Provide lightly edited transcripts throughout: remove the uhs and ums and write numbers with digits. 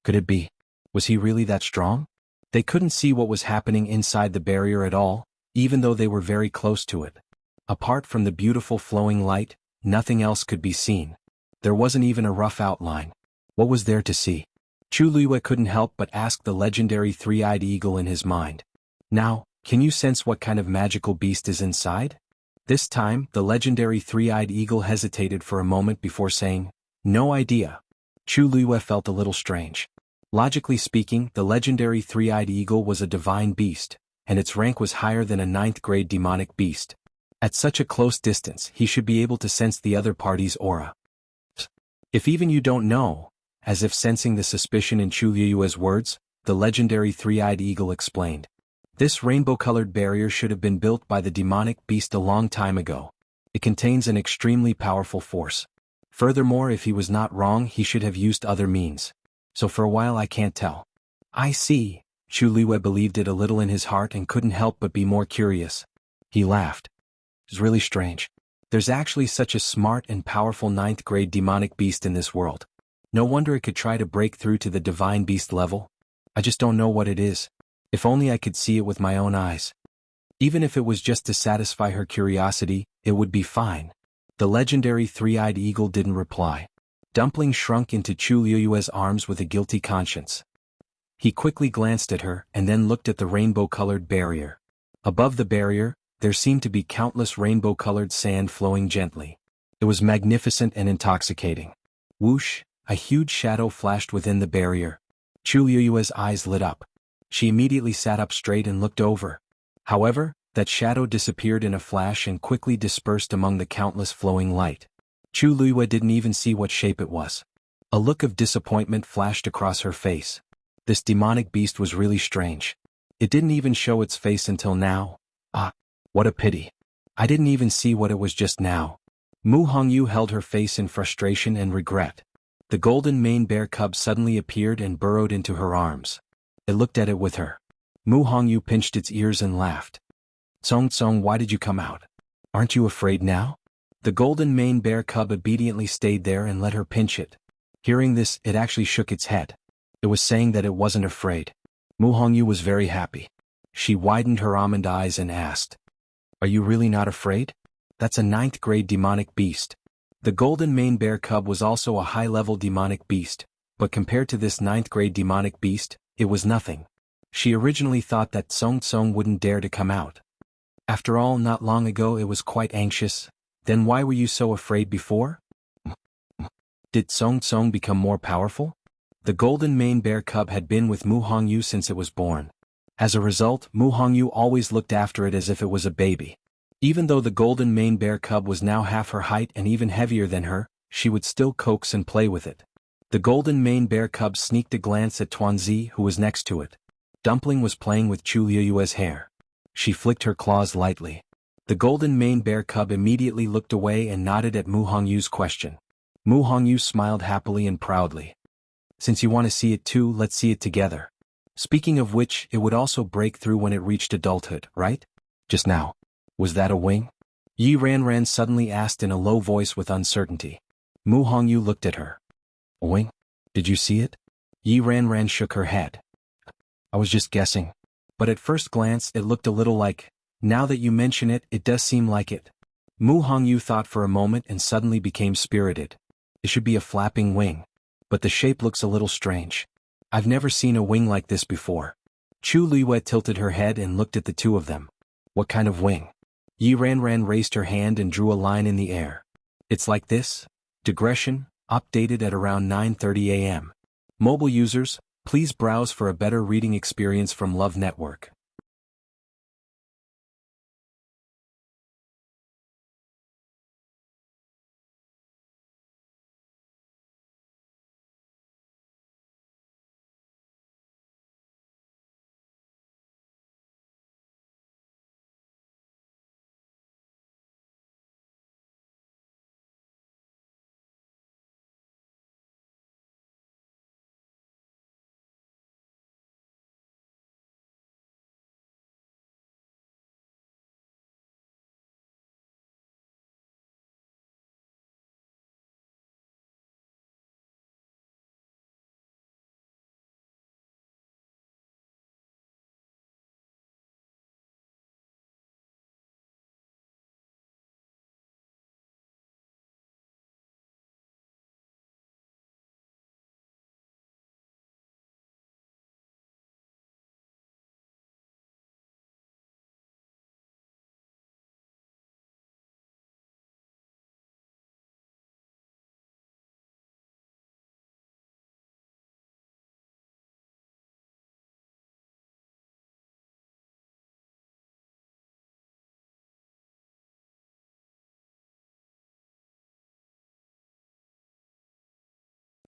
Could it be? Was he really that strong? They couldn't see what was happening inside the barrier at all, even though they were very close to it. Apart from the beautiful flowing light, nothing else could be seen. There wasn't even a rough outline. What was there to see? Chu Liyue couldn't help but ask the legendary three-eyed eagle in his mind. Now, can you sense what kind of magical beast is inside? This time, the legendary three-eyed eagle hesitated for a moment before saying, "No idea." Chu Liyue felt a little strange. Logically speaking, the legendary three-eyed eagle was a divine beast, and its rank was higher than a ninth-grade demonic beast. At such a close distance, he should be able to sense the other party's aura. If even you don't know, as if sensing the suspicion in Chu Liyue's words, the legendary three-eyed eagle explained. This rainbow-colored barrier should have been built by the demonic beast a long time ago. It contains an extremely powerful force. Furthermore, if he was not wrong, he should have used other means. So for a while I can't tell. I see. Chu Liyue believed it a little in his heart and couldn't help but be more curious. He laughed. It's really strange. There's actually such a smart and powerful ninth-grade demonic beast in this world. No wonder it could try to break through to the divine beast level. I just don't know what it is. If only I could see it with my own eyes. Even if it was just to satisfy her curiosity, it would be fine. The legendary three-eyed eagle didn't reply. Dumpling shrunk into Chu Liyue's arms with a guilty conscience. He quickly glanced at her and then looked at the rainbow-colored barrier. Above the barrier, there seemed to be countless rainbow-colored sand flowing gently. It was magnificent and intoxicating. Whoosh, a huge shadow flashed within the barrier. Chu Liyue's eyes lit up. She immediately sat up straight and looked over. However, that shadow disappeared in a flash and quickly dispersed among the countless flowing light. Chu Liyue didn't even see what shape it was. A look of disappointment flashed across her face. This demonic beast was really strange. It didn't even show its face until now. Ah, what a pity. I didn't even see what it was just now. Mu Hongyu held her face in frustration and regret. The golden mane bear cub suddenly appeared and burrowed into her arms. It looked at it with her. Mu Hongyu pinched its ears and laughed. Song Song, why did you come out? Aren't you afraid now? The golden mane bear cub obediently stayed there and let her pinch it. Hearing this, it actually shook its head. It was saying that it wasn't afraid. Mu Hongyu was very happy. She widened her almond eyes and asked, "Are you really not afraid? That's a ninth-grade demonic beast." The golden mane bear cub was also a high-level demonic beast, but compared to this ninth-grade demonic beast, it was nothing. She originally thought that Song Song wouldn't dare to come out. After all, not long ago it was quite anxious. Then why were you so afraid before? Did Song Song become more powerful? The golden mane bear cub had been with Mu Hongyu since it was born. As a result, Mu Hongyu always looked after it as if it was a baby. Even though the golden mane bear cub was now half her height and even heavier than her, she would still coax and play with it. The golden mane bear cub sneaked a glance at Tuanzi, who was next to it. Dumpling was playing with Chu Liyue's hair. She flicked her claws lightly. The golden mane bear cub immediately looked away and nodded at Mu Hongyu's question. Mu Hongyu smiled happily and proudly. Since you want to see it too, let's see it together. Speaking of which, it would also break through when it reached adulthood, right? Just now. Was that a wing? Yi Ranran suddenly asked in a low voice with uncertainty. Mu Hongyu looked at her. A wing? Did you see it? Yi Ranran shook her head. I was just guessing. But at first glance it looked a little like, now that you mention it, it does seem like it. Mu Hongyu thought for a moment and suddenly became spirited. It should be a flapping wing. But the shape looks a little strange. I've never seen a wing like this before. Chu Liyue tilted her head and looked at the two of them. What kind of wing? Yi Ranran raised her hand and drew a line in the air. It's like this. Digression, updated at around 9:30 a.m. Mobile users, please browse for a better reading experience from Love Network.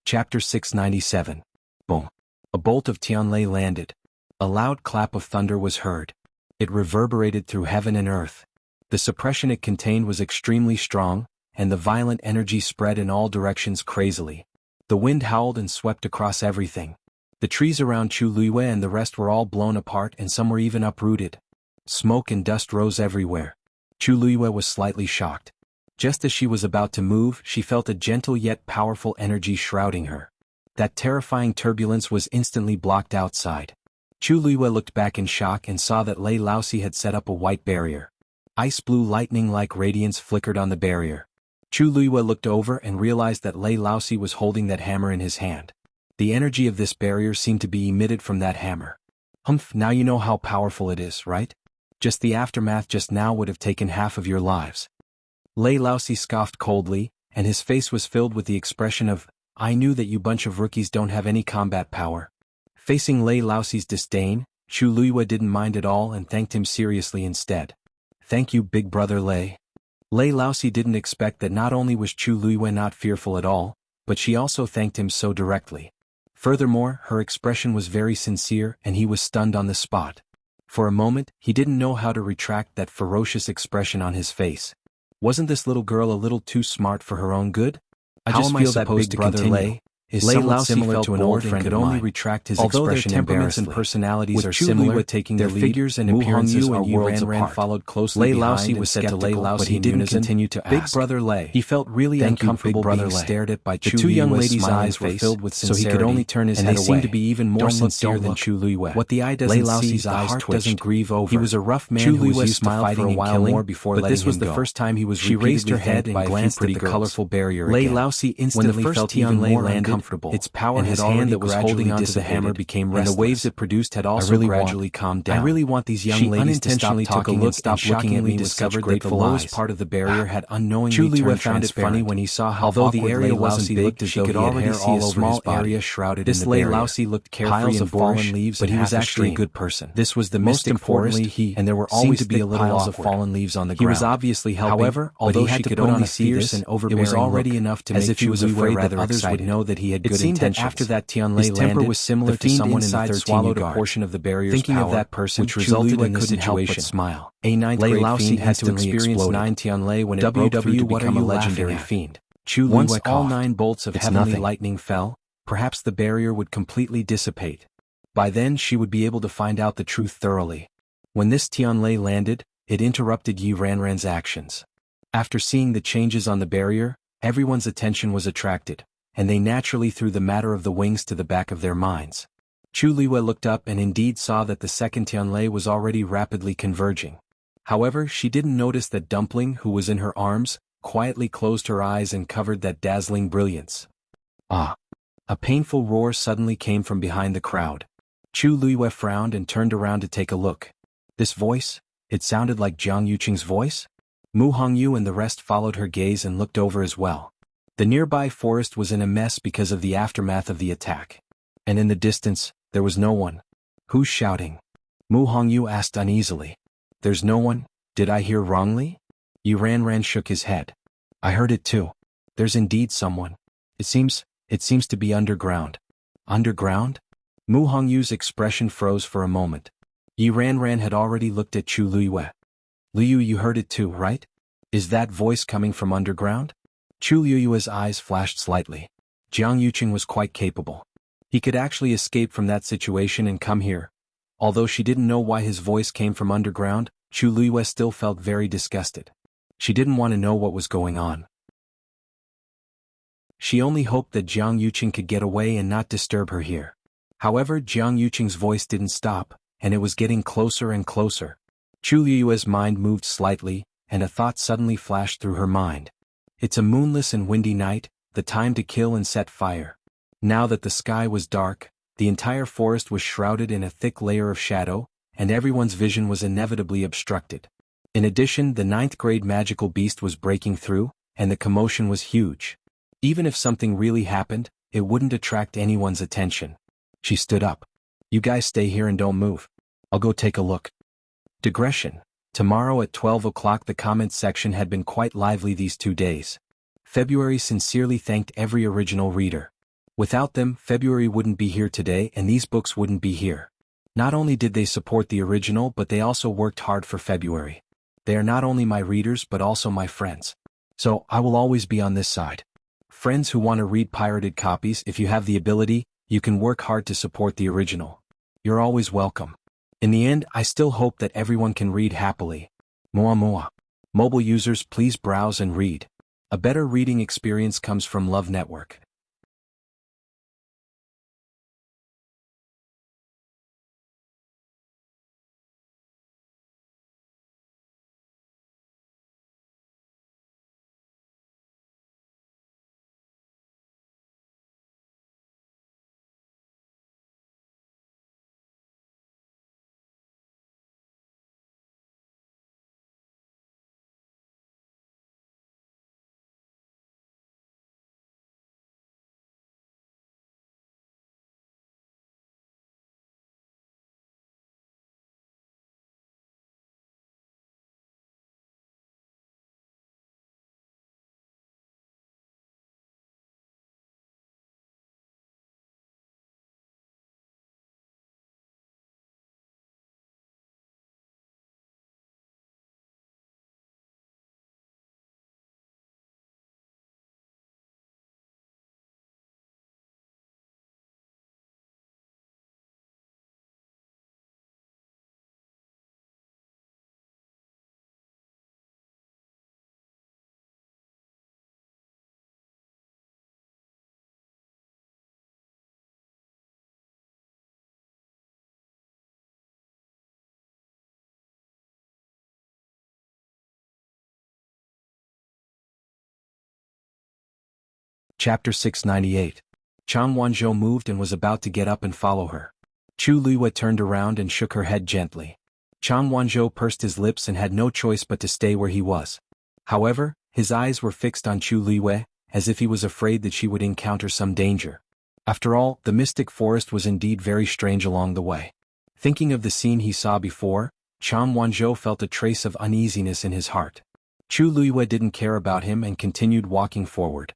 Chapter 697. Boom. A bolt of Tianlei landed. A loud clap of thunder was heard. It reverberated through heaven and earth. The suppression it contained was extremely strong, and the violent energy spread in all directions crazily. The wind howled and swept across everything. The trees around Chu Luiyue and the rest were all blown apart and some were even uprooted. Smoke and dust rose everywhere. Chu Luiyue was slightly shocked. Just as she was about to move, she felt a gentle yet powerful energy shrouding her. That terrifying turbulence was instantly blocked outside. Chu Luiyue looked back in shock and saw that Lei Laosi had set up a white barrier. Ice blue lightning-like radiance flickered on the barrier. Chu Luiyue looked over and realized that Lei Laosi was holding that hammer in his hand. The energy of this barrier seemed to be emitted from that hammer. Humph, now you know how powerful it is, right? Just the aftermath just now would have taken half of your lives. Lei Laosi scoffed coldly, and his face was filled with the expression of, I knew that you bunch of rookies don't have any combat power. Facing Lei Laosi's disdain, Chu Luiyue didn't mind at all and thanked him seriously instead. Thank you, big brother Lei. Lei Laosi didn't expect that not only was Chu Luiyue not fearful at all, but she also thanked him so directly. Furthermore, her expression was very sincere and he was stunned on the spot. For a moment, he didn't know how to retract that ferocious expression on his face. Wasn't this little girl a little too smart for her own good? How am I supposed to continue? Lei is Lei somewhat Laosi similar felt to an bored old and friend could of only mine. retract his Although their expression temperaments and embarrassedly. personalities With are Chu similar, Luiyue taking their the lead, figures and Mu appearances Hongyu are and worlds Ran apart. followed closely Lei behind Laosi and was said to Lei skeptical, Laosi but he in didn't unison, continue to Big ask. brother Lei. He felt really Thank you, uncomfortable big brother being Lei. stared at by The Chu two young Luiyue's ladies' smiling eyes were face, filled with so he sincerity, could only turn his and head they away. seemed to be even more Don't look, sincere don't than look. Chu Luiyue. What the eye Lei doesn't Laosi's see, the eyes heart twitched. doesn't grieve over. He was a rough man Chu who was Luiyue used to smiled fighting for a and while killing, more before but letting this was him the go. first time he was She raised her repeatedly head thanked and by a few glanced at pretty the girls. colorful barrier Lei again. Laosi When the instantly first felt even Tianlei more landed, uncomfortable. its power and had his already hand that was holding gradually onto the hammer dissipated, became and the restless. waves it produced had also really gradually calmed I down. really want these young She ladies to stop unintentionally took a talking look and stop and looking at shockingly me with such discovered that the grateful lowest eyes. part of the barrier had unknowingly Chu Luiyue turned found it funny transparent. when he saw how Although the awkward area Lei wasn't Laosi big, looked as she though could he had already hair see all a over small his body. area shrouded This in the Lei barrier. Laosi looked carefree Piles and of fallen boorish, leaves but and he was half a actually a stream. good person. This was the Most mystic importantly, forest, and there were seemed always to be a thick little piles of awkward. fallen leaves on the He ground. was obviously helping, However, but although he had she to could put on only a see fierce this, and it overbearing was already look, enough to as make if he Chu was Luiyue afraid that rather others would excited. know that he had It good seemed that intentions. after that Tianlei His temper landed, was similar the to fiend someone in inside 13 swallowed a guard. portion of the barrier's Thinking power, of that person, which Chu resulted Luiyue in this couldn't help but situation. smile. A Lei ninth grade Laosi fiend had to instantly experience exploded. 9 Tianlei when it broke through to What are become a you legendary laughing at? fiend. Chu Once Luiyue all coughed. 9 bolts of It's heavenly nothing. lightning fell, perhaps the barrier would completely dissipate. By then she would be able to find out the truth thoroughly. When this Tianlei landed, it interrupted Yi Ranran's actions. After seeing the changes on the barrier, everyone's attention was attracted, and they naturally threw the matter of the wings to the back of their minds. Chu Luiyue looked up and indeed saw that the second Tianlei was already rapidly converging. However, she didn't notice that Dumpling, who was in her arms, quietly closed her eyes and covered that dazzling brilliance. Ah! A painful roar suddenly came from behind the crowd. Chu Luiyue frowned and turned around to take a look. This voice? It sounded like Jiang Yuqing's voice? Mu Hongyu and the rest followed her gaze and looked over as well. The nearby forest was in a mess because of the aftermath of the attack. And in the distance, there was no one. Who's shouting? Mu Hongyu asked uneasily. There's no one? Did I hear wrongly? Yi Ranran shook his head. I heard it too. There's indeed someone. It seems to be underground. Underground? Mu Hongyu's expression froze for a moment. Yi Ranran had already looked at Chu Luiyue. Liu, you heard it too, right? Is that voice coming from underground? Chu Luiyue's eyes flashed slightly. Jiang Yuqing was quite capable. He could actually escape from that situation and come here. Although she didn't know why his voice came from underground, Chu Luiyue still felt very disgusted. She didn't want to know what was going on. She only hoped that Jiang Yuqing could get away and not disturb her here. However, Jiang Yuqing's voice didn't stop, and it was getting closer and closer. Chu Luiyue's mind moved slightly, and a thought suddenly flashed through her mind. It's a moonless and windy night, the time to kill and set fire. Now that the sky was dark, the entire forest was shrouded in a thick layer of shadow, and everyone's vision was inevitably obstructed. In addition, the 9th grade magical beast was breaking through, and the commotion was huge. Even if something really happened, it wouldn't attract anyone's attention. She stood up. You guys stay here and don't move. I'll go take a look. Digression. Tomorrow at 12 o'clock the comments section had been quite lively these 2 days. February sincerely thanked every original reader. Without them, February wouldn't be here today and these books wouldn't be here. Not only did they support the original but they also worked hard for February. They are not only my readers but also my friends. So, I will always be on this side. Friends who want to read pirated copies, if you have the ability, you can work hard to support the original. You're always welcome. In the end, I still hope that everyone can read happily. Moa moa. Mobile users, please browse and read. A better reading experience comes from Love Network. Chapter 698. Chang Wanzhou moved and was about to get up and follow her. Chu Luiyue turned around and shook her head gently. Chang Wanzhou pursed his lips and had no choice but to stay where he was. However, his eyes were fixed on Chu Luiyue, as if he was afraid that she would encounter some danger. After all, the mystic forest was indeed very strange along the way. Thinking of the scene he saw before, Chang Wanzhou felt a trace of uneasiness in his heart. Chu Luiyue didn't care about him and continued walking forward.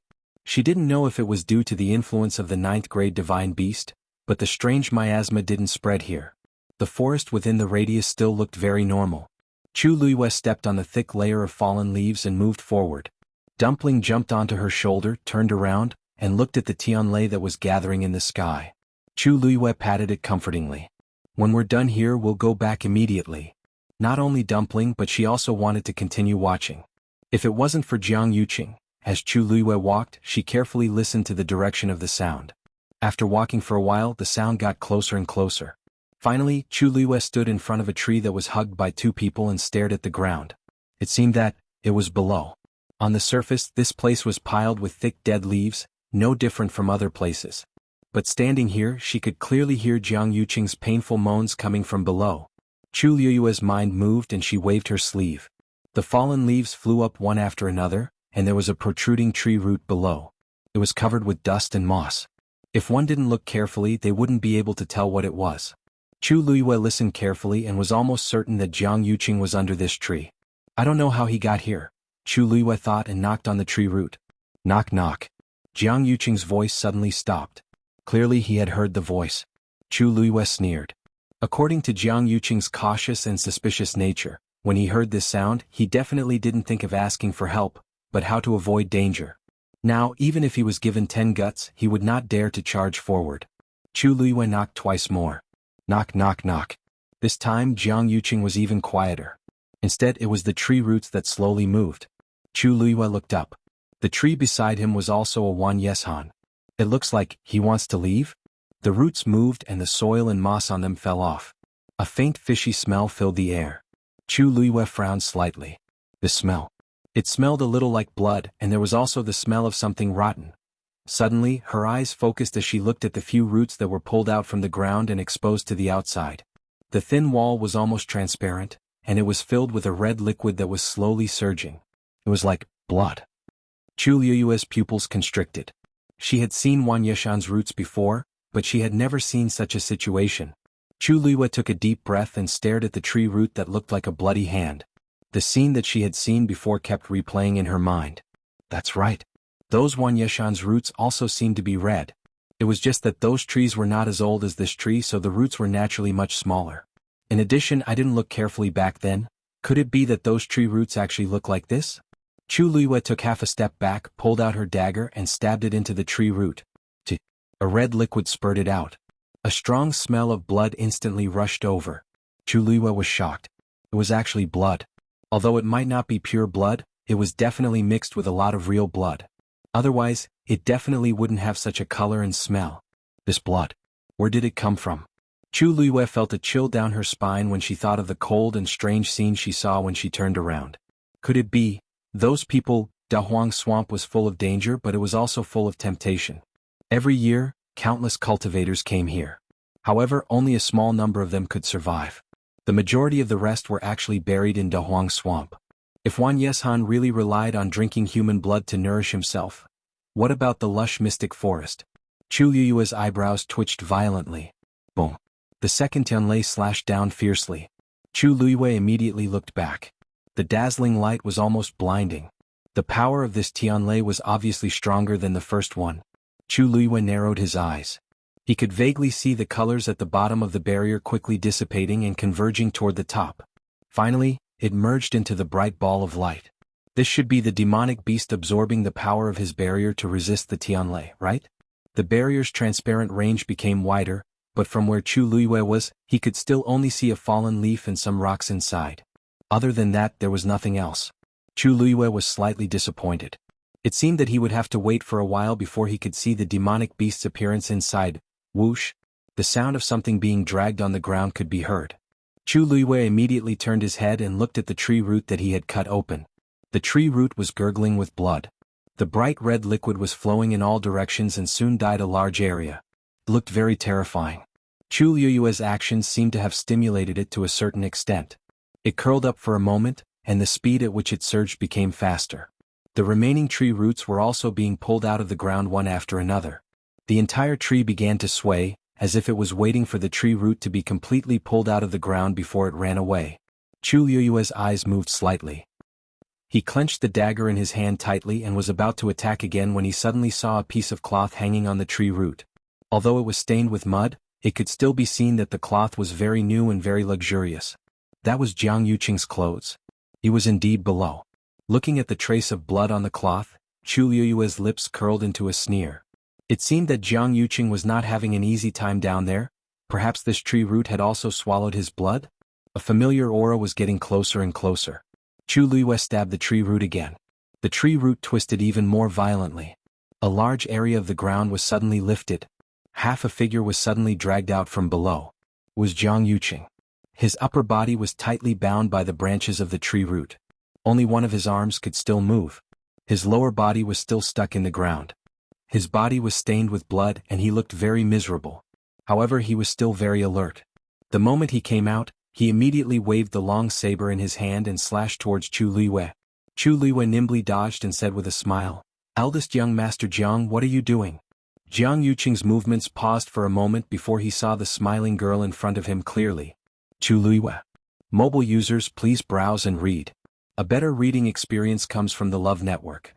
She didn't know if it was due to the influence of the ninth-grade divine beast, but the strange miasma didn't spread here. The forest within the radius still looked very normal. Chu Luiyue stepped on the thick layer of fallen leaves and moved forward. Dumpling jumped onto her shoulder, turned around, and looked at the Tianlei that was gathering in the sky. Chu Luiyue patted it comfortingly. When we're done here we'll go back immediately. Not only Dumpling but she also wanted to continue watching. If it wasn't for Jiang Yuqing, as Chu Luiyue walked, she carefully listened to the direction of the sound. After walking for a while, the sound got closer and closer. Finally, Chu Luiyue stood in front of a tree that was hugged by two people and stared at the ground. It seemed that it was below. On the surface, this place was piled with thick dead leaves, no different from other places. But standing here, she could clearly hear Jiang Yuqing's painful moans coming from below. Chu Luiyue's mind moved and she waved her sleeve. The fallen leaves flew up one after another, and there was a protruding tree root below. It was covered with dust and moss. If one didn't look carefully, they wouldn't be able to tell what it was. Chu Luiyue listened carefully and was almost certain that Jiang Yuqing was under this tree. I don't know how he got here, Chu Luiyue thought and knocked on the tree root. Knock knock. Jiang Yuqing's voice suddenly stopped. Clearly he had heard the voice. Chu Luiyue sneered. According to Jiang Yuqing's cautious and suspicious nature, when he heard this sound, he definitely didn't think of asking for help, but how to avoid danger. Now, even if he was given 10 guts, he would not dare to charge forward. Chu Luiyue knocked twice more. Knock knock knock. This time Jiang Yuqing was even quieter. Instead it was the tree roots that slowly moved. Chu Luiyue looked up. The tree beside him was also a Wan Yeshan. It looks like he wants to leave? The roots moved and the soil and moss on them fell off. A faint fishy smell filled the air. Chu Luiyue frowned slightly. The smell. It smelled a little like blood, and there was also the smell of something rotten. Suddenly, her eyes focused as she looked at the few roots that were pulled out from the ground and exposed to the outside. The thin wall was almost transparent, and it was filled with a red liquid that was slowly surging. It was like blood. Chu Luiyue's pupils constricted. She had seen Wan Yeshan's roots before, but she had never seen such a situation. Chu Luiyue took a deep breath and stared at the tree root that looked like a bloody hand. The scene that she had seen before kept replaying in her mind. That's right. Those Wan Yeshan's roots also seemed to be red. It was just that those trees were not as old as this tree, so the roots were naturally much smaller. In addition, I didn't look carefully back then. Could it be that those tree roots actually look like this? Chu Luiyue took half a step back, pulled out her dagger and stabbed it into the tree root. A red liquid spurted out. A strong smell of blood instantly rushed over. Chu Luiyue was shocked. It was actually blood. Although it might not be pure blood, it was definitely mixed with a lot of real blood. Otherwise, it definitely wouldn't have such a color and smell. This blood. Where did it come from? Chu Luiyue felt a chill down her spine when she thought of the cold and strange scene she saw when she turned around. Could it be? Those people, Dahuang Swamp was full of danger, but it was also full of temptation. Every year, countless cultivators came here. However, only a small number of them could survive. The majority of the rest were actually buried in Dahuang Swamp. If Wan Yeshan really relied on drinking human blood to nourish himself, what about the lush mystic forest? Chu Luiyue's eyebrows twitched violently. Boom. The second Tianlei slashed down fiercely. Chu Luiyue immediately looked back. The dazzling light was almost blinding. The power of this Tianlei was obviously stronger than the first one. Chu Luiyue narrowed his eyes. He could vaguely see the colors at the bottom of the barrier quickly dissipating and converging toward the top. Finally, it merged into the bright ball of light. This should be the demonic beast absorbing the power of his barrier to resist the Tianlei, right? The barrier's transparent range became wider, but from where Chu Luiyue was, he could still only see a fallen leaf and some rocks inside. Other than that, there was nothing else. Chu Luiyue was slightly disappointed. It seemed that he would have to wait for a while before he could see the demonic beast's appearance inside. Whoosh! The sound of something being dragged on the ground could be heard. Chu Luiyue immediately turned his head and looked at the tree root that he had cut open. The tree root was gurgling with blood. The bright red liquid was flowing in all directions and soon dyed a large area. It looked very terrifying. Chu Luiyue's actions seemed to have stimulated it to a certain extent. It curled up for a moment, and the speed at which it surged became faster. The remaining tree roots were also being pulled out of the ground one after another. The entire tree began to sway, as if it was waiting for the tree root to be completely pulled out of the ground before it ran away. Chu Luiyue's eyes moved slightly. He clenched the dagger in his hand tightly and was about to attack again when he suddenly saw a piece of cloth hanging on the tree root. Although it was stained with mud, it could still be seen that the cloth was very new and very luxurious. That was Jiang Yuqing's clothes. He was indeed below. Looking at the trace of blood on the cloth, Chu Luiyue's lips curled into a sneer. It seemed that Jiang Yuqing was not having an easy time down there. Perhaps this tree root had also swallowed his blood? A familiar aura was getting closer and closer. Chu Luiyue stabbed the tree root again. The tree root twisted even more violently. A large area of the ground was suddenly lifted. Half a figure was suddenly dragged out from below. It was Jiang Yuqing. His upper body was tightly bound by the branches of the tree root. Only one of his arms could still move. His lower body was still stuck in the ground. His body was stained with blood and he looked very miserable. However, he was still very alert. The moment he came out, he immediately waved the long saber in his hand and slashed towards Chu Luiyue. Chu Luiyue nimbly dodged and said with a smile, "Eldest young Master Jiang, what are you doing?" Jiang Yuqing's movements paused for a moment before he saw the smiling girl in front of him clearly. Chu Luiyue. Mobile users, please browse and read. A better reading experience comes from the Love Network.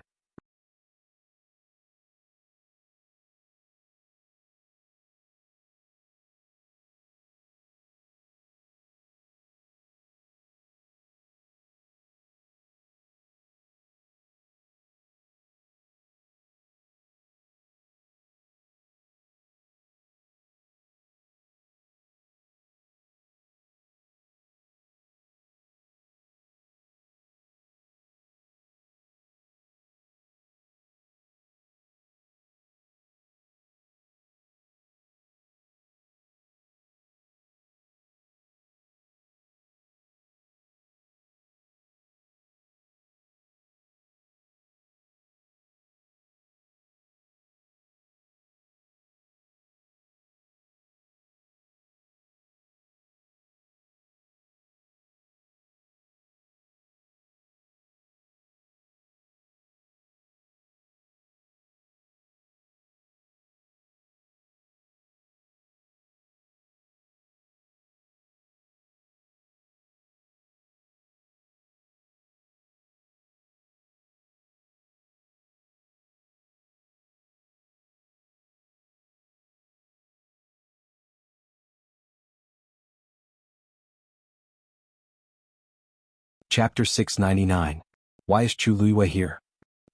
Chapter 699. Why is Chu Luiyue here?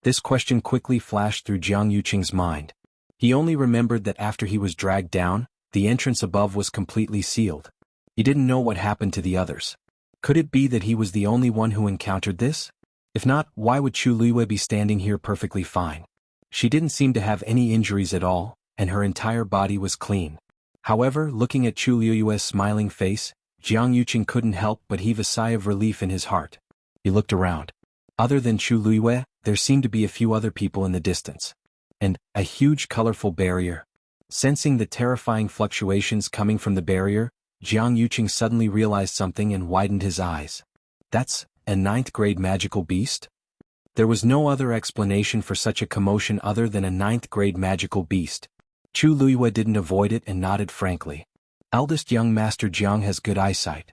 This question quickly flashed through Jiang Yuqing's mind. He only remembered that after he was dragged down, the entrance above was completely sealed. He didn't know what happened to the others. Could it be that he was the only one who encountered this? If not, why would Chu Luiyue be standing here perfectly fine? She didn't seem to have any injuries at all, and her entire body was clean. However, looking at Chu Luiyue's smiling face, Jiang Yuqing couldn't help but heave a sigh of relief in his heart. He looked around. Other than Chu Luiyue, there seemed to be a few other people in the distance. And a huge colorful barrier. Sensing the terrifying fluctuations coming from the barrier, Jiang Yuqing suddenly realized something and widened his eyes. That's a 9th grade magical beast? There was no other explanation for such a commotion other than a 9th grade magical beast. Chu Luiyue didn't avoid it and nodded frankly. Eldest young Master Jiang has good eyesight.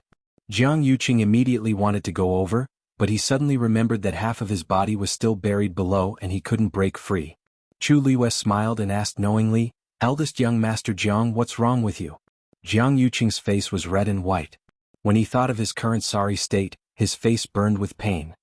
Jiang Yuqing immediately wanted to go over, but he suddenly remembered that half of his body was still buried below and he couldn't break free. Chu Luiyue smiled and asked knowingly, "Eldest young Master Jiang, what's wrong with you?" Jiang Yuqing's face was red and white. When he thought of his current sorry state, his face burned with pain.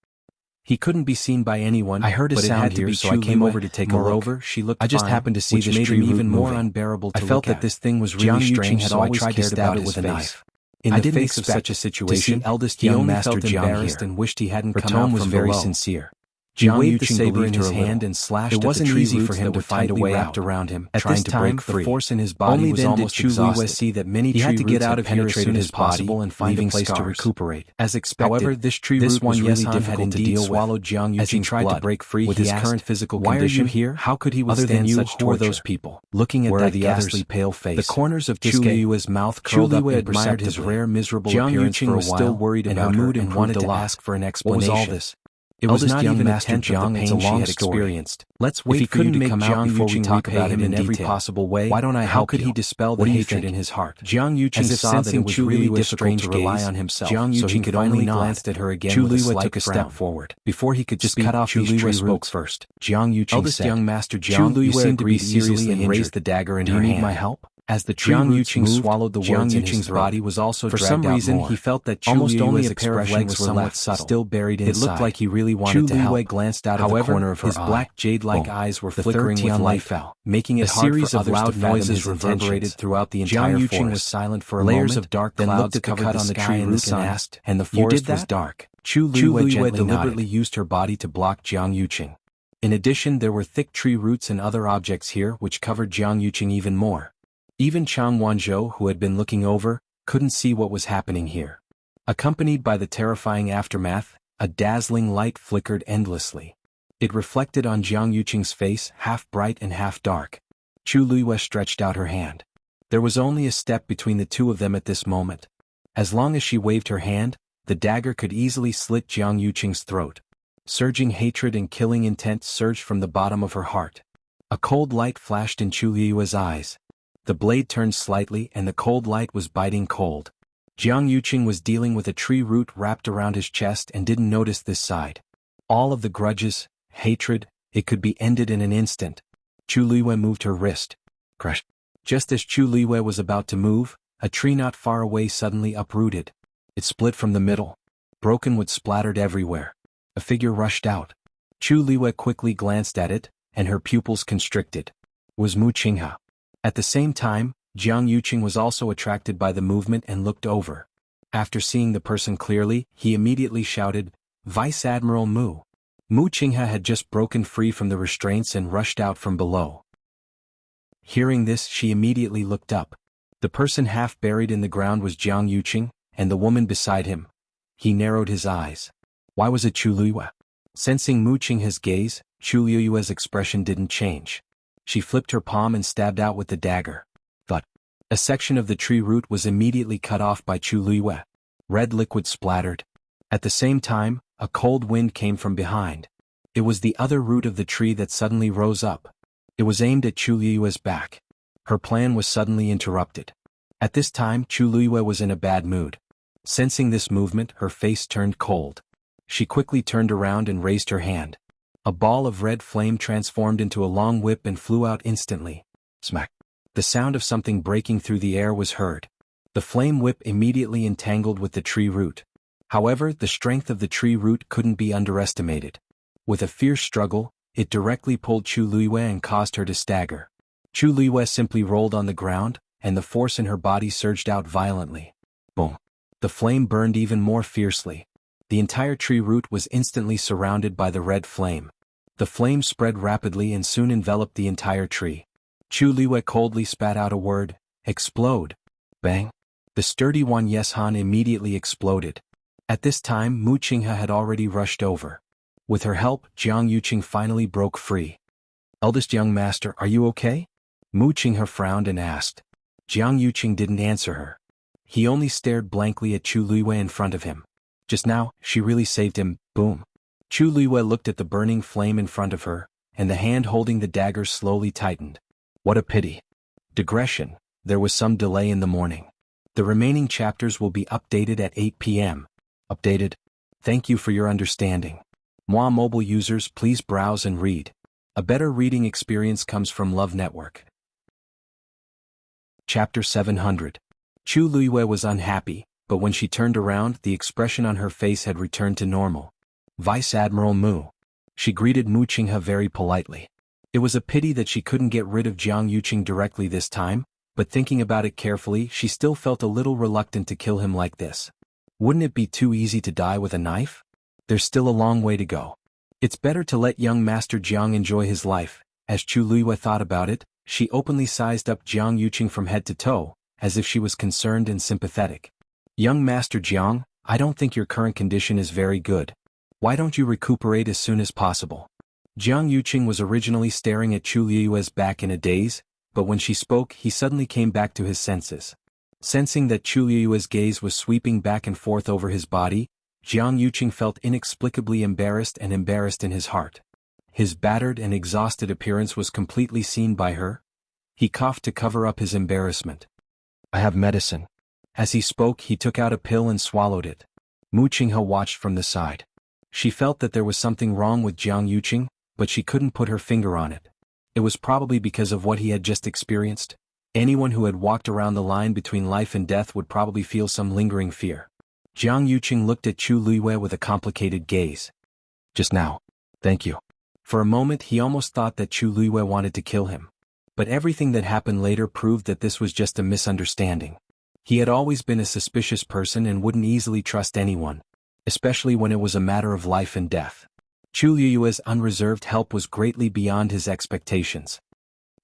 He couldn't be seen by anyone. I heard a but it sound had to here, be so Chu I came Luiyue. over to take a look. Moreover, she looked I just fine, happened to see which this made tree him root even more moving. unbearable to I felt look that at. this thing was Jiang really Yuqing strange, had so I always tried to cared stab about it his with a face. knife. In I the didn't face of expect such a to see situation, eldest he young only Master felt Jiang embarrassed here. and wished he hadn't Her come tone out was from very below. sincere. He Jiang waved the Yuqing saber in believed his her a hand little. and slashed It at the wasn't tree easy roots for him that to were find a tightly way wrapped out. around him, At trying this to time, break the free. force in his body Only was then did almost Chu Luiyue exhausted. see that many He tree had to get roots out had of here as penetrated soon his as body, possible and find a leaving place to scars. recuperate. As expected, However, this tree this root one was really Yesan difficult had to indeed deal with. swallowed Jiang As he Yuqing's tried to blood. break free, With he his asked, current physical "Why are condition, you here? how could he Other than withstand you, such who are torture?" those people? Looking at Where are that the ghastly others? pale face, The corners of Chu Tiske. Luiyue's mouth Chu curled up Luiyue admired imperceptibly. his rare miserable Jiang appearance Yuqing for a was still while, worried and about her mood and improved wanted a to lot. ask for an What explanation. was all this? It was Eldest not young even a Master tenth of Jiang, the it's a pain she long had story. experienced. Let's If wait he for you couldn't to make come out Jiang before we Yuqing talk repay about him it in every detail. possible way. Why don't I How help could you? he dispel the What do you hatred think? in his heart? Jiang Yuqing As if saw that it sensing was Chu really Luiyue's difficult to strange rely gaze, on himself, Jiang so he Yuqing could finally only nod. glanced at her again Chu with a Luiyue slight took a frown. step forward. Before he could Just speak, cut off Chu these Luiyue tree spoke roots. first. Jiang Yuqing Eldest said, young Master Chu Jiang, you Luiyue seem to be agreed easily seriously and injured. raised the dagger in Do her you need hand. my help? As the Jiang tree roots Yuqing moved, swallowed the Jiang words in his Yuqing's throat. body was also For dragged some out reason, more. he felt that Chu Almost only Luiyue's a pair of expression legs was were somewhat left, subtle. still buried It inside. looked like he really Chu wanted to help. Luiyue glanced out of the However, corner of her his eye. black jade-like Boom. eyes were The flickering third with Tian light fell, making a it hard series for of others loud to fathom noises his reverberated intentions. throughout the Jiang entire Yuqing forest. was silent for a Layers moment, of dark then clouds looked at the covered cut the on the sky tree and root the sun, and asked, and the "You forest did was that?" dark. Chu Chu Luiyue Luiyue gently deliberately nodded. used her body to block Jiang Yuqing. In addition, there were thick tree roots and other objects here which covered Jiang Yuqing even more. Even Chang Wanzhou, who had been looking over, couldn't see what was happening here. Accompanied by the terrifying aftermath, a dazzling light flickered endlessly. It reflected on Jiang Yuqing's face, half bright and half dark. Chu Luiyue stretched out her hand. There was only a step between the two of them at this moment. As long as she waved her hand, the dagger could easily slit Jiang Yuqing's throat. Surging hatred and killing intent surged from the bottom of her heart. A cold light flashed in Chu Luiyue's eyes. The blade turned slightly and the cold light was biting cold. Jiang Yuqing was dealing with a tree root wrapped around his chest and didn't notice this side. All of the grudges, hatred, it could be ended in an instant. Chu Luiyue moved her wrist. Crush. Just as Chu Luiyue was about to move, a tree not far away suddenly uprooted. It split from the middle. Broken wood splattered everywhere. A figure rushed out. Chu Luiyue quickly glanced at it, and her pupils constricted. It was Mu Qinghe. At the same time, Jiang Yuqing was also attracted by the movement and looked over. After seeing the person clearly, he immediately shouted, "Vice Admiral Mu." Mu Qinghe had just broken free from the restraints and rushed out from below. Hearing this, she immediately looked up. The person half buried in the ground was Jiang Yuqing, and the woman beside him. He narrowed his eyes. Why was it Chu Luiyue? Sensing Mu Qinghe's gaze, Chu Luiyue's expression didn't change. She flipped her palm and stabbed out with the dagger. But a section of the tree root was immediately cut off by Chu Luiyue. Red liquid splattered. At the same time, a cold wind came from behind. It was the other root of the tree that suddenly rose up. It was aimed at Chu Luiyue's back. Her plan was suddenly interrupted. At this time, Chu Luiyue was in a bad mood. Sensing this movement, her face turned cold. She quickly turned around and raised her hand. A ball of red flame transformed into a long whip and flew out instantly. Smack! The sound of something breaking through the air was heard. The flame whip immediately entangled with the tree root. However, the strength of the tree root couldn't be underestimated. With a fierce struggle, it directly pulled Chu Luiyue and caused her to stagger. Chu Luiyue simply rolled on the ground, and the force in her body surged out violently. Boom! The flame burned even more fiercely. The entire tree root was instantly surrounded by the red flame. The flame spread rapidly and soon enveloped the entire tree. Chu Luiyue coldly spat out a word, "Explode!" Bang! The sturdy Wan Yeshan immediately exploded. At this time Mu Qinghe had already rushed over. With her help, Jiang Yuqing finally broke free. "Eldest young master, are you okay?" Mu Qinghe frowned and asked. Jiang Yuqing didn't answer her. He only stared blankly at Chu Luiyue in front of him. Just now, she really saved him. Boom. Chu Luiyue looked at the burning flame in front of her, and the hand holding the dagger slowly tightened. What a pity. Digression: there was some delay in the morning. The remaining chapters will be updated at 8 p.m. Updated. Thank you for your understanding. Moi mobile users, please browse and read. A better reading experience comes from Love Network. Chapter 700. Chu Luiyue was unhappy, but when she turned around, the expression on her face had returned to normal. Vice Admiral Mu. She greeted Mu Qinghe very politely. It was a pity that she couldn't get rid of Jiang Yuqing directly this time, but thinking about it carefully, she still felt a little reluctant to kill him like this. Wouldn't it be too easy to die with a knife? There's still a long way to go. It's better to let young Master Jiang enjoy his life. As Chu Luiyue thought about it, she openly sized up Jiang Yuqing from head to toe, as if she was concerned and sympathetic. Young Master Jiang, I don't think your current condition is very good. Why don't you recuperate as soon as possible? Jiang Yuqing was originally staring at Chu Luiyue's back in a daze, but when she spoke he suddenly came back to his senses. Sensing that Chu Luiyue's gaze was sweeping back and forth over his body, Jiang Yuqing felt inexplicably embarrassed in his heart. His battered and exhausted appearance was completely seen by her. He coughed to cover up his embarrassment. I have medicine. As he spoke he took out a pill and swallowed it. Mu Qinghe watched from the side. She felt that there was something wrong with Jiang Yuqing, but she couldn't put her finger on it. It was probably because of what he had just experienced. Anyone who had walked around the line between life and death would probably feel some lingering fear. Jiang Yuqing looked at Chu Luiyue with a complicated gaze. Just now. Thank you. For a moment he almost thought that Chu Luiyue wanted to kill him. But everything that happened later proved that this was just a misunderstanding. He had always been a suspicious person and wouldn't easily trust anyone, especially when it was a matter of life and death. Chu Luiyue's unreserved help was greatly beyond his expectations.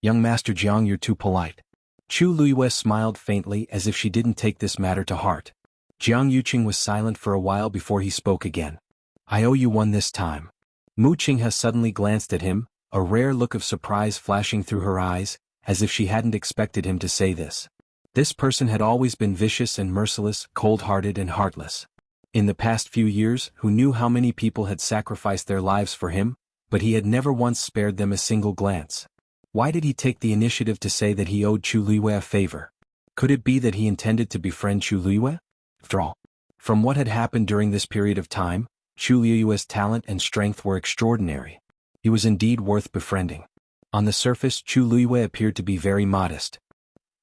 Young Master Jiang, you're too polite. Chu Luiyue smiled faintly as if she didn't take this matter to heart. Jiang Yuqing was silent for a while before he spoke again. I owe you one this time. Mu Qinghe suddenly glanced at him, a rare look of surprise flashing through her eyes, as if she hadn't expected him to say this. This person had always been vicious and merciless, cold-hearted and heartless. In the past few years, who knew how many people had sacrificed their lives for him, but he had never once spared them a single glance. Why did he take the initiative to say that he owed Chu Luiyue a favor? Could it be that he intended to befriend Chu Luiyue? After all, from what had happened during this period of time, Chu Luiyue's talent and strength were extraordinary. He was indeed worth befriending. On the surface, Chu Luiyue appeared to be very modest.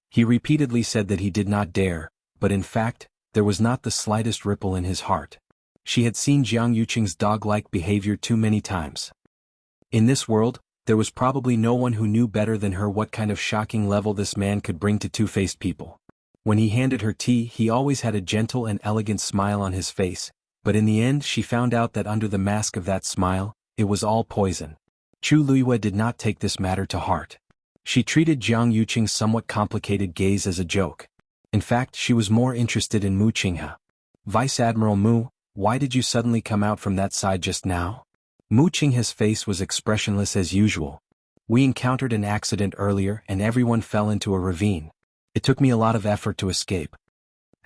He repeatedly said that he did not dare, but in fact, there was not the slightest ripple in his heart. She had seen Jiang Yuqing's dog-like behavior too many times. In this world, there was probably no one who knew better than her what kind of shocking level this man could bring to two-faced people. When he handed her tea, he always had a gentle and elegant smile on his face, but in the end she found out that under the mask of that smile, it was all poison. Chu Luiyue did not take this matter to heart. She treated Jiang Yuqing's somewhat complicated gaze as a joke. In fact, she was more interested in Mu Qinghe. Vice Admiral Mu, why did you suddenly come out from that side just now? Mu Qinghe's face was expressionless as usual. We encountered an accident earlier and everyone fell into a ravine. It took me a lot of effort to escape.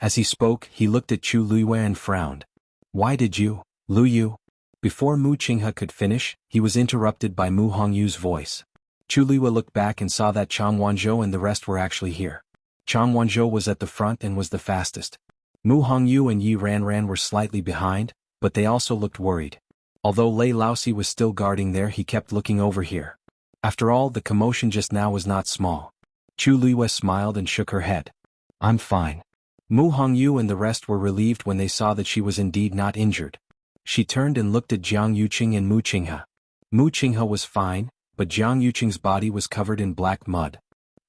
As he spoke, he looked at Chu Luiyue and frowned. Why did you, Lu Yu? Before Mu Qinghe could finish, he was interrupted by Mu Hongyu's voice. Chu Luiyue looked back and saw that Chang Wanzhou and the rest were actually here. Chang Wanzhou was at the front and was the fastest. Mu Hongyu and Yi Ranran were slightly behind, but they also looked worried. Although Lei Laosi was still guarding there, he kept looking over here. After all, the commotion just now was not small. Chu Luiyue smiled and shook her head. I'm fine. Mu Hongyu and the rest were relieved when they saw that she was indeed not injured. She turned and looked at Jiang Yuqing and Mu Qinghe. Mu Qinghe was fine, but Jiang Yuqing's body was covered in black mud.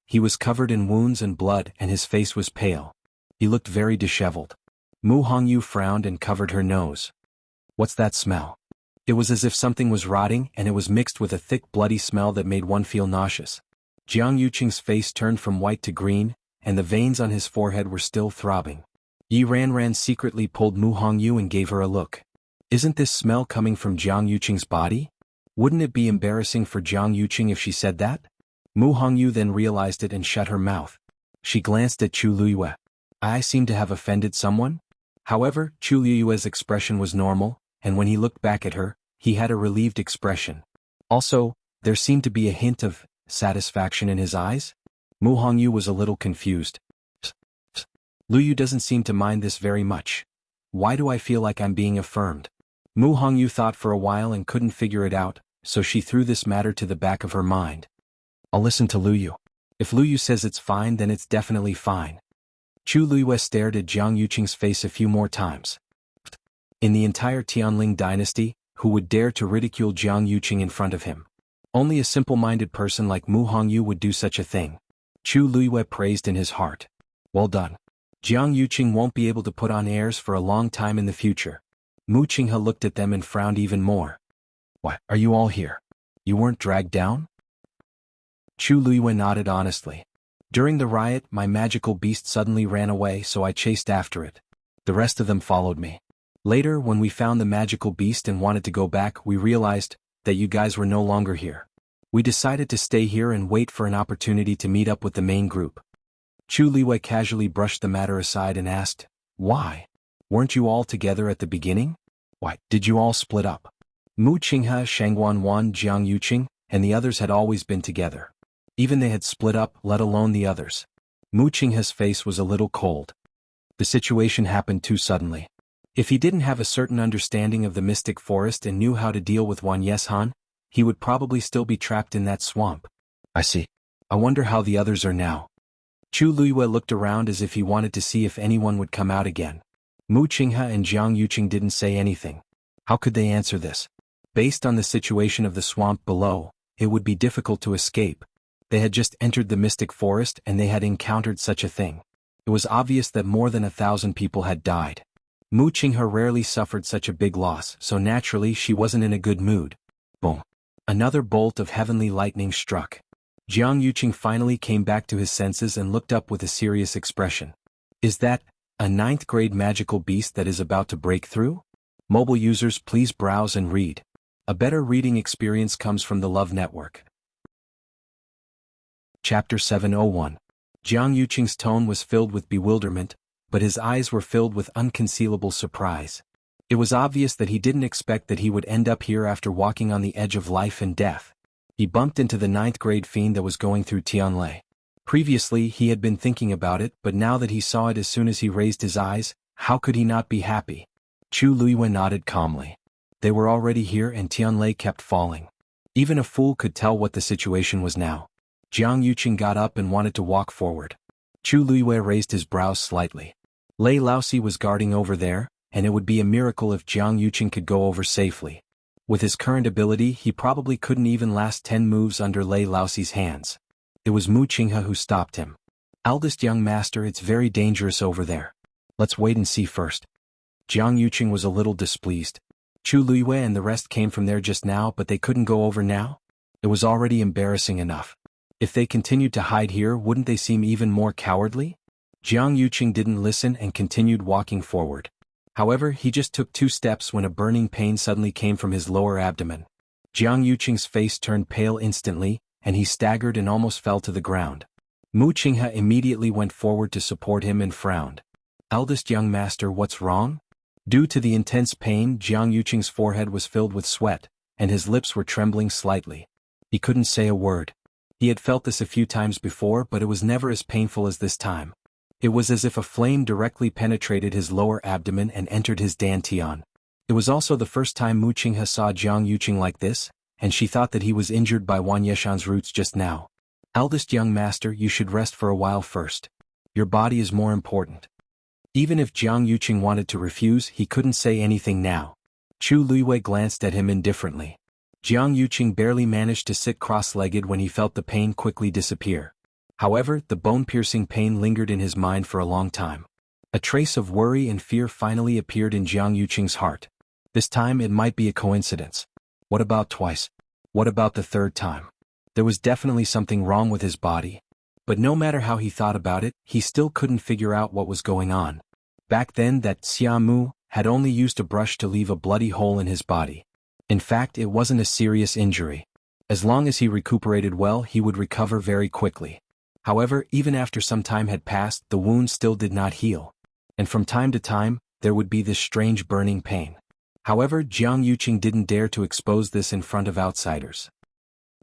He was covered in wounds and blood and his face was pale. He looked very disheveled. Mu Hongyu frowned and covered her nose. What's that smell? It was as if something was rotting and it was mixed with a thick bloody smell that made one feel nauseous. Jiang Yuqing's face turned from white to green, and the veins on his forehead were still throbbing. Yi Ranran secretly pulled Mu Hongyu and gave her a look. Isn't this smell coming from Jiang Yuqing's body? Wouldn't it be embarrassing for Jiang Yuqing if she said that? Mu Hongyu then realized it and shut her mouth. She glanced at Chu Liyue. I seem to have offended someone? However, Chu Liyue's expression was normal, and when he looked back at her, he had a relieved expression. Also, there seemed to be a hint of satisfaction in his eyes. Mu Hongyu was a little confused. Liu doesn't seem to mind this very much. Why do I feel like I'm being affirmed? Mu Hongyu thought for a while and couldn't figure it out, so she threw this matter to the back of her mind. I'll listen to Liu. If Liu says it's fine, then it's definitely fine. Chu Liyue stared at Jiang Yuqing's face a few more times. In the entire Tianling dynasty, who would dare to ridicule Jiang Yuqing in front of him? Only a simple-minded person like Mu Hongyu would do such a thing. Chu Liyue praised in his heart. Well done. Jiang Yuqing won't be able to put on airs for a long time in the future. Mu Qinghe looked at them and frowned even more. Why, are you all here? You weren't dragged down? Chu Liyue nodded honestly. During the riot, my magical beast suddenly ran away, so I chased after it. The rest of them followed me. Later, when we found the magical beast and wanted to go back, we realized that you guys were no longer here. We decided to stay here and wait for an opportunity to meet up with the main group. Chu Liyue casually brushed the matter aside and asked, why? Weren't you all together at the beginning? Why, did you all split up? Mu Qinghe, Shangguanwan, Jiang Yuqing, and the others had always been together. Even they had split up, let alone the others. Mu Qinghe's face was a little cold. The situation happened too suddenly. If he didn't have a certain understanding of the mystic forest and knew how to deal with Wan Yeshan, he would probably still be trapped in that swamp. I see. I wonder how the others are now. Chu Liyue looked around as if he wanted to see if anyone would come out again. Mu Qinghe and Jiang Yuqing didn't say anything. How could they answer this? Based on the situation of the swamp below, it would be difficult to escape. They had just entered the mystic forest and they had encountered such a thing. It was obvious that more than 1,000 people had died. Mu Qinghe rarely suffered such a big loss, so naturally she wasn't in a good mood. Boom. Another bolt of heavenly lightning struck. Jiang Yuqing finally came back to his senses and looked up with a serious expression. Is that a 9th grade magical beast that is about to break through? Mobile users, please browse and read. A better reading experience comes from the Love Network. Chapter 701. Jiang Yuqing's tone was filled with bewilderment, but his eyes were filled with unconcealable surprise. It was obvious that he didn't expect that he would end up here after walking on the edge of life and death. He bumped into the 9th grade fiend that was going through Tianlei. Previously he had been thinking about it, but now that he saw it as soon as he raised his eyes, how could he not be happy? Chu Liyue nodded calmly. They were already here and Tianlei kept falling. Even a fool could tell what the situation was now. Jiang Yuqing got up and wanted to walk forward. Chu Liyue raised his brows slightly. Lei Laosi was guarding over there, and it would be a miracle if Jiang Yuqing could go over safely. With his current ability, he probably couldn't even last 10 moves under Lei Laosi's hands. It was Mu Qinghe who stopped him. Eldest young master, it's very dangerous over there. Let's wait and see first. Jiang Yuqing was a little displeased. Chu Liyue and the rest came from there just now, but they couldn't go over now? It was already embarrassing enough. If they continued to hide here, wouldn't they seem even more cowardly? Jiang Yuqing didn't listen and continued walking forward. However, he just took 2 steps when a burning pain suddenly came from his lower abdomen. Jiang Yuqing's face turned pale instantly, and he staggered and almost fell to the ground. Mu Qinghe immediately went forward to support him and frowned. Eldest young master, what's wrong? Due to the intense pain, Jiang Yuqing's forehead was filled with sweat, and his lips were trembling slightly. He couldn't say a word. He had felt this a few times before, but it was never as painful as this time. It was as if a flame directly penetrated his lower abdomen and entered his dantian. It was also the first time Mu Qinghe saw Jiang Yuqing like this, and she thought that he was injured by Wan Yeshan's roots just now. Eldest young master, you should rest for a while first. Your body is more important. Even if Jiang Yuqing wanted to refuse, he couldn't say anything now. Chu Luiwei glanced at him indifferently. Jiang Yuqing barely managed to sit cross-legged when he felt the pain quickly disappear. However, the bone-piercing pain lingered in his mind for a long time. A trace of worry and fear finally appeared in Jiang Yuqing's heart. This time it might be a coincidence. What about twice? What about the third time? There was definitely something wrong with his body. But no matter how he thought about it, he still couldn't figure out what was going on. Back then that Xiamu had only used a brush to leave a bloody hole in his body. In fact, it wasn't a serious injury. As long as he recuperated well, he would recover very quickly. However, even after some time had passed, the wound still did not heal. And from time to time, there would be this strange burning pain. However, Jiang Yuqing didn't dare to expose this in front of outsiders.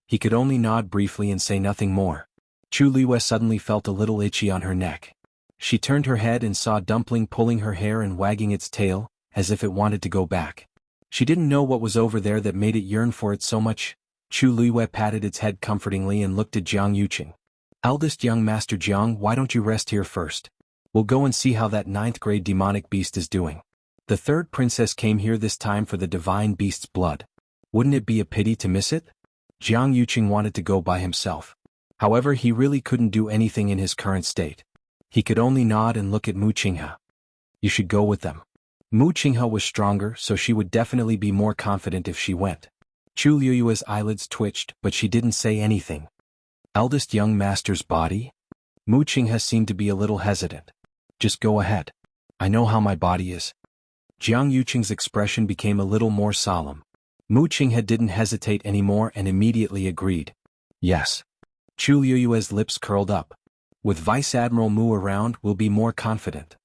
He could only nod briefly and say nothing more. Chu Luiwei suddenly felt a little itchy on her neck. She turned her head and saw Dumpling pulling her hair and wagging its tail, as if it wanted to go back. She didn't know what was over there that made it yearn for it so much. Chu Luiwei patted its head comfortingly and looked at Jiang Yuqing. "Eldest young Master Jiang, why don't you rest here first? We'll go and see how that 9th grade demonic beast is doing. The third princess came here this time for the divine beast's blood. Wouldn't it be a pity to miss it?" Jiang Yuqing wanted to go by himself. However, he really couldn't do anything in his current state. He could only nod and look at Mu Qinghe. "You should go with them." Mu Qinghe was stronger, so she would definitely be more confident if she went. Chu Luiwei's eyelids twitched, but she didn't say anything. Eldest young master's body? Mu Qinghe seemed to be a little hesitant. "Just go ahead. I know how my body is." Jiang Yuqing's expression became a little more solemn. Mu Qinghe didn't hesitate anymore and immediately agreed. "Yes." Chu Luiwei's lips curled up. "With Vice Admiral Mu around, we'll be more confident."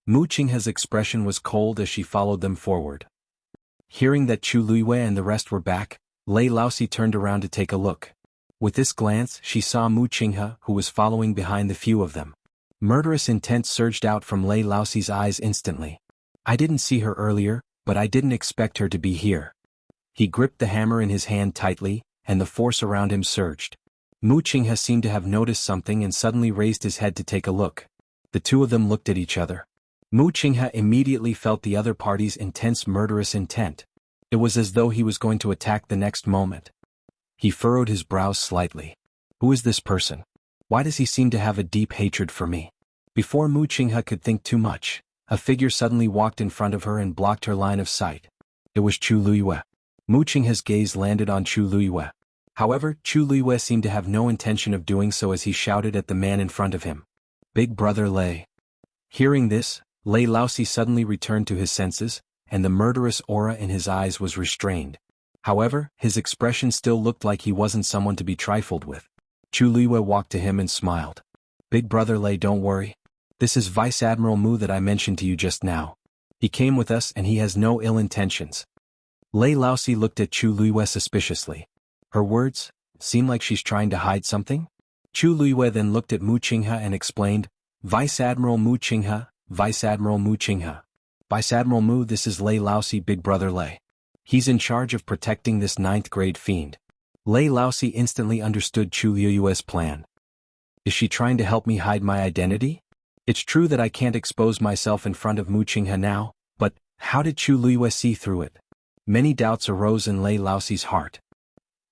Mu Qinghe's expression was cold as she followed them forward. Hearing that Chu Luiwei and the rest were back, Lei Laosi turned around to take a look. With this glance, she saw Mu Qinghe, who was following behind the few of them. Murderous intent surged out from Lei Laosi's eyes instantly. "I didn't see her earlier, but I didn't expect her to be here." He gripped the hammer in his hand tightly, and the force around him surged. Mu Qinghe seemed to have noticed something and suddenly raised his head to take a look. The two of them looked at each other. Mu Qinghe immediately felt the other party's intense murderous intent. It was as though he was going to attack the next moment. He furrowed his brows slightly. "Who is this person? Why does he seem to have a deep hatred for me?" Before Mu Qinghe could think too much, a figure suddenly walked in front of her and blocked her line of sight. It was Chu Luiwei. Mu Qinghe's gaze landed on Chu Luiwei. However, Chu Luiwei seemed to have no intention of doing so as he shouted at the man in front of him. "Big brother Lei." Hearing this, Lei Laosi suddenly returned to his senses, and the murderous aura in his eyes was restrained. However, his expression still looked like he wasn't someone to be trifled with. Chu Luiwei walked to him and smiled. "Big brother Lei, don't worry. This is Vice Admiral Mu that I mentioned to you just now. He came with us and he has no ill intentions." Lei Laosi looked at Chu Luiwei suspiciously. Her words seem like she's trying to hide something? Chu Luiwei then looked at Mu Qinghe and explained, "Vice Admiral Mu Qinghe, Vice Admiral Mu Qinghe. Vice Admiral Mu, this is Lei Laosi, big brother Lei. He's in charge of protecting this 9th grade fiend." Lei Laosi instantly understood Chu Luiwei's plan. Is she trying to help me hide my identity? It's true that I can't expose myself in front of Mu Qinghe now, but how did Chu Luiwei see through it? Many doubts arose in Lei Laosi's heart.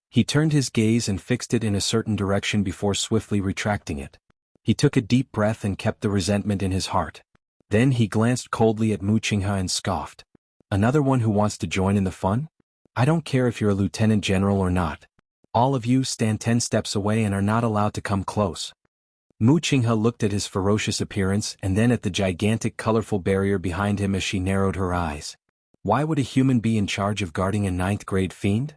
He turned his gaze and fixed it in a certain direction before swiftly retracting it. He took a deep breath and kept the resentment in his heart. Then he glanced coldly at Mu Qinghe and scoffed. "Another one who wants to join in the fun? I don't care if you're a lieutenant general or not. All of you stand 10 steps away and are not allowed to come close." Mu Qinghe looked at his ferocious appearance and then at the gigantic colorful barrier behind him as she narrowed her eyes. Why would a human be in charge of guarding a 9th grade fiend?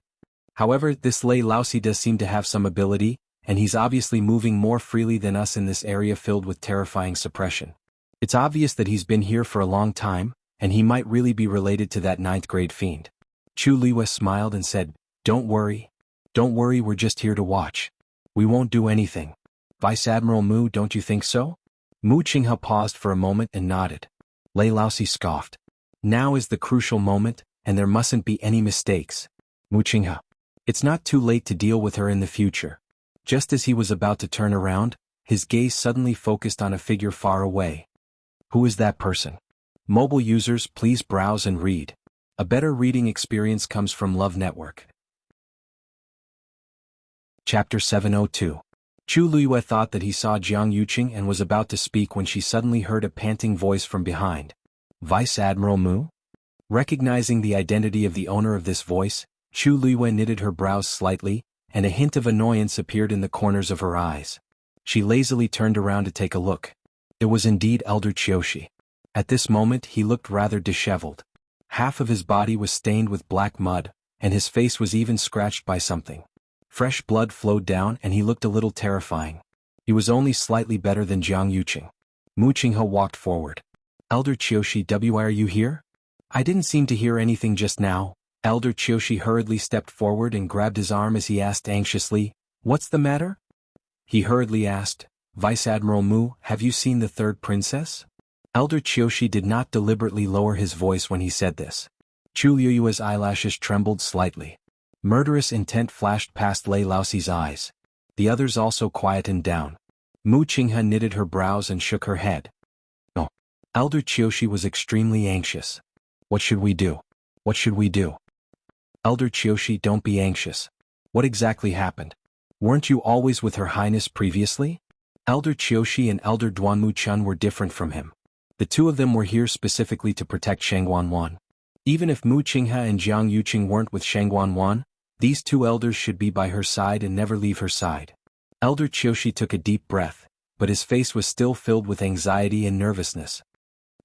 However, this Lei Laosi does seem to have some ability, and he's obviously moving more freely than us in this area filled with terrifying suppression. It's obvious that he's been here for a long time, and he might really be related to that 9th grade fiend. Chu Luiwei smiled and said, Don't worry, we're just here to watch. We won't do anything. Vice Admiral Mu, don't you think so?" Mu Qinghe paused for a moment and nodded. Lei Laosi scoffed. "Now is the crucial moment, and there mustn't be any mistakes. Mu Qinghe. It's not too late to deal with her in the future." Just as he was about to turn around, his gaze suddenly focused on a figure far away. Who is that person? Mobile users, please browse and read. A better reading experience comes from Love Network. Chapter 702. Chu Luiyue thought that he saw Jiang Yuqing and was about to speak when she suddenly heard a panting voice from behind. Vice Admiral Mu? Recognizing the identity of the owner of this voice, Chu Luiyue knitted her brows slightly, and a hint of annoyance appeared in the corners of her eyes. She lazily turned around to take a look. It was indeed Elder Qiushi. At this moment he looked rather disheveled. Half of his body was stained with black mud, and his face was even scratched by something. Fresh blood flowed down and he looked a little terrifying. He was only slightly better than Jiang Yuqing. Mu Qinghe walked forward. Elder Qiushi, why are you here? I didn't seem to hear anything just now. Elder Qiushi hurriedly stepped forward and grabbed his arm as he asked anxiously, What's the matter? He hurriedly asked, Vice Admiral Mu, have you seen the third princess? Elder Qiushi did not deliberately lower his voice when he said this. Chu Luiyue's eyelashes trembled slightly. Murderous intent flashed past Lei Laoxi's eyes. The others also quietened down. Mu Qinghe knitted her brows and shook her head. Oh. Elder Qiushi was extremely anxious. What should we do? What should we do? Elder Qiushi, don't be anxious. What exactly happened? Weren't you always with Her Highness previously? Elder Qiushi and Elder Duanmu Chun were different from him. The two of them were here specifically to protect Shangguanwan. Even if Mu Qinghe and Jiang Yuqing weren't with Shangguanwan, these two elders should be by her side and never leave her side. Elder Qiushi took a deep breath, but his face was still filled with anxiety and nervousness.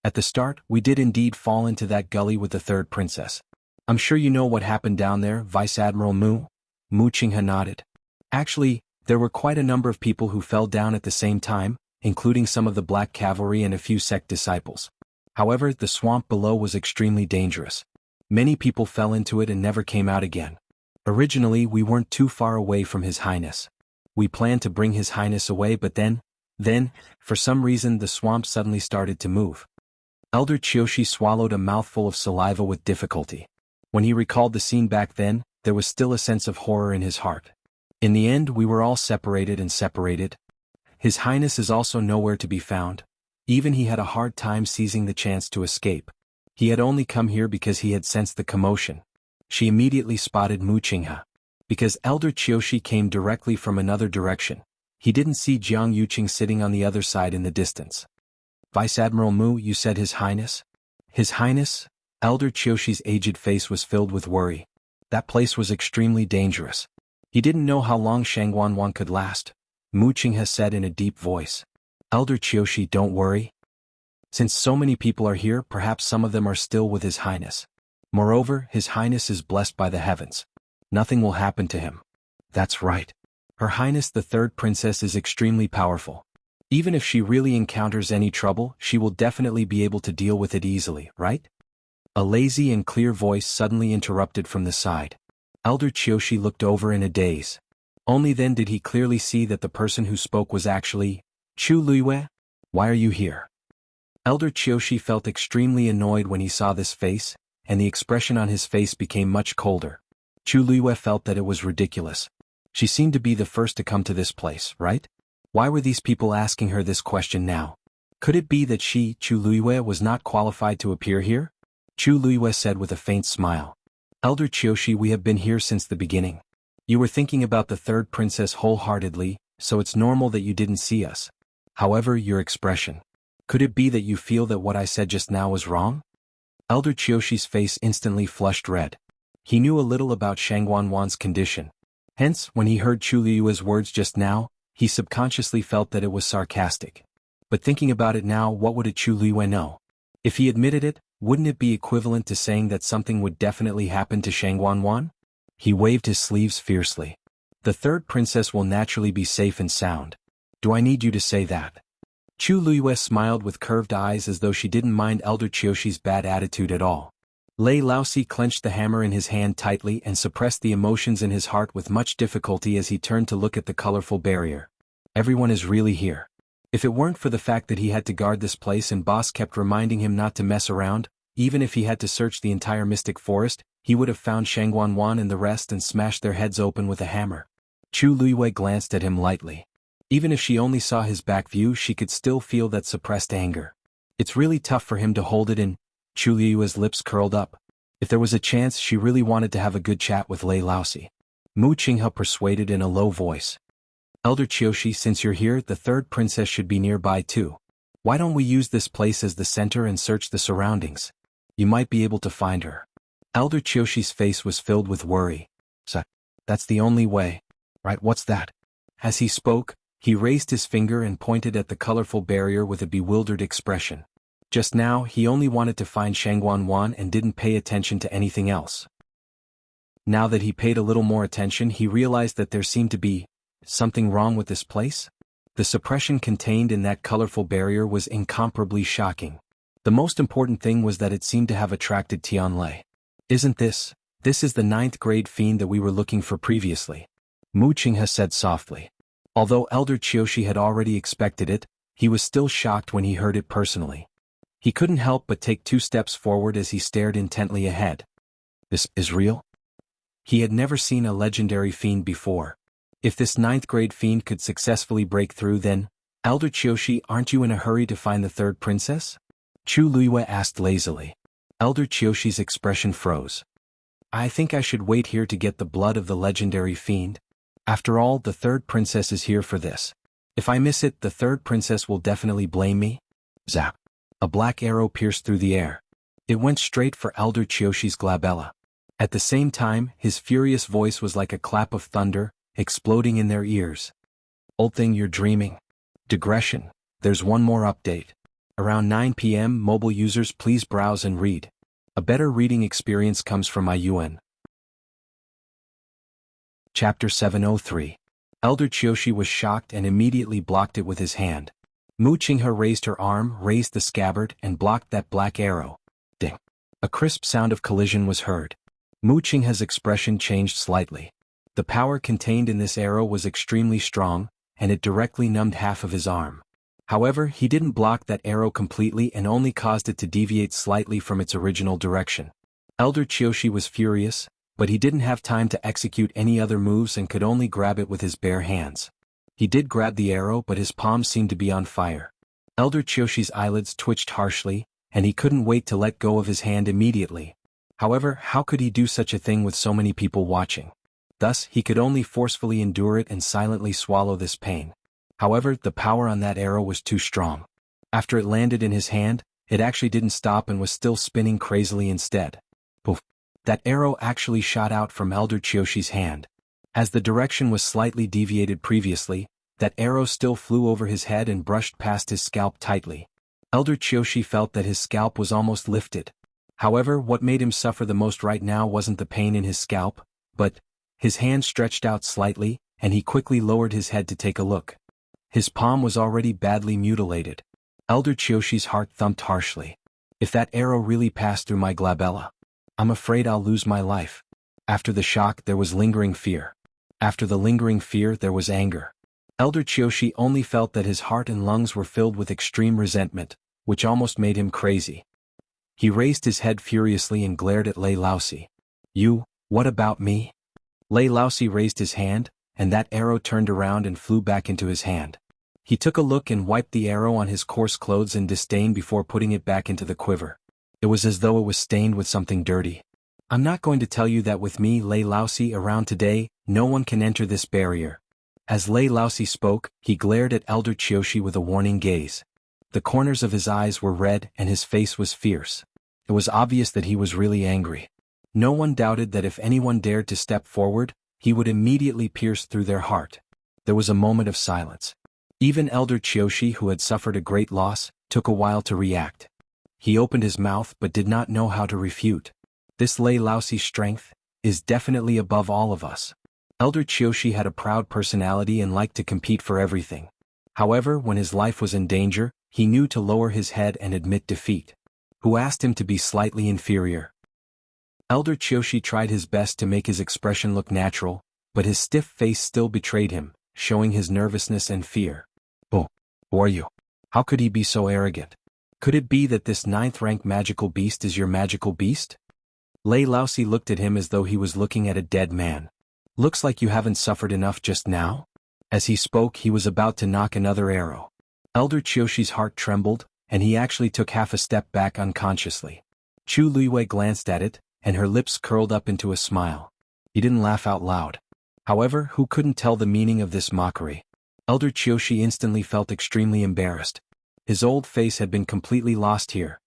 At the start, we did indeed fall into that gully with the third princess. I'm sure you know what happened down there, Vice Admiral Mu? Mu Qinghe nodded. Actually, there were quite a number of people who fell down at the same time, including some of the Black Cavalry and a few sect disciples. However, the swamp below was extremely dangerous. Many people fell into it and never came out again. Originally, we weren't too far away from His Highness. We planned to bring His Highness away, but then, for some reason the swamp suddenly started to move. Elder Qiushi swallowed a mouthful of saliva with difficulty. When he recalled the scene back then, there was still a sense of horror in his heart. In the end, we were all separated. His Highness is also nowhere to be found. Even he had a hard time seizing the chance to escape. He had only come here because he had sensed the commotion. She immediately spotted Mu Qinghe. Because Elder Qiushi came directly from another direction, he didn't see Jiang Yuqing sitting on the other side in the distance. Vice Admiral Mu, you said His Highness? His Highness? Elder Qiushi's aged face was filled with worry. That place was extremely dangerous. He didn't know how long Shangguanwan could last. Mu Qinghe said in a deep voice. Elder Qiushi, don't worry. Since so many people are here, perhaps some of them are still with His Highness. Moreover, His Highness is blessed by the heavens. Nothing will happen to him. That's right. Her Highness the Third Princess is extremely powerful. Even if she really encounters any trouble, she will definitely be able to deal with it easily, right? A lazy and clear voice suddenly interrupted from the side. Elder Qiushi looked over in a daze. Only then did he clearly see that the person who spoke was actually Chu Luiyue. Why are you here? Elder Qiushi felt extremely annoyed when he saw this face, and the expression on his face became much colder. Chu Luiyue felt that it was ridiculous. She seemed to be the first to come to this place, right? Why were these people asking her this question now? Could it be that she, Chu Luiyue, was not qualified to appear here? Chu Luiyue said with a faint smile. Elder Qiushi, we have been here since the beginning. You were thinking about the third princess wholeheartedly, so it's normal that you didn't see us. However, your expression. Could it be that you feel that what I said just now was wrong? Elder Qiushi's face instantly flushed red. He knew a little about Shangguanwan's condition. Hence, when he heard Chu Luiyue's words just now, he subconsciously felt that it was sarcastic. But thinking about it now, what would a Chu Luiyue know? If he admitted it, wouldn't it be equivalent to saying that something would definitely happen to Shangguanwan? He waved his sleeves fiercely. The third princess will naturally be safe and sound. Do I need you to say that? Chu Luiyue smiled with curved eyes as though she didn't mind Elder Qiushi's bad attitude at all. Lei Laoxi clenched the hammer in his hand tightly and suppressed the emotions in his heart with much difficulty as he turned to look at the colorful barrier. Everyone is really here. If it weren't for the fact that he had to guard this place and boss kept reminding him not to mess around, even if he had to search the entire mystic forest, he would have found Shangguanwan and the rest and smashed their heads open with a hammer. Chu Luiyue glanced at him lightly. Even if she only saw his back view, she could still feel that suppressed anger. It's really tough for him to hold it in. Chu Liyue's lips curled up. If there was a chance, she really wanted to have a good chat with Lei Laosi. Mu Qinghe persuaded in a low voice. Elder Qiushi, since you're here, the third princess should be nearby too. Why don't we use this place as the center and search the surroundings? You might be able to find her. Elder Qiushi's face was filled with worry. So, that's the only way. Right, what's that? As he spoke, he raised his finger and pointed at the colorful barrier with a bewildered expression. Just now, he only wanted to find Shangguan and didn't pay attention to anything else. Now that he paid a little more attention, he realized that there seemed to be something wrong with this place? The suppression contained in that colorful barrier was incomparably shocking. The most important thing was that it seemed to have attracted Tianlei. Isn't this is the 9th grade fiend that we were looking for previously? Mu Qinghe said softly. Although Elder Qiushi had already expected it, he was still shocked when he heard it personally. He couldn't help but take 2 steps forward as he stared intently ahead. This is real? He had never seen a legendary fiend before. If this 9th grade fiend could successfully break through, then, Elder Qiushi, aren't you in a hurry to find the third princess? Chu Liyue asked lazily. Elder Qiushi's expression froze. I think I should wait here to get the blood of the legendary fiend. After all, the third princess is here for this. If I miss it, the third princess will definitely blame me. Zap. A black arrow pierced through the air. It went straight for Elder Qiushi's glabella. At the same time, his furious voice was like a clap of thunder, exploding in their ears. Old thing, you're dreaming. Digression. There's one more update. Around 9 p.m. mobile users, please browse and read. A better reading experience comes from Yuan. Chapter 703. Elder Qiushi was shocked and immediately blocked it with his hand. Mu Qinghe raised her arm, raised the scabbard, and blocked that black arrow. Ding. A crisp sound of collision was heard. Mu Qinghe's expression changed slightly. The power contained in this arrow was extremely strong, and it directly numbed half of his arm. However, he didn't block that arrow completely and only caused it to deviate slightly from its original direction. Elder Qiushi was furious, but he didn't have time to execute any other moves and could only grab it with his bare hands. He did grab the arrow, but his palms seemed to be on fire. Elder Qiushi's eyelids twitched harshly, and he couldn't wait to let go of his hand immediately. However, how could he do such a thing with so many people watching? Thus, he could only forcefully endure it and silently swallow this pain. However, the power on that arrow was too strong. After it landed in his hand, it actually didn't stop and was still spinning crazily instead. Poof! That arrow actually shot out from Elder Qiushi's hand. As the direction was slightly deviated previously, that arrow still flew over his head and brushed past his scalp tightly. Elder Qiushi felt that his scalp was almost lifted. However, what made him suffer the most right now wasn't the pain in his scalp, but his hand stretched out slightly, and he quickly lowered his head to take a look. His palm was already badly mutilated. Elder Qiushi's heart thumped harshly. If that arrow really passed through my glabella, I'm afraid I'll lose my life. After the shock, there was lingering fear. After the lingering fear, there was anger. Elder Qiushi only felt that his heart and lungs were filled with extreme resentment, which almost made him crazy. He raised his head furiously and glared at Lei Laosi. You, what about me? Lei Laosi raised his hand, and that arrow turned around and flew back into his hand. He took a look and wiped the arrow on his coarse clothes in disdain before putting it back into the quiver. It was as though it was stained with something dirty. I'm not going to tell you that with me, Lei Laosi, around today, no one can enter this barrier. As Lei Laosi spoke, he glared at Elder Qiushi with a warning gaze. The corners of his eyes were red and his face was fierce. It was obvious that he was really angry. No one doubted that if anyone dared to step forward, he would immediately pierce through their heart. There was a moment of silence. Even Elder Qiushi, who had suffered a great loss, took a while to react. He opened his mouth but did not know how to refute. This Lei Laosi's strength is definitely above all of us. Elder Qiushi had a proud personality and liked to compete for everything. However, when his life was in danger, he knew to lower his head and admit defeat. Who asked him to be slightly inferior? Elder Qiushi tried his best to make his expression look natural, but his stiff face still betrayed him, showing his nervousness and fear. Oh, who are you? How could he be so arrogant? Could it be that this 9th-rank magical beast is your magical beast? Lei Laosi looked at him as though he was looking at a dead man. Looks like you haven't suffered enough just now? As he spoke, he was about to knock another arrow. Elder Qiushi's heart trembled, and he actually took half a step back unconsciously. Chu Luiyue glanced at it, and her lips curled up into a smile. He didn't laugh out loud. However, who couldn't tell the meaning of this mockery? Elder Qiushi instantly felt extremely embarrassed. His old face had been completely lost here.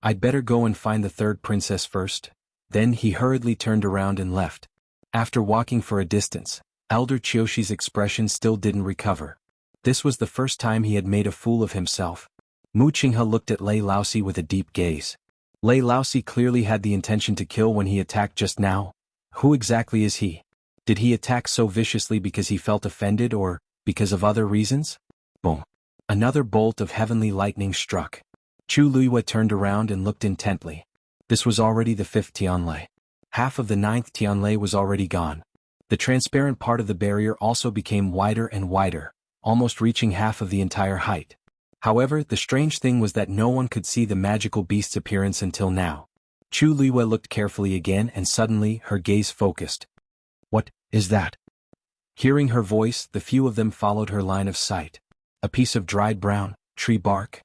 I'd better go and find the third princess first. Then he hurriedly turned around and left. After walking for a distance, Elder Qiushi's expression still didn't recover. This was the first time he had made a fool of himself. Mu Qinghe looked at Lei Laosi with a deep gaze. Lei Laosi clearly had the intention to kill when he attacked just now. Who exactly is he? Did he attack so viciously because he felt offended or because of other reasons? Boom. Another bolt of heavenly lightning struck. Chu Luiyue turned around and looked intently. This was already the 5th Tianlei. Half of the 9th Tianlei was already gone. The transparent part of the barrier also became wider and wider, almost reaching half of the entire height. However, the strange thing was that no one could see the magical beast's appearance until now. Chu Luiyue looked carefully again and suddenly her gaze focused. What is that? Hearing her voice, the few of them followed her line of sight. A piece of dried brown tree bark?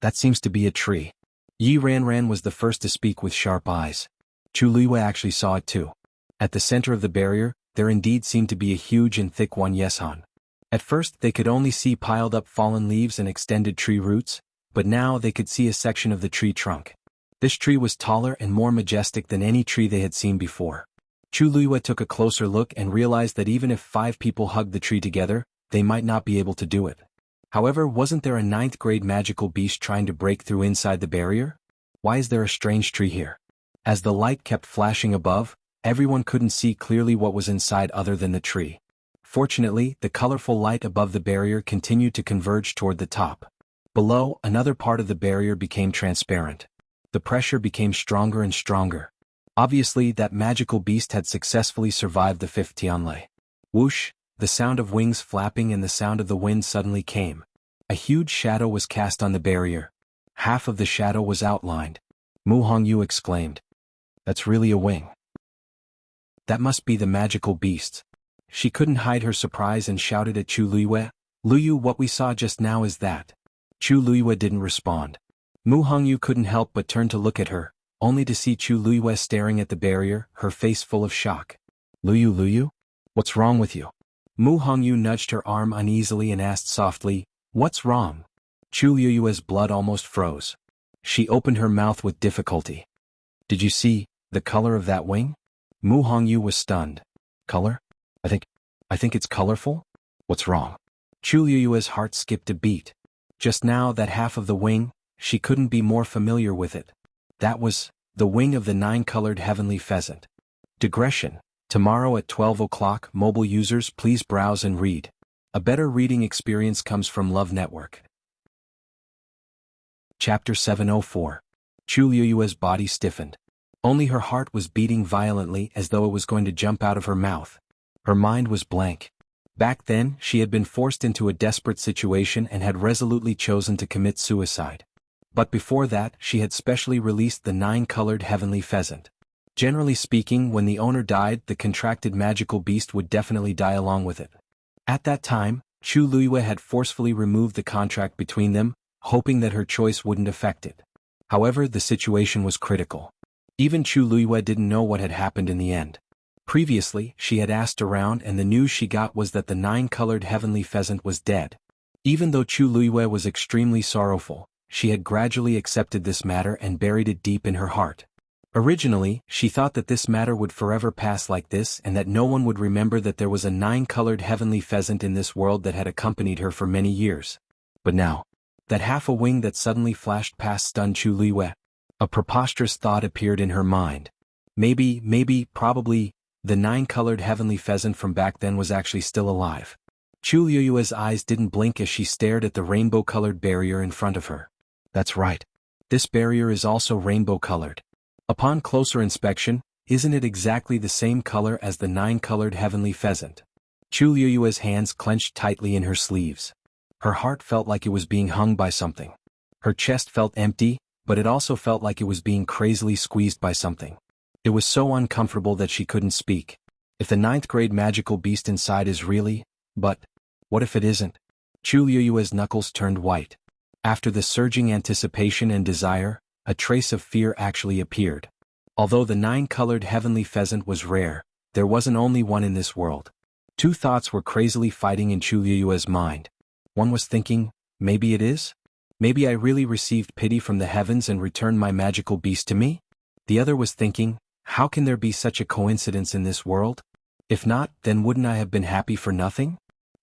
That seems to be a tree. Yi Ranran was the first to speak with sharp eyes. Chu Luiyue actually saw it too. At the center of the barrier, there indeed seemed to be a huge and thick one Yeshan. At first they could only see piled up fallen leaves and extended tree roots, but now they could see a section of the tree trunk. This tree was taller and more majestic than any tree they had seen before. Chu Luiyue took a closer look and realized that even if 5 people hugged the tree together, they might not be able to do it. However, wasn't there a 9th grade magical beast trying to break through inside the barrier? Why is there a strange tree here? As the light kept flashing above, everyone couldn't see clearly what was inside other than the tree. Fortunately, the colorful light above the barrier continued to converge toward the top. Below, another part of the barrier became transparent. The pressure became stronger and stronger. Obviously, that magical beast had successfully survived the 5th Tianlei. Whoosh, the sound of wings flapping and the sound of the wind suddenly came. A huge shadow was cast on the barrier. Half of the shadow was outlined. Mu Hongyu exclaimed. That's really a wing. That must be the magical beast. She couldn't hide her surprise and shouted at Chu Luiyue. Luyu, what we saw just now is that. Chu Luiyue didn't respond. Mu Hongyu couldn't help but turn to look at her, only to see Chu Luiyue staring at the barrier, her face full of shock. Luyu? What's wrong with you? Mu Hongyu nudged her arm uneasily and asked softly, What's wrong? Chu Luiyue's blood almost froze. She opened her mouth with difficulty. Did you see the color of that wing? Mu Hongyu was stunned. Color? I think it's colorful? What's wrong? Chu Luiyue's heart skipped a beat. Just now that half of the wing, she couldn't be more familiar with it. That was the wing of the 9-colored heavenly pheasant. Digression. Tomorrow at 12 o'clock, mobile users please browse and read. A better reading experience comes from Love Network. Chapter 704. Chu Luiyue's body stiffened. Only her heart was beating violently as though it was going to jump out of her mouth. Her mind was blank. Back then, she had been forced into a desperate situation and had resolutely chosen to commit suicide. But before that, she had specially released the 9-colored heavenly pheasant. Generally speaking, when the owner died, the contracted magical beast would definitely die along with it. At that time, Chu Luiyue had forcefully removed the contract between them, hoping that her choice wouldn't affect it. However, the situation was critical. Even Chu Luiyue didn't know what had happened in the end. Previously, she had asked around and the news she got was that the 9-colored heavenly pheasant was dead. Even though Chu Luiyue was extremely sorrowful, she had gradually accepted this matter and buried it deep in her heart. Originally, she thought that this matter would forever pass like this and that no one would remember that there was a 9-colored heavenly pheasant in this world that had accompanied her for many years. But now, that half a wing that suddenly flashed past stunned Chu Luiyue. A preposterous thought appeared in her mind. Probably, the 9-colored heavenly pheasant from back then was actually still alive. Chu Luiyue's eyes didn't blink as she stared at the rainbow-colored barrier in front of her. That's right. This barrier is also rainbow-colored. Upon closer inspection, isn't it exactly the same color as the 9-colored heavenly pheasant? Chu Luiyue's hands clenched tightly in her sleeves. Her heart felt like it was being hung by something. Her chest felt empty, but it also felt like it was being crazily squeezed by something. It was so uncomfortable that she couldn't speak. If the 9th-grade magical beast inside is really, but what if it isn't? Chu Luiyue's knuckles turned white. After the surging anticipation and desire, a trace of fear actually appeared. Although the 9-colored heavenly pheasant was rare, there wasn't only one in this world. Two thoughts were crazily fighting in Chu Liyue's mind. One was thinking, maybe it is? Maybe I really received pity from the heavens and returned my magical beast to me? The other was thinking, how can there be such a coincidence in this world? If not, then wouldn't I have been happy for nothing?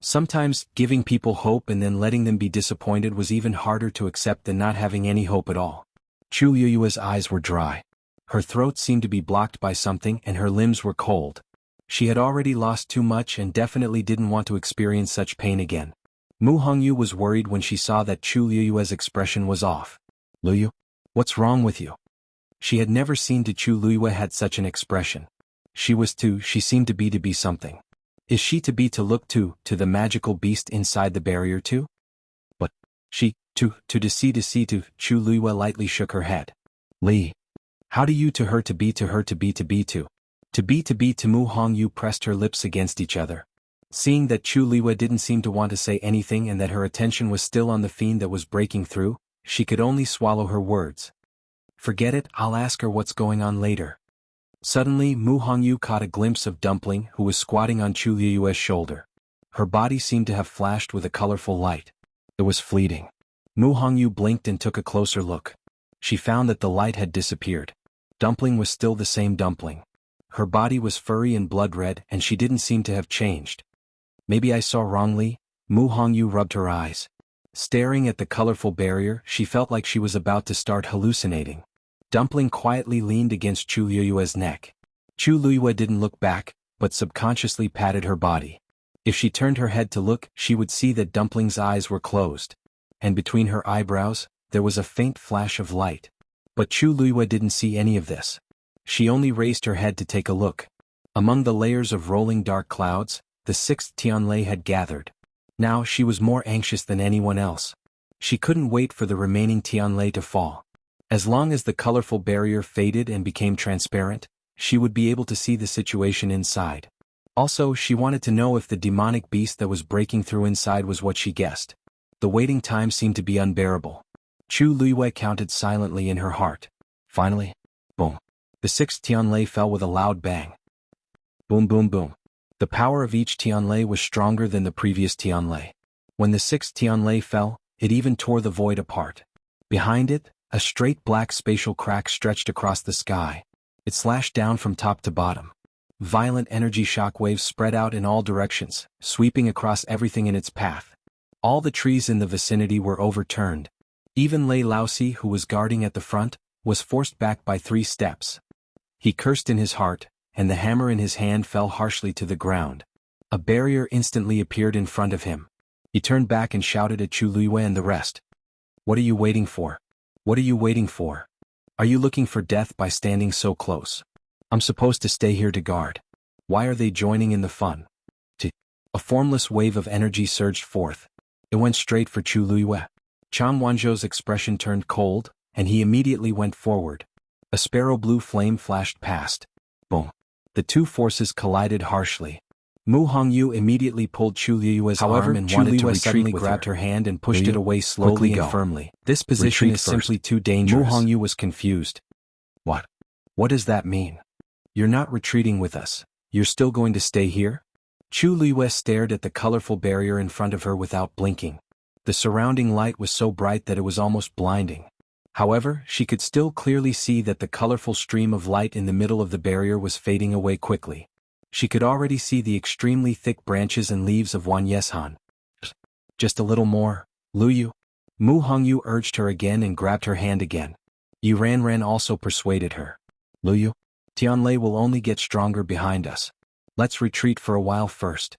Sometimes, giving people hope and then letting them be disappointed was even harder to accept than not having any hope at all. Chu Liyue's eyes were dry. Her throat seemed to be blocked by something and her limbs were cold. She had already lost too much and definitely didn't want to experience such pain again. Mu Hongyu was worried when she saw that Chu Liyue's expression was off. Liyu? What's wrong with you? She had never seen that Chu Liyue had such an expression. She seemed to be something. Is she to look to the magical beast inside the barrier too? But, Chu Liyue lightly shook her head. Li. How do you to her to be to Mu Hongyu pressed her lips against each other. Seeing that Chu Liyue didn't seem to want to say anything and that her attention was still on the fiend that was breaking through, she could only swallow her words. Forget it, I'll ask her what's going on later. Suddenly Mu Hongyu caught a glimpse of Dumpling who was squatting on Chu Liyue's shoulder. Her body seemed to have flashed with a colorful light. It was fleeting. Mu Hongyu blinked and took a closer look. She found that the light had disappeared. Dumpling was still the same Dumpling. Her body was furry and blood-red and she didn't seem to have changed. Maybe I saw wrongly? Mu Hongyu rubbed her eyes. Staring at the colorful barrier, she felt like she was about to start hallucinating. Dumpling quietly leaned against Chu Liyue's neck. Chu Liyue didn't look back, but subconsciously patted her body. If she turned her head to look, she would see that Dumpling's eyes were closed. And between her eyebrows, there was a faint flash of light. But Chu Liyue didn't see any of this. She only raised her head to take a look. Among the layers of rolling dark clouds, the 6th Tianlei had gathered. Now she was more anxious than anyone else. She couldn't wait for the remaining Tianlei to fall. As long as the colorful barrier faded and became transparent, she would be able to see the situation inside. Also, she wanted to know if the demonic beast that was breaking through inside was what she guessed. The waiting time seemed to be unbearable. Chu Liyue counted silently in her heart. Finally, boom. The 6th Tianlei fell with a loud bang. Boom boom boom. The power of each Tianlei was stronger than the previous Tianlei. When the 6th Tianlei fell, it even tore the void apart. Behind it, a straight black spatial crack stretched across the sky. It slashed down from top to bottom. Violent energy shockwaves spread out in all directions, sweeping across everything in its path. All the trees in the vicinity were overturned. Even Lei Laosi, who was guarding at the front, was forced back by 3 steps. He cursed in his heart, and the hammer in his hand fell harshly to the ground. A barrier instantly appeared in front of him. He turned back and shouted at Chu Liyue and the rest. What are you waiting for? What are you waiting for? Are you looking for death by standing so close? I'm supposed to stay here to guard. Why are they joining in the fun? A formless wave of energy surged forth. It went straight for Chu Liyue. Chang Wanzhou's expression turned cold, and he immediately went forward. A sparrow blue flame flashed past. Boom. The two forces collided harshly. Mu Hongyu immediately pulled Chu Liyue's arm and wanted to retreat. Suddenly grabbed her hand and pushed it away slowly and firmly. This position is simply too dangerous. Mu Hongyu was confused. What? What does that mean? You're not retreating with us. You're still going to stay here? Chu Liyue stared at the colorful barrier in front of her without blinking. The surrounding light was so bright that it was almost blinding. However, she could still clearly see that the colorful stream of light in the middle of the barrier was fading away quickly. She could already see the extremely thick branches and leaves of Wan Yeshan. Just a little more, Liu. Mu Hongyu urged her again and grabbed her hand again. Yu Ranran also persuaded her. Liu, Tianlei will only get stronger behind us. Let's retreat for a while first.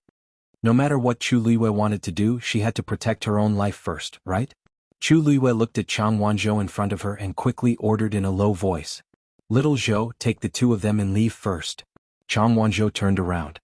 No matter what Chu Liyue wanted to do, she had to protect her own life first, right? Chu Liyue looked at Chang Wanzhou in front of her and quickly ordered in a low voice. Little Zhou, take the 2 of them and leave first. Chang Wanzhou turned around.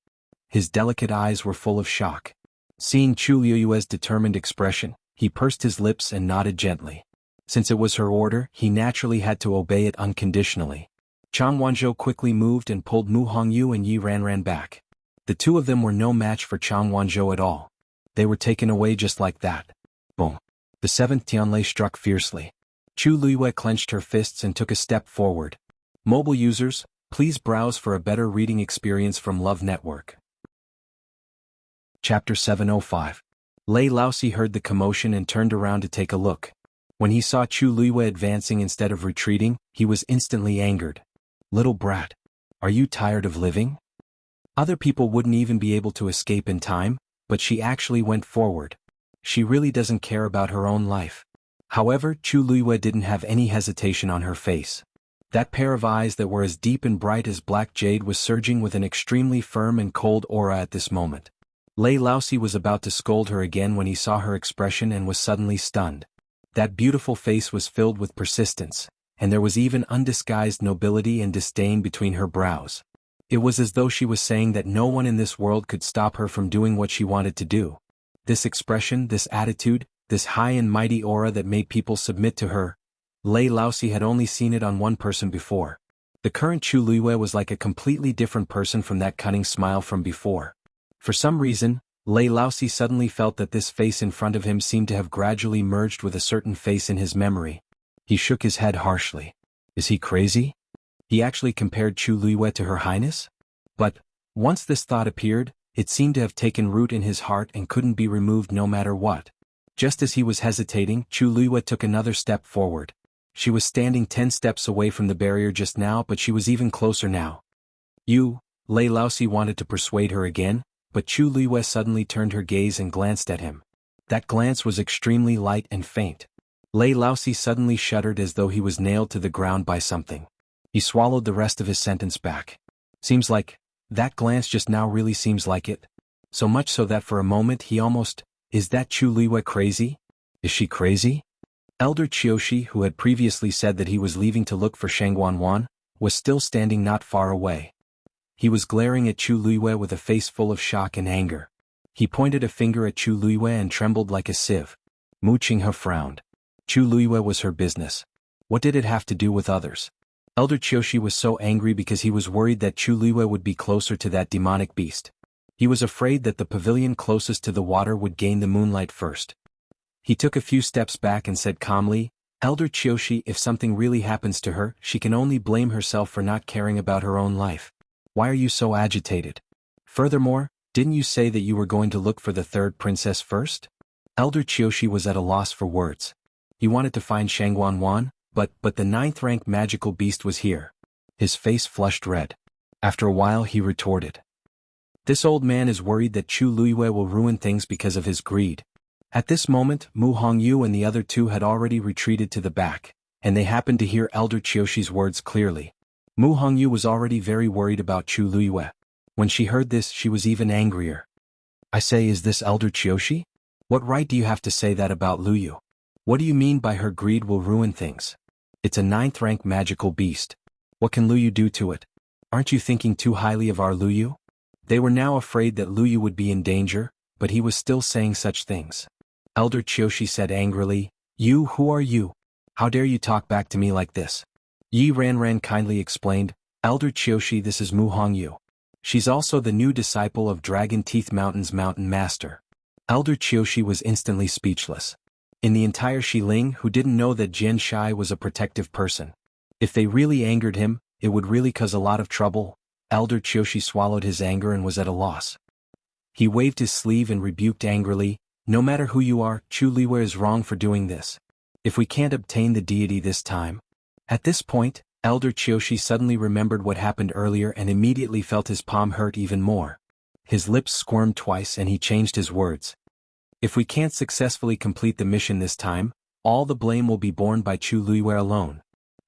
His delicate eyes were full of shock. Seeing Chu Liyue's determined expression, he pursed his lips and nodded gently. Since it was her order, he naturally had to obey it unconditionally. Chang Wanzhou quickly moved and pulled Mu Hongyu and Yi Ranran back. The 2 of them were no match for Chang Wanzhou at all. They were taken away just like that. Boom. The seventh Tianlei struck fiercely. Chu Luiyue clenched her fists and took a step forward. Mobile users, please browse for a better reading experience from Love Network. Chapter 705. Lei Laosi heard the commotion and turned around to take a look. When he saw Chu Luiyue advancing instead of retreating, he was instantly angered. Little brat. Are you tired of living? Other people wouldn't even be able to escape in time, but she actually went forward. She really doesn't care about her own life. However, Chu Luiyue didn't have any hesitation on her face. That pair of eyes that were as deep and bright as black jade was surging with an extremely firm and cold aura at this moment. Lei Laosi was about to scold her again when he saw her expression and was suddenly stunned. That beautiful face was filled with persistence, and there was even undisguised nobility and disdain between her brows. It was as though she was saying that no one in this world could stop her from doing what she wanted to do. This expression, this attitude, this high and mighty aura that made people submit to her, Lei Laosi had only seen it on one person before. The current Chu Luiyue was like a completely different person from that cunning smile from before. For some reason, Lei Laosi suddenly felt that this face in front of him seemed to have gradually merged with a certain face in his memory. He shook his head harshly. Is he crazy? He actually compared Chu Luiyue to Her Highness? But, once this thought appeared, it seemed to have taken root in his heart and couldn't be removed no matter what. Just as he was hesitating, Chu Luiyue took another step forward. She was standing 10 steps away from the barrier just now, but she was even closer now. You, Lei Laosi wanted to persuade her again, but Chu Luiyue suddenly turned her gaze and glanced at him. That glance was extremely light and faint. Lei Laosi suddenly shuddered as though he was nailed to the ground by something. He swallowed the rest of his sentence back. Seems like, that glance just now really seems like it. So much so that for a moment he almost, is that Chu Luiyue crazy? Is she crazy? Elder Qiushi, who had previously said that he was leaving to look for Shangguanwan, was still standing not far away. He was glaring at Chu Luiyue with a face full of shock and anger. He pointed a finger at Chu Luiyue and trembled like a sieve. Mu Qinghe frowned. Chu Luiyue was her business. What did it have to do with others? Elder Qiushi was so angry because he was worried that Chu Luiyue would be closer to that demonic beast. He was afraid that the pavilion closest to the water would gain the moonlight first. He took a few steps back and said calmly, Elder Qiushi, if something really happens to her, she can only blame herself for not caring about her own life. Why are you so agitated? Furthermore, didn't you say that you were going to look for the third princess first? Elder Qiushi was at a loss for words. He wanted to find Shangguanwan, but the 9th-rank magical beast was here. His face flushed red. After a while he retorted. This old man is worried that Chu Luiyue will ruin things because of his greed. At this moment, Mu Hongyu and the other two had already retreated to the back, and they happened to hear Elder Qiushi's words clearly. Mu Hongyu was already very worried about Chu Luiyue. When she heard this, she was even angrier. I say, is this Elder Qiushi? What right do you have to say that about Luyu? What do you mean by her greed will ruin things? It's a 9th-rank magical beast. What can Luyu do to it? Aren't you thinking too highly of our Luyu? They were now afraid that Luyu would be in danger, but he was still saying such things. Elder Qiushi said angrily, You, who are you? How dare you talk back to me like this? Yi Ranran kindly explained, Elder Qiushi, this is Mu Hongyu. She's also the new disciple of Dragon Teeth Mountain's Mountain Master. Elder Qiushi was instantly speechless. In the entire Xiling, who didn't know that Jian Shai was a protective person. If they really angered him, it would really cause a lot of trouble. Elder Qiushi swallowed his anger and was at a loss. He waved his sleeve and rebuked angrily, No matter who you are, Chu Luiyue is wrong for doing this. If we can't obtain the deity this time. At this point, Elder Qiushi suddenly remembered what happened earlier and immediately felt his palm hurt even more. His lips squirmed twice and he changed his words. If we can't successfully complete the mission this time, all the blame will be borne by Chu Luiyue alone.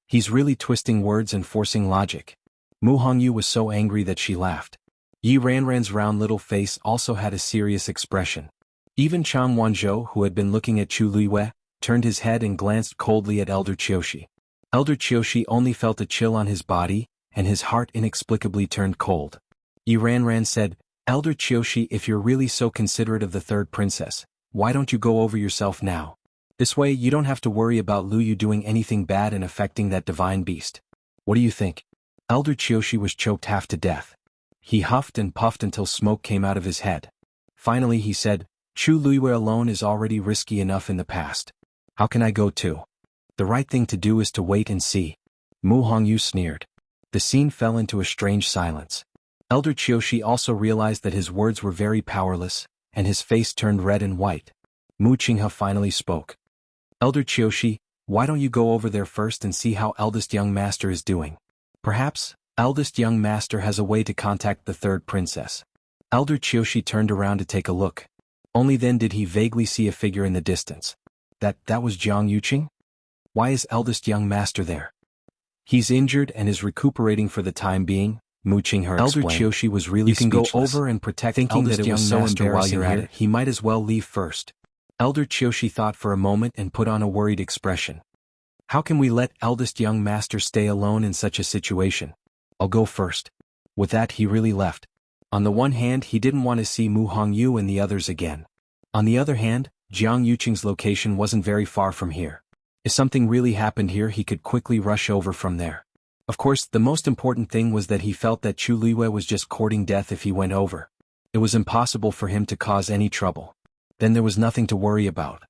He's really twisting words and forcing logic. Mu Hongyu was so angry that she laughed. Yi Ranran's round little face also had a serious expression. Even Chang Wanzhou, who had been looking at Chu Luiyue, turned his head and glanced coldly at Elder Qiushi. Elder Qiushi only felt a chill on his body, and his heart inexplicably turned cold. Yi Ranran said, Elder Qiushi, if you're really so considerate of the third princess, why don't you go over yourself now? This way you don't have to worry about Luyu doing anything bad and affecting that divine beast. What do you think? Elder Qiushi was choked half to death. He huffed and puffed until smoke came out of his head. Finally he said, Chu Luiyue alone is already risky enough in the past. How can I go too? The right thing to do is to wait and see. Mu Hongyu sneered. The scene fell into a strange silence. Elder Qiushi also realized that his words were very powerless, and his face turned red and white. Mu Qinghe finally spoke. Elder Qiushi, why don't you go over there first and see how eldest young master is doing? Perhaps, eldest young master has a way to contact the third princess. Elder Qiushi turned around to take a look. Only then did he vaguely see a figure in the distance. That was Jiang Yuqing? Why is eldest young master there? He's injured and is recuperating for the time being, Mu Qinghe Elder explained. Qiushi was really You can go speechless. over and protect Thinking eldest that it young was so master while you're embarrassing at here, it. He might as well leave first. Elder Qiushi thought for a moment and put on a worried expression. How can we let eldest young master stay alone in such a situation? I'll go first. With that he really left. On the one hand he didn't want to see Mu Hongyu and the others again. On the other hand, Jiang Yuqing's location wasn't very far from here. If something really happened here he could quickly rush over from there. Of course, the most important thing was that he felt that Chu Liwei was just courting death if he went over. It was impossible for him to cause any trouble. Then there was nothing to worry about.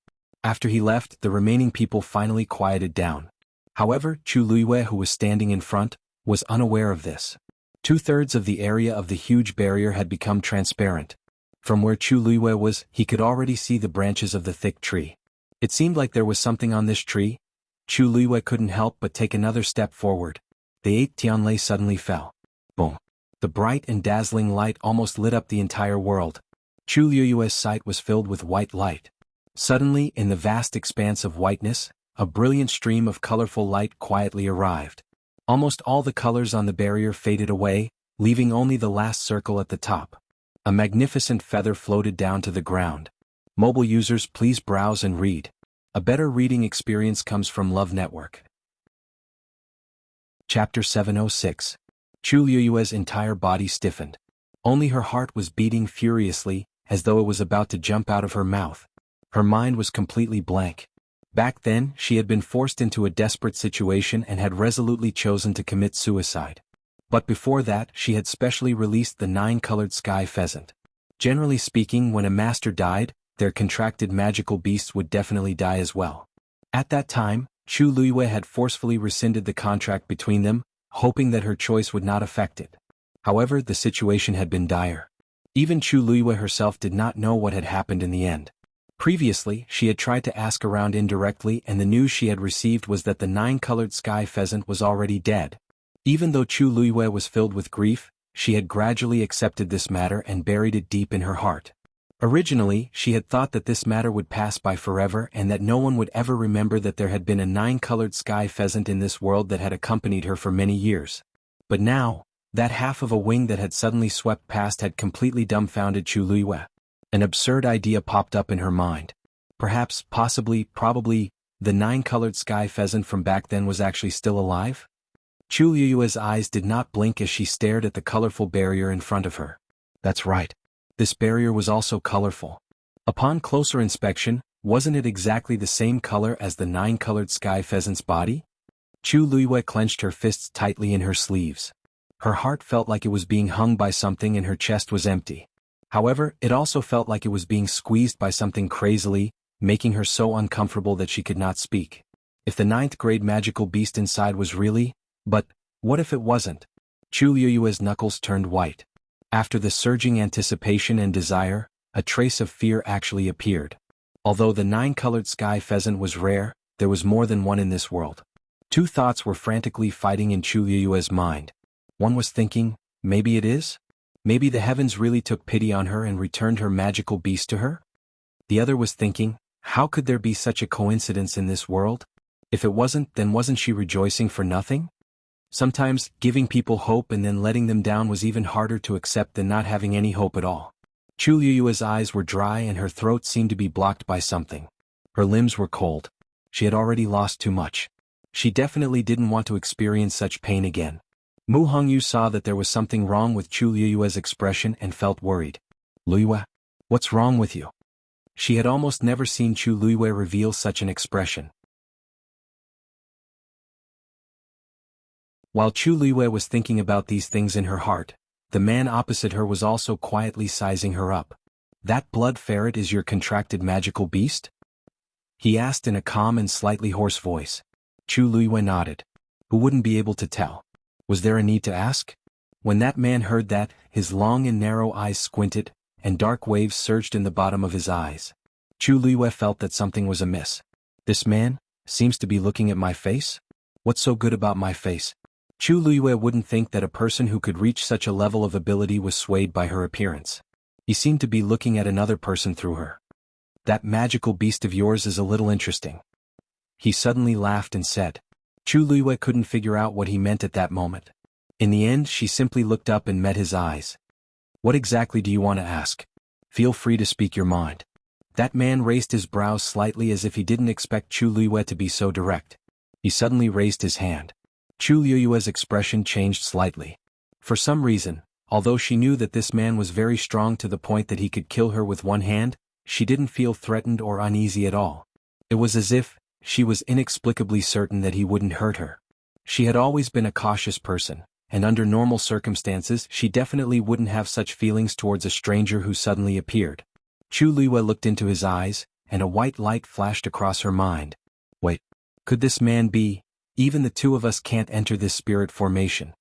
After he left, the remaining people finally quieted down. However, Chu Liwei, who was standing in front, was unaware of this. 2/3 of the area of the huge barrier had become transparent. From where Chu Liwei was, he could already see the branches of the thick tree. It seemed like there was something on this tree. Chu Liwei couldn't help but take another step forward. The 8th Tianlei suddenly fell. Boom. The bright and dazzling light almost lit up the entire world. Chu Liu's sight was filled with white light. Suddenly, in the vast expanse of whiteness, a brilliant stream of colorful light quietly arrived. Almost all the colors on the barrier faded away, leaving only the last circle at the top. A magnificent feather floated down to the ground. Mobile users, please browse and read. A better reading experience comes from Love Network. Chapter 706. Chu Liu's entire body stiffened. Only her heart was beating furiously, as though it was about to jump out of her mouth. Her mind was completely blank. Back then, she had been forced into a desperate situation and had resolutely chosen to commit suicide. But before that, she had specially released the 9-colored sky pheasant. Generally speaking, when a master died, their contracted magical beasts would definitely die as well. At that time, Chu Liwei had forcefully rescinded the contract between them, hoping that her choice would not affect it. However, the situation had been dire. Even Chu Liwei herself did not know what had happened in the end. Previously, she had tried to ask around indirectly and the news she had received was that the 9-colored sky pheasant was already dead. Even though Chu Liwei was filled with grief, she had gradually accepted this matter and buried it deep in her heart. Originally, she had thought that this matter would pass by forever and that no one would ever remember that there had been a 9-colored sky pheasant in this world that had accompanied her for many years. But now, that half of a wing that had suddenly swept past had completely dumbfounded Chu Liwei. An absurd idea popped up in her mind. Perhaps, possibly, probably, the 9-colored sky pheasant from back then was actually still alive? Chu Liu's eyes did not blink as she stared at the colorful barrier in front of her. That's right. This barrier was also colorful. Upon closer inspection, wasn't it exactly the same color as the 9-colored sky pheasant's body? Chu Liwei clenched her fists tightly in her sleeves. Her heart felt like it was being hung by something and her chest was empty. However, it also felt like it was being squeezed by something crazily, making her so uncomfortable that she could not speak. If the 9th-grade magical beast inside was really, but what if it wasn't? Chu Liu's knuckles turned white. After the surging anticipation and desire, a trace of fear actually appeared. Although the 9-colored sky pheasant was rare, there was more than one in this world. Two thoughts were frantically fighting in Chu Liu's mind. One was thinking, maybe it is? Maybe the heavens really took pity on her and returned her magical beast to her? The other was thinking, how could there be such a coincidence in this world? If it wasn't, then wasn't she rejoicing for nothing? Sometimes, giving people hope and then letting them down was even harder to accept than not having any hope at all. Chu Liu's eyes were dry and her throat seemed to be blocked by something. Her limbs were cold. She had already lost too much. She definitely didn't want to experience such pain again. Mu Hongyu saw that there was something wrong with Chu Liu's expression and felt worried. Liue, what's wrong with you? She had almost never seen Chu Liue reveal such an expression. While Chu Liue was thinking about these things in her heart, the man opposite her was also quietly sizing her up. That blood ferret is your contracted magical beast? he asked in a calm and slightly hoarse voice. Chu Luiyue nodded. Who wouldn't be able to tell? Was there a need to ask? When that man heard that, his long and narrow eyes squinted, and dark waves surged in the bottom of his eyes. Chu Luiyue felt that something was amiss. This man seems to be looking at my face? What's so good about my face? Chu Luiyue wouldn't think that a person who could reach such a level of ability was swayed by her appearance. He seemed to be looking at another person through her. That magical beast of yours is a little interesting. He suddenly laughed and said. Chu Luiyue couldn't figure out what he meant at that moment. In the end, she simply looked up and met his eyes. What exactly do you want to ask? Feel free to speak your mind. That man raised his brows slightly as if he didn't expect Chu Luiyue to be so direct. He suddenly raised his hand. Chu Luiyue's expression changed slightly. For some reason, although she knew that this man was very strong to the point that he could kill her with one hand, she didn't feel threatened or uneasy at all. It was as if she was inexplicably certain that he wouldn't hurt her. She had always been a cautious person, and under normal circumstances she definitely wouldn't have such feelings towards a stranger who suddenly appeared. Chu Luiyue looked into his eyes, and a white light flashed across her mind. Wait, could this man be? Even the two of us can't enter this spirit formation.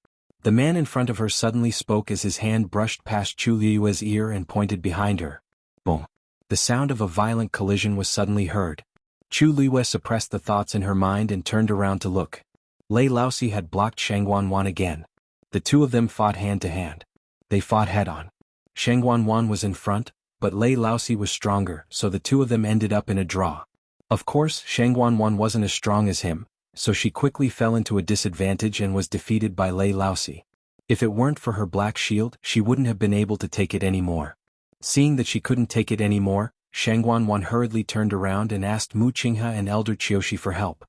The man in front of her suddenly spoke as his hand brushed past Chu Luiyue's ear and pointed behind her. Boom. The sound of a violent collision was suddenly heard. Chu Luiyue suppressed the thoughts in her mind and turned around to look. Lei Laosi had blocked Shang Wanwan again. The two of them fought hand to hand. They fought head-on. Shang Wanwan was in front, but Lei Laosi was stronger, so the two of them ended up in a draw. Of course, Shang Wanwan wasn't as strong as him, so she quickly fell into a disadvantage and was defeated by Lei Laosi. If it weren't for her black shield, she wouldn't have been able to take it anymore. Seeing that she couldn't take it anymore, Shang Wanwan hurriedly turned around and asked Mu Qinghe and Elder Qiushi for help.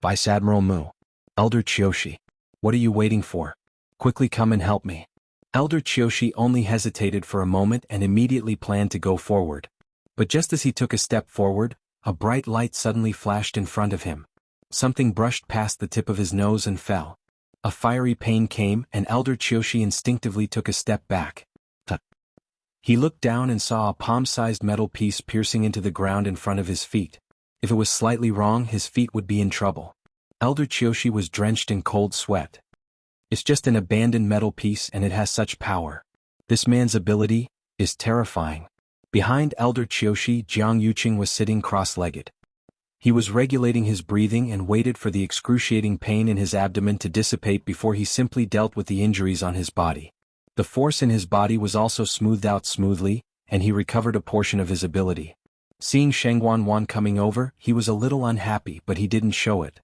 Vice Admiral Mu. Elder Qiushi. What are you waiting for? Quickly come and help me. Elder Qiushi only hesitated for a moment and immediately planned to go forward. But just as he took a step forward, a bright light suddenly flashed in front of him. Something brushed past the tip of his nose and fell. A fiery pain came and Elder Qiushi instinctively took a step back. He looked down and saw a palm-sized metal piece piercing into the ground in front of his feet. If it was slightly wrong, his feet would be in trouble. Elder Qiushi was drenched in cold sweat. It's just an abandoned metal piece and it has such power. This man's ability is terrifying. Behind Elder Qiushi, Jiang Yuqing was sitting cross-legged. He was regulating his breathing and waited for the excruciating pain in his abdomen to dissipate before he simply dealt with the injuries on his body. The force in his body was also smoothed out smoothly, and he recovered a portion of his ability. Seeing Shang Wanwan coming over, he was a little unhappy, but he didn't show it.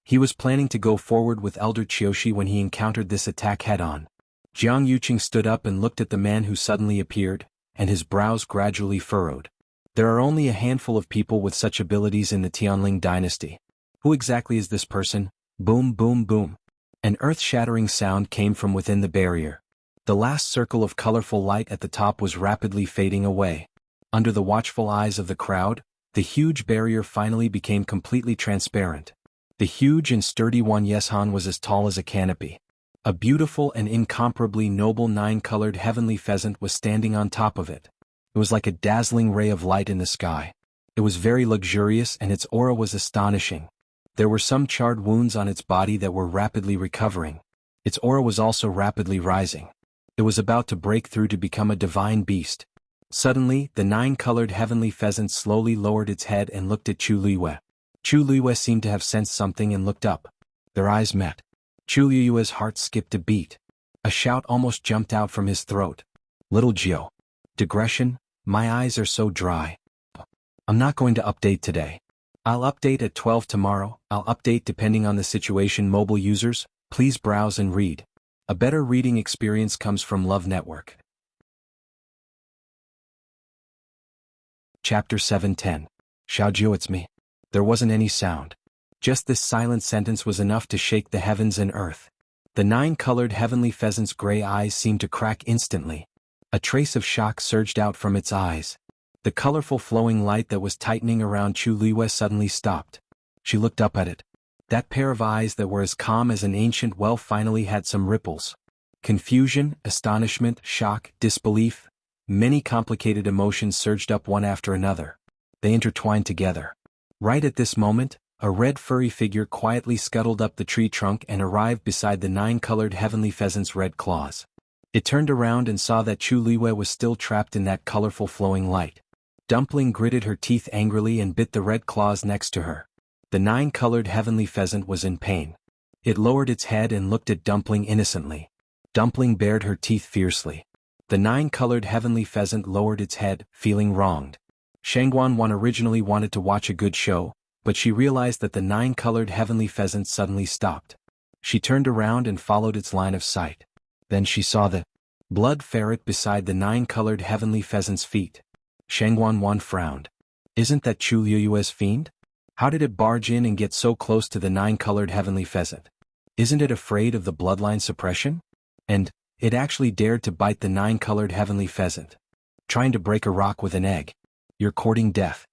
He was planning to go forward with Elder Qiushi when he encountered this attack head-on. Jiang Yuqing stood up and looked at the man who suddenly appeared, and his brows gradually furrowed. There are only a handful of people with such abilities in the Tianling dynasty. Who exactly is this person? Boom, boom, boom. An earth-shattering sound came from within the barrier. The last circle of colorful light at the top was rapidly fading away. Under the watchful eyes of the crowd, the huge barrier finally became completely transparent. The huge and sturdy Wan Yeshan was as tall as a canopy. A beautiful and incomparably noble 9-colored heavenly pheasant was standing on top of it. It was like a dazzling ray of light in the sky. It was very luxurious and its aura was astonishing. There were some charred wounds on its body that were rapidly recovering. Its aura was also rapidly rising. It was about to break through to become a divine beast. Suddenly, the 9-colored heavenly pheasant slowly lowered its head and looked at Chu Luiyue. Chu Luiyue seemed to have sensed something and looked up. Their eyes met. Chu Luiyue's heart skipped a beat. A shout almost jumped out from his throat. Little Jiu. Digression, my eyes are so dry. I'm not going to update today. I'll update at 12 tomorrow. I'll update depending on the situation. Mobile users, please browse and read. A better reading experience comes from Love Network. Chapter 710. Xiaojiu, it's me. There wasn't any sound. Just this silent sentence was enough to shake the heavens and earth. The 9-colored heavenly pheasant's gray eyes seemed to crack instantly. A trace of shock surged out from its eyes. The colorful flowing light that was tightening around Chu Luiyue suddenly stopped. She looked up at it. That pair of eyes that were as calm as an ancient well finally had some ripples. Confusion, astonishment, shock, disbelief. Many complicated emotions surged up one after another. They intertwined together. Right at this moment, a red furry figure quietly scuttled up the tree trunk and arrived beside the 9-colored heavenly pheasant's red claws. It turned around and saw that Chu Liwei was still trapped in that colorful flowing light. Dumpling gritted her teeth angrily and bit the red claws next to her. The 9-colored heavenly pheasant was in pain. It lowered its head and looked at Dumpling innocently. Dumpling bared her teeth fiercely. The 9-colored heavenly pheasant lowered its head, feeling wronged. Shangguan originally wanted to watch a good show, but she realized that the 9-colored heavenly pheasant suddenly stopped. She turned around and followed its line of sight. Then she saw the blood ferret beside the 9-colored heavenly pheasant's feet. Shangguan frowned. Isn't that Chu Liyue's fiend? How did it barge in and get so close to the 9-colored heavenly pheasant? Isn't it afraid of the bloodline suppression? And it actually dared to bite the 9-colored heavenly pheasant. Trying to break a rock with an egg. You're courting death.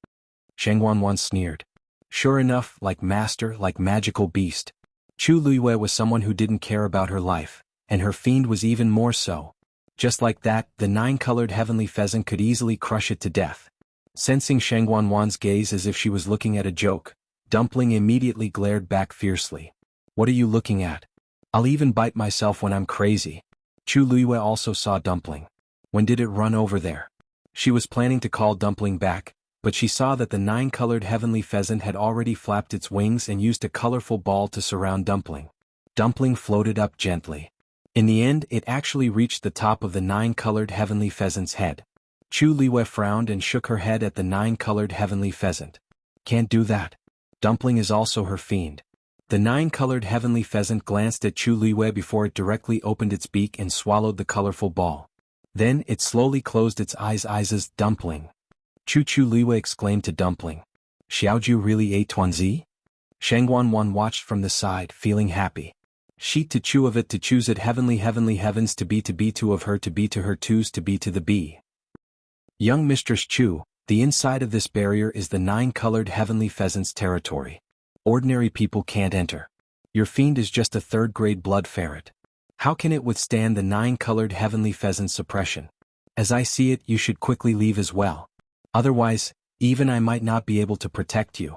Shangguan sneered. Sure enough, like master, like magical beast. Chu Liyue was someone who didn't care about her life, and her fiend was even more so. Just like that, the 9-colored heavenly pheasant could easily crush it to death. Sensing Shangguan's gaze as if she was looking at a joke, Dumpling immediately glared back fiercely. What are you looking at? I'll even bite myself when I'm crazy. Chu Liyue also saw Dumpling. When did it run over there? She was planning to call Dumpling back, but she saw that the 9-colored heavenly pheasant had already flapped its wings and used a colorful ball to surround Dumpling. Dumpling floated up gently. In the end, it actually reached the top of the 9-colored heavenly pheasant's head. Chu Liyue frowned and shook her head at the 9-colored heavenly pheasant. Can't do that. Dumpling is also her fiend. The 9-colored heavenly pheasant glanced at Chu Liyue before it directly opened its beak and swallowed the colorful ball. Then it slowly closed its eyes. Dumpling. Chu Liyue exclaimed to Dumpling. Xiaoju really ate Tuanzi? Shangguan watched from the side, feeling happy. Sheet to chew of it to choose it heavenly heavens to be to of her to be to her twos to be to the bee. Young Mistress Chu, the inside of this barrier is the 9-colored heavenly pheasant's territory. Ordinary people can't enter. Your fiend is just a third-grade blood ferret. How can it withstand the 9-colored heavenly pheasant's suppression? As I see it, you should quickly leave as well. Otherwise, even I might not be able to protect you.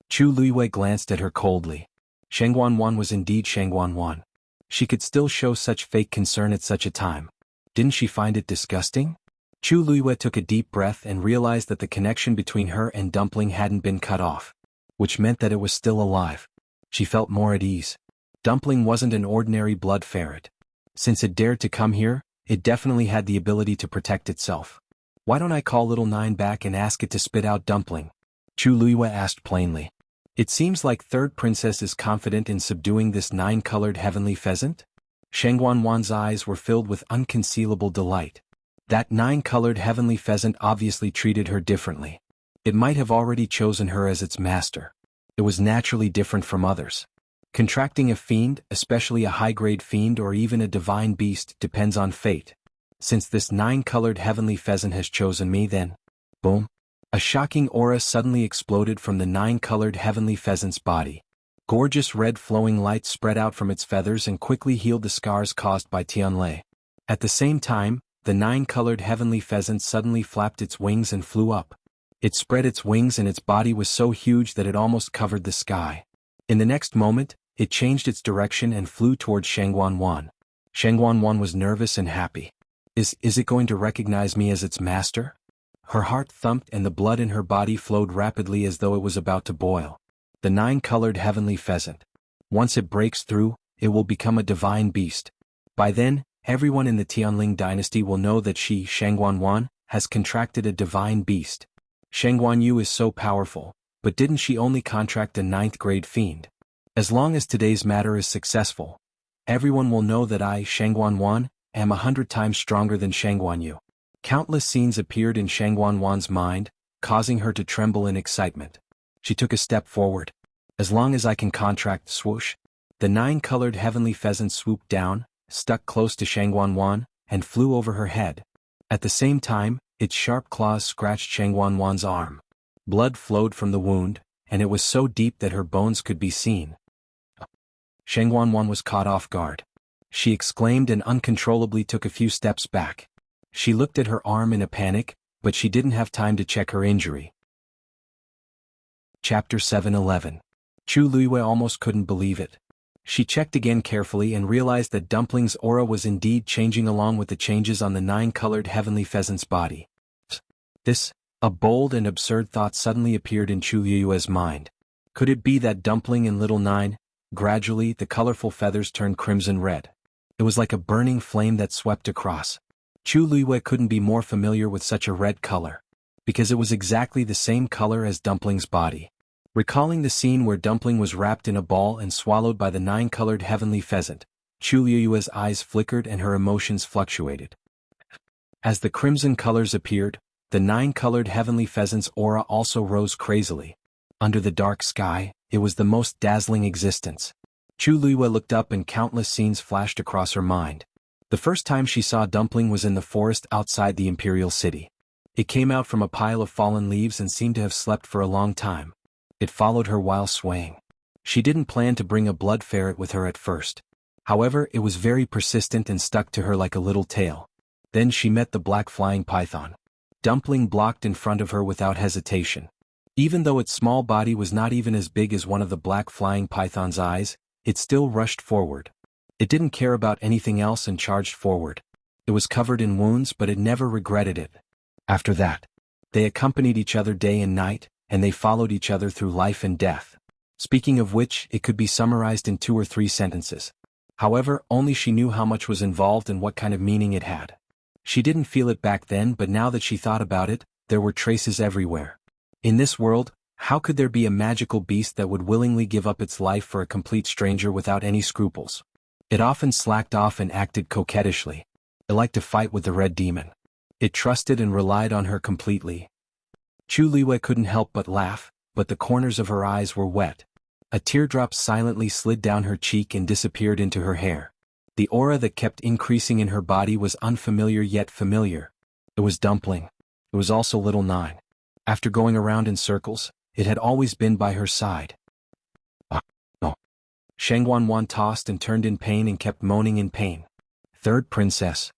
Chu Liyue glanced at her coldly. Shangguan was indeed Shangguan. She could still show such fake concern at such a time. Didn't she find it disgusting? Chu Liyue took a deep breath and realized that the connection between her and Dumpling hadn't been cut off, which meant that it was still alive. She felt more at ease. Dumpling wasn't an ordinary blood ferret. Since it dared to come here, it definitely had the ability to protect itself. Why don't I call Little Nine back and ask it to spit out Dumpling? Chu Liyue asked plainly. It seems like Third Princess is confident in subduing this 9-colored heavenly pheasant? Shangguan's eyes were filled with unconcealable delight. That 9-colored heavenly pheasant obviously treated her differently. It might have already chosen her as its master. It was naturally different from others. Contracting a fiend, especially a high-grade fiend or even a divine beast, depends on fate. Since this 9-colored heavenly pheasant has chosen me, then... Boom. A shocking aura suddenly exploded from the 9-colored heavenly pheasant's body. Gorgeous red flowing light spread out from its feathers and quickly healed the scars caused by Tianlei. At the same time, the 9-colored heavenly pheasant suddenly flapped its wings and flew up. It spread its wings and its body was so huge that it almost covered the sky. In the next moment, it changed its direction and flew towards Shangguan. Shangguan was nervous and happy. Is it going to recognize me as its master? Her heart thumped and the blood in her body flowed rapidly as though it was about to boil. The 9-colored heavenly pheasant. Once it breaks through, it will become a divine beast. By then, everyone in the Tianling dynasty will know that she, Shangguan, has contracted a divine beast. Shangguan Yu is so powerful, but didn't she only contract a 9th-grade fiend? As long as today's matter is successful, everyone will know that I, Shangguan, am 100 times stronger than Shangguan Yu. Countless scenes appeared in Shangguan's mind, causing her to tremble in excitement. She took a step forward. As long as I can contract swoosh. The 9-colored heavenly pheasant swooped down, stuck close to Shangguan, and flew over her head. At the same time, its sharp claws scratched Shangguan's arm. Blood flowed from the wound, and it was so deep that her bones could be seen. Shangguan was caught off guard. She exclaimed and uncontrollably took a few steps back. She looked at her arm in a panic, but she didn't have time to check her injury. Chapter 7:11. Chu Luiyue almost couldn't believe it. She checked again carefully and realized that Dumpling's aura was indeed changing along with the changes on the 9-colored heavenly pheasant's body. A bold and absurd thought suddenly appeared in Chu Luiyue's mind. Could it be that Dumpling and Little Nine? Gradually, the colorful feathers turned crimson red. It was like a burning flame that swept across. Chu Luiyue couldn't be more familiar with such a red color, because it was exactly the same color as Dumpling's body. Recalling the scene where Dumpling was wrapped in a ball and swallowed by the 9-colored heavenly pheasant, Chu Luiyue's eyes flickered and her emotions fluctuated. As the crimson colors appeared, the 9-colored heavenly pheasant's aura also rose crazily. Under the dark sky, it was the most dazzling existence. Chu Luiyue looked up and countless scenes flashed across her mind. The first time she saw Dumpling was in the forest outside the imperial city. It came out from a pile of fallen leaves and seemed to have slept for a long time. It followed her while swaying. She didn't plan to bring a blood ferret with her at first. However, it was very persistent and stuck to her like a little tail. Then she met the black flying python. Dumpling blocked in front of her without hesitation. Even though its small body was not even as big as one of the black flying python's eyes, it still rushed forward. It didn't care about anything else and charged forward. It was covered in wounds, but it never regretted it. After that, they accompanied each other day and night, and they followed each other through life and death. Speaking of which, it could be summarized in 2 or 3 sentences. However, only she knew how much was involved and what kind of meaning it had. She didn't feel it back then, but now that she thought about it, there were traces everywhere. In this world, how could there be a magical beast that would willingly give up its life for a complete stranger without any scruples? It often slacked off and acted coquettishly. It liked to fight with the red demon. It trusted and relied on her completely. Chu Luiyue couldn't help but laugh, but the corners of her eyes were wet. A teardrop silently slid down her cheek and disappeared into her hair. The aura that kept increasing in her body was unfamiliar yet familiar. It was Dumpling. It was also Little Nine. After going around in circles, it had always been by her side. Oh. Shangguanwan tossed and turned in pain and kept moaning in pain. Third princess.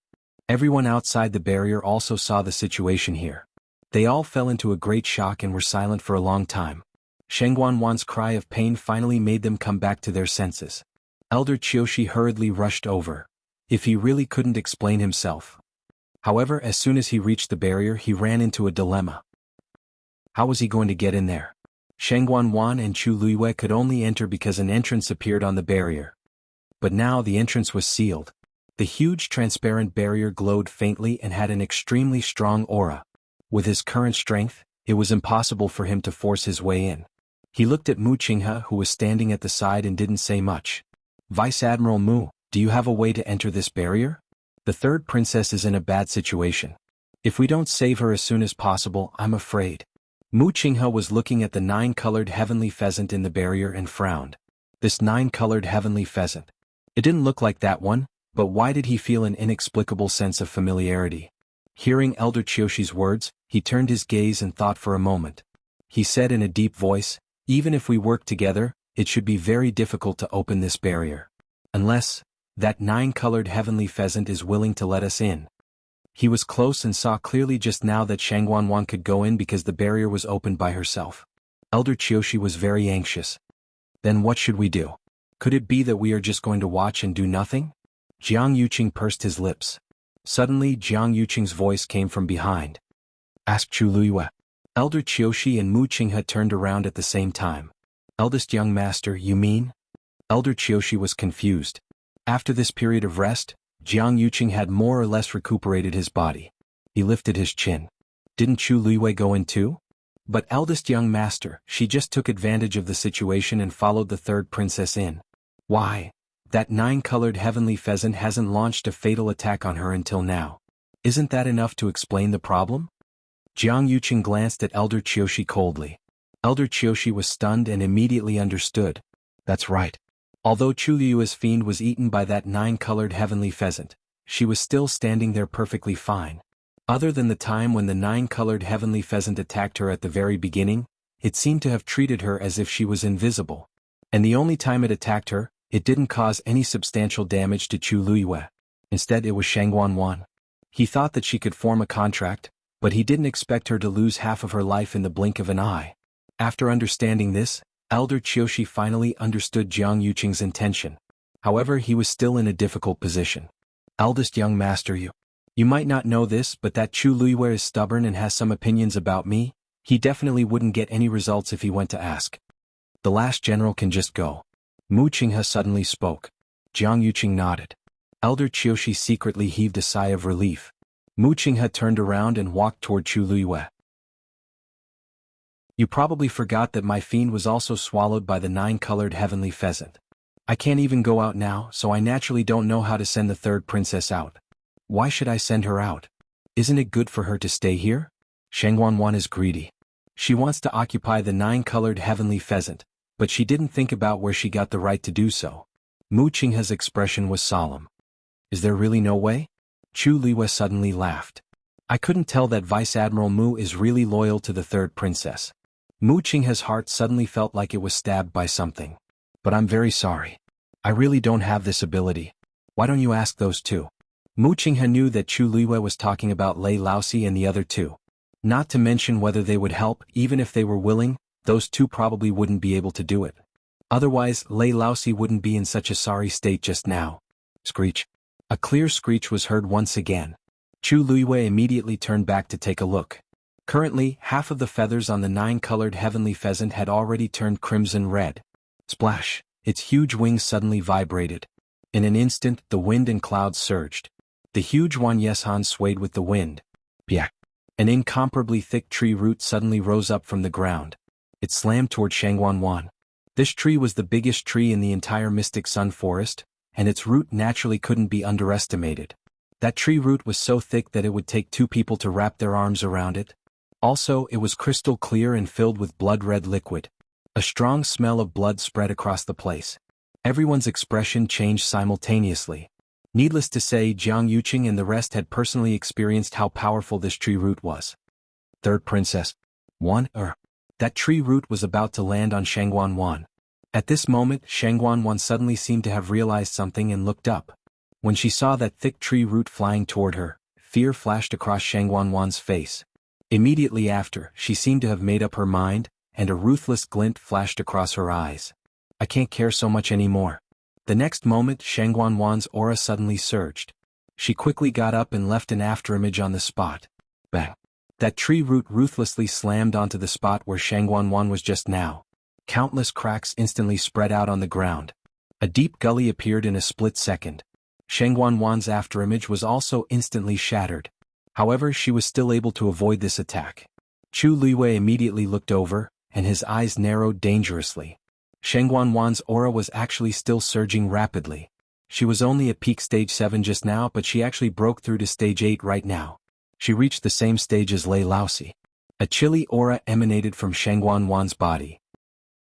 Everyone outside the barrier also saw the situation here. They all fell into a great shock and were silent for a long time. Shangguanwan's cry of pain finally made them come back to their senses. Elder Qiushi hurriedly rushed over. If he really couldn't explain himself. However, as soon as he reached the barrier, he ran into a dilemma. How was he going to get in there? Shangguanwan and Chu Luiyue could only enter because an entrance appeared on the barrier. But now the entrance was sealed. The huge transparent barrier glowed faintly and had an extremely strong aura. With his current strength, it was impossible for him to force his way in. He looked at Mu Qinghe, who was standing at the side, and didn't say much. Vice Admiral Mu, do you have a way to enter this barrier? The third princess is in a bad situation. If we don't save her as soon as possible, I'm afraid. Mu Qinghe was looking at the 9-colored heavenly pheasant in the barrier and frowned. This 9-colored heavenly pheasant. It didn't look like that one, but why did he feel an inexplicable sense of familiarity? Hearing Elder Qiushi's words, he turned his gaze and thought for a moment. He said in a deep voice, even if we work together, it should be very difficult to open this barrier. Unless, that 9-colored heavenly pheasant is willing to let us in. He was close and saw clearly just now that Shangguanwan could go in because the barrier was opened by herself. Elder Qiushi was very anxious. Then what should we do? Could it be that we are just going to watch and do nothing? Jiang Yuqing pursed his lips. Suddenly, Jiang Yuqing's voice came from behind. Ask Chu Luiyue. Elder Qiushi and Mu Qinghe turned around at the same time. Eldest young master, you mean? Elder Qiushi was confused. After this period of rest, Jiang Yuqing had more or less recuperated his body. He lifted his chin. Didn't Chu Luiyue go in too? But eldest young master, she just took advantage of the situation and followed the third princess in. Why? That 9-colored heavenly pheasant hasn't launched a fatal attack on her until now. Isn't that enough to explain the problem? Jiang Yuqing glanced at Elder Qiushi coldly. Elder Qiushi was stunned and immediately understood. That's right. Although Chu Luiyue's fiend was eaten by that 9-colored heavenly pheasant, she was still standing there perfectly fine. Other than the time when the 9-colored heavenly pheasant attacked her at the very beginning, it seemed to have treated her as if she was invisible. And the only time it attacked her, it didn't cause any substantial damage to Chu Luiyue. Instead, it was Shangguanwan. He thought that she could form a contract, but he didn't expect her to lose half of her life in the blink of an eye. After understanding this, Elder Qiushi finally understood Jiang Yuqing's intention. However, he was still in a difficult position. Eldest young master, you might not know this, but that Chu Luiyue is stubborn and has some opinions about me. He definitely wouldn't get any results if he went to ask. The last general can just go. Mu Qinghe suddenly spoke. Jiang Yuqing nodded. Elder Qiushi secretly heaved a sigh of relief. Mu Qinghe turned around and walked toward Chu Luiyue. You probably forgot that my fiend was also swallowed by the 9-colored heavenly pheasant. I can't even go out now, so I naturally don't know how to send the third princess out. Why should I send her out? Isn't it good for her to stay here? Shangguanguan is greedy. She wants to occupy the 9-colored heavenly pheasant, but she didn't think about where she got the right to do so. Mu Qinghe's expression was solemn. Is there really no way? Chu Luiyue suddenly laughed. I couldn't tell that Vice Admiral Mu is really loyal to the third princess. Mu Qinghe's heart suddenly felt like it was stabbed by something. But I'm very sorry. I really don't have this ability. Why don't you ask those two? Mu Qinghe knew that Chu Luiyue was talking about Lei Laosi and the other two. Not to mention whether they would help. Even if they were willing, those two probably wouldn't be able to do it. Otherwise, Lei Laosi wouldn't be in such a sorry state just now. Screech. A clear screech was heard once again. Chu Luiyue immediately turned back to take a look. Currently, half of the feathers on the 9-colored heavenly pheasant had already turned crimson red. Splash! Its huge wings suddenly vibrated. In an instant, the wind and clouds surged. The huge Wan Yeshan swayed with the wind. Biak! An incomparably thick tree root suddenly rose up from the ground. It slammed toward Shangguanguan. This tree was the biggest tree in the entire Mystic Sun Forest, and its root naturally couldn't be underestimated. That tree root was so thick that it would take 2 people to wrap their arms around it. Also, it was crystal clear and filled with blood-red liquid. A strong smell of blood spread across the place. Everyone's expression changed simultaneously. Needless to say, Jiang Yuqing and the rest had personally experienced how powerful this tree root was. Third princess. That tree root was about to land on Shangguanguan. At this moment, Shangguanguan suddenly seemed to have realized something and looked up. When she saw that thick tree root flying toward her, fear flashed across Shangguanguan's face. Immediately after, she seemed to have made up her mind, and a ruthless glint flashed across her eyes. I can't care so much anymore. The next moment, Shangguanguan's aura suddenly surged. She quickly got up and left an afterimage on the spot. Bang! That tree root ruthlessly slammed onto the spot where Shangguanguan was just now. Countless cracks instantly spread out on the ground. A deep gully appeared in a split second. Shangguanguan's afterimage was also instantly shattered. However, she was still able to avoid this attack. Chu Luiyue immediately looked over, and his eyes narrowed dangerously. Shangguanguan's aura was actually still surging rapidly. She was only at peak stage 7 just now, but she actually broke through to stage 8 right now. She reached the same stage as Lei Laosi. A chilly aura emanated from Shangguanguan's body.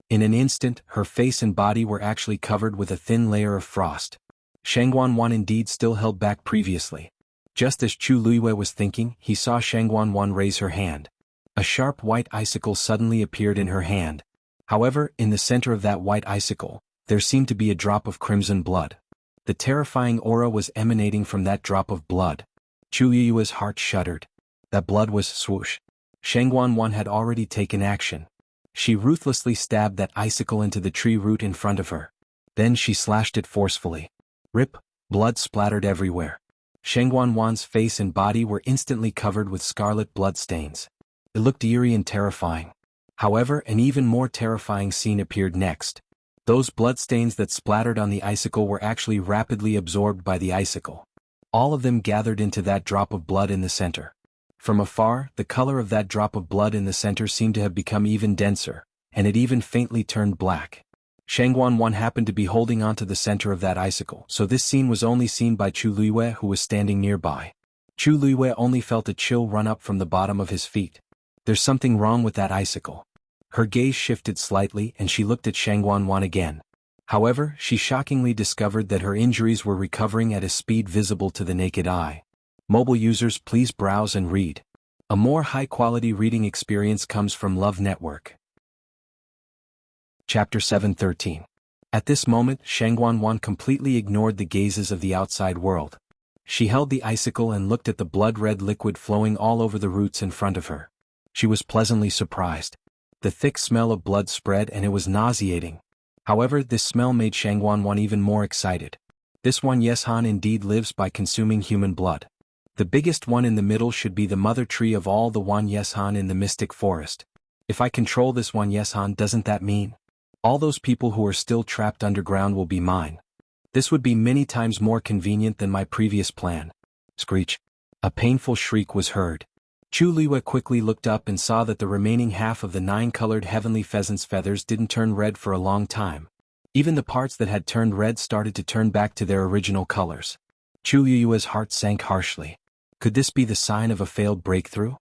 In an instant, her face and body were actually covered with a thin layer of frost. Shangguanguan indeed still held back previously. Just as Chu Luiyue was thinking, he saw Shangguanguan raise her hand. A sharp white icicle suddenly appeared in her hand. However, in the center of that white icicle, there seemed to be a drop of crimson blood. The terrifying aura was emanating from that drop of blood. Chu Luiyue's heart shuddered. That blood was swoosh. Shangguanguan had already taken action. She ruthlessly stabbed that icicle into the tree root in front of her. Then she slashed it forcefully. Rip! Blood splattered everywhere. Shangguanguan's face and body were instantly covered with scarlet bloodstains. It looked eerie and terrifying. However, an even more terrifying scene appeared next. Those bloodstains that splattered on the icicle were actually rapidly absorbed by the icicle. All of them gathered into that drop of blood in the center. From afar, the color of that drop of blood in the center seemed to have become even denser, and it even faintly turned black. Shangguanguan happened to be holding onto the center of that icicle, so this scene was only seen by Chu Luiyue, who was standing nearby. Chu Luiyue only felt a chill run up from the bottom of his feet. There's something wrong with that icicle. Her gaze shifted slightly and she looked at Shangguanguan again. However, she shockingly discovered that her injuries were recovering at a speed visible to the naked eye. Mobile users, please browse and read. A more high-quality reading experience comes from Love Network. Chapter 713. At this moment, Shangguanguan completely ignored the gazes of the outside world. She held the icicle and looked at the blood-red liquid flowing all over the roots in front of her. She was pleasantly surprised. The thick smell of blood spread and it was nauseating. However, this smell made Shangguanguan even more excited. This Wan Yeshan indeed lives by consuming human blood. The biggest one in the middle should be the mother tree of all the Wan Yeshan in the mystic forest. If I control this Wan Yeshan, doesn't that mean all those people who are still trapped underground will be mine? This would be many times more convenient than my previous plan. Screech. A painful shriek was heard. Chu Liwei quickly looked up and saw that the remaining half of the 9-colored heavenly pheasant's feathers didn't turn red for a long time. Even the parts that had turned red started to turn back to their original colors. Chu Liwei's heart sank harshly. Could this be the sign of a failed breakthrough?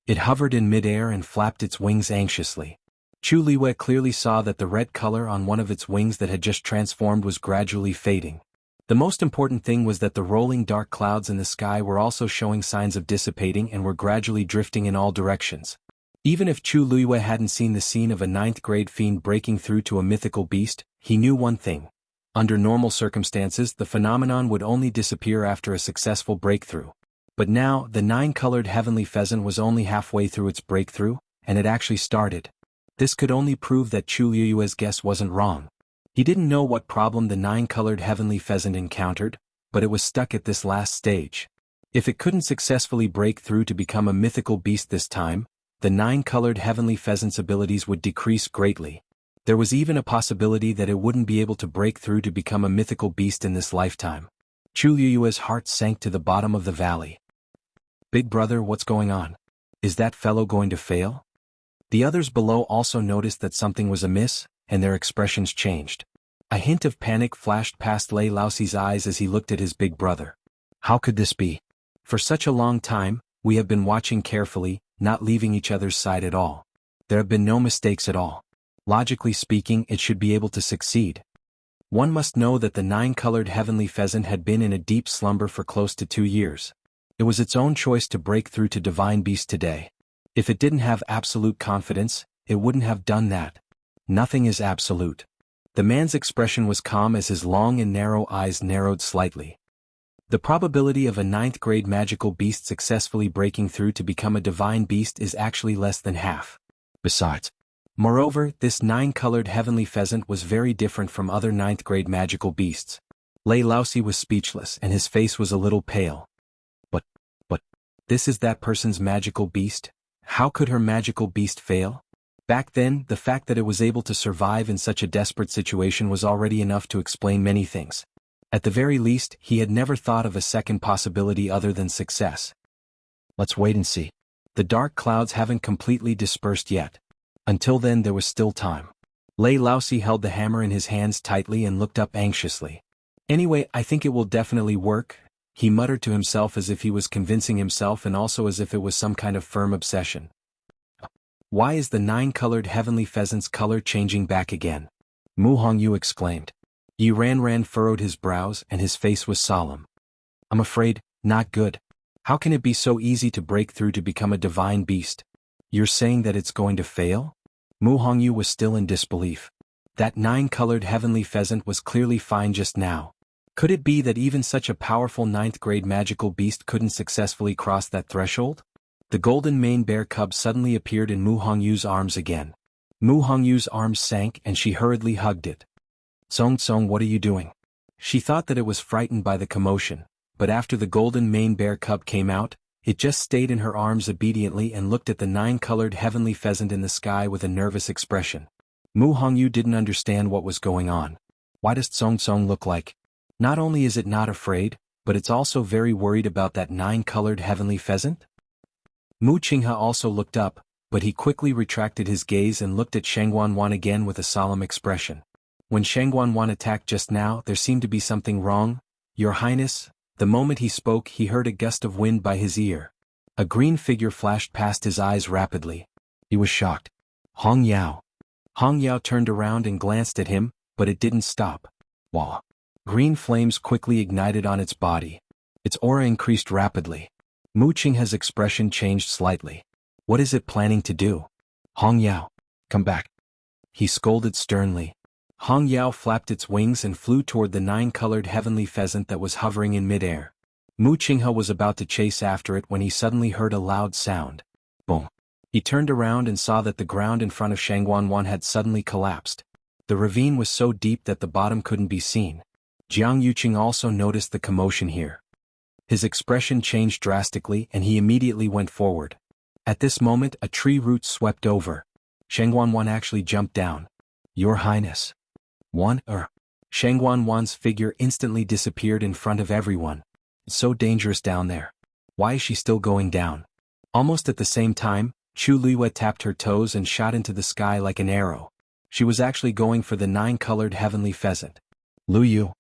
It hovered in midair and flapped its wings anxiously. Chu Liwei clearly saw that the red color on one of its wings that had just transformed was gradually fading. The most important thing was that the rolling dark clouds in the sky were also showing signs of dissipating and were gradually drifting in all directions. Even if Chu Liwei hadn't seen the scene of a 9th-grade fiend breaking through to a mythical beast, he knew one thing. Under normal circumstances, the phenomenon would only disappear after a successful breakthrough. But now, the 9-colored heavenly pheasant was only halfway through its breakthrough, and it actually started. This could only prove that Chu Liu's guess wasn't wrong. He didn't know what problem the 9-colored heavenly pheasant encountered, but it was stuck at this last stage. If it couldn't successfully break through to become a mythical beast this time, the 9-colored heavenly pheasant's abilities would decrease greatly. There was even a possibility that it wouldn't be able to break through to become a mythical beast in this lifetime. Chu Liu's heart sank to the bottom of the valley. Big brother, what's going on? Is that fellow going to fail? The others below also noticed that something was amiss, and their expressions changed. A hint of panic flashed past Lei Laoxi's eyes as he looked at his big brother. How could this be? For such a long time, we have been watching carefully, not leaving each other's side at all. There have been no mistakes at all. Logically speaking, it should be able to succeed. One must know that the 9-colored heavenly pheasant had been in a deep slumber for close to 2 years. It was its own choice to break through to Divine Beast today. If it didn't have absolute confidence, it wouldn't have done that. Nothing is absolute. The man's expression was calm as his long and narrow eyes narrowed slightly. The probability of a 9th-grade magical beast successfully breaking through to become a divine beast is actually less than half. Besides, moreover, this 9-colored heavenly pheasant was very different from other 9th-grade magical beasts. Lei Laoxi was speechless and his face was a little pale. But, this is that person's magical beast? How could her magical beast fail? Back then, the fact that it was able to survive in such a desperate situation was already enough to explain many things. At the very least, he had never thought of a second possibility other than success. Let's wait and see. The dark clouds haven't completely dispersed yet. Until then there was still time. Lei Laoxi held the hammer in his hands tightly and looked up anxiously. Anyway, I think it will definitely work, he muttered to himself as if he was convincing himself and also as if it was some kind of firm obsession. Why is the 9-colored heavenly pheasant's color changing back again? Mu Hongyu exclaimed. Yi Ranran furrowed his brows and his face was solemn. I'm afraid, not good. How can it be so easy to break through to become a divine beast? You're saying that it's going to fail? Mu Hongyu was still in disbelief. That 9-colored heavenly pheasant was clearly fine just now. Could it be that even such a powerful 9th-grade magical beast couldn't successfully cross that threshold? The golden mane bear cub suddenly appeared in Mu Hongyu's arms again. Mu Hongyu's arms sank and she hurriedly hugged it. Song Song, what are you doing? She thought that it was frightened by the commotion, but after the golden mane bear cub came out, it just stayed in her arms obediently and looked at the 9-colored heavenly pheasant in the sky with a nervous expression. Mu Hongyu didn't understand what was going on. Why does Song Song look like? Not only is it not afraid, but it's also very worried about that 9-colored heavenly pheasant? Mu Qinghe also looked up, but he quickly retracted his gaze and looked at Shangguanguan again with a solemn expression. When Shangguanguan attacked just now, there seemed to be something wrong. Your Highness, the moment he spoke he heard a gust of wind by his ear. A green figure flashed past his eyes rapidly. He was shocked. Hong Yao. Hong Yao turned around and glanced at him, but it didn't stop. Wah. Green flames quickly ignited on its body. Its aura increased rapidly. Mu Qinghe's expression changed slightly. What is it planning to do? Hong Yao, come back. He scolded sternly. Hong Yao flapped its wings and flew toward the 9-colored heavenly pheasant that was hovering in midair. Mu Qinghe was about to chase after it when he suddenly heard a loud sound. Boom. He turned around and saw that the ground in front of Shangguanwan had suddenly collapsed. The ravine was so deep that the bottom couldn't be seen. Jiang Yuqing also noticed the commotion here. His expression changed drastically and he immediately went forward. At this moment a tree root swept over. Shangguanwan actually jumped down. "Your Highness." Shangguanwan's figure instantly disappeared in front of everyone. "It's so dangerous down there. Why is she still going down?" Almost at the same time, Chu Luiyue tapped her toes and shot into the sky like an arrow. She was actually going for the 9-colored heavenly pheasant. Lu Yu,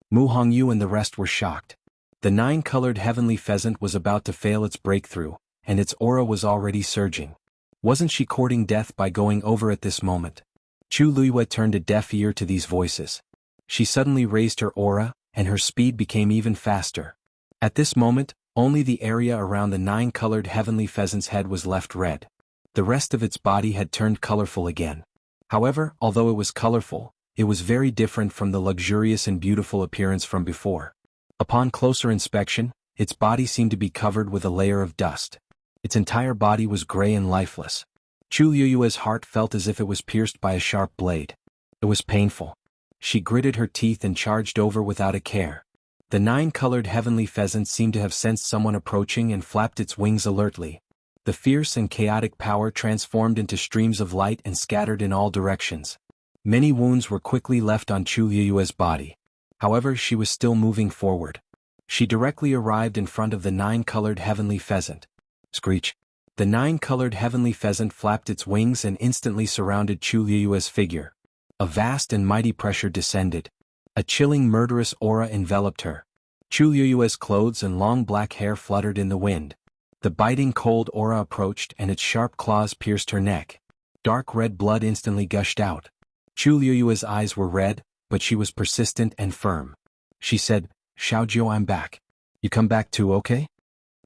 Mu Hongyu and the rest were shocked. The 9-colored heavenly pheasant was about to fail its breakthrough, and its aura was already surging. Wasn't she courting death by going over at this moment? Chu Luiyue turned a deaf ear to these voices. She suddenly raised her aura, and her speed became even faster. At this moment, only the area around the 9-colored heavenly pheasant's head was left red. The rest of its body had turned colorful again. However, although it was colorful, it was very different from the luxurious and beautiful appearance from before. Upon closer inspection, its body seemed to be covered with a layer of dust. Its entire body was gray and lifeless. Chu Luiyue's heart felt as if it was pierced by a sharp blade. It was painful. She gritted her teeth and charged over without a care. The 9-colored heavenly pheasant seemed to have sensed someone approaching and flapped its wings alertly. The fierce and chaotic power transformed into streams of light and scattered in all directions. Many wounds were quickly left on Chu Luiyue's body. However, she was still moving forward. She directly arrived in front of the 9-colored heavenly pheasant. Screech! The 9-colored heavenly pheasant flapped its wings and instantly surrounded Chu Luiyue's figure. A vast and mighty pressure descended. A chilling murderous aura enveloped her. Chu Luiyue's clothes and long black hair fluttered in the wind. The biting cold aura approached and its sharp claws pierced her neck. Dark red blood instantly gushed out. Chu Luiyue's eyes were red, but she was persistent and firm. She said, "Xiaojiu, I'm back. You come back too, okay?"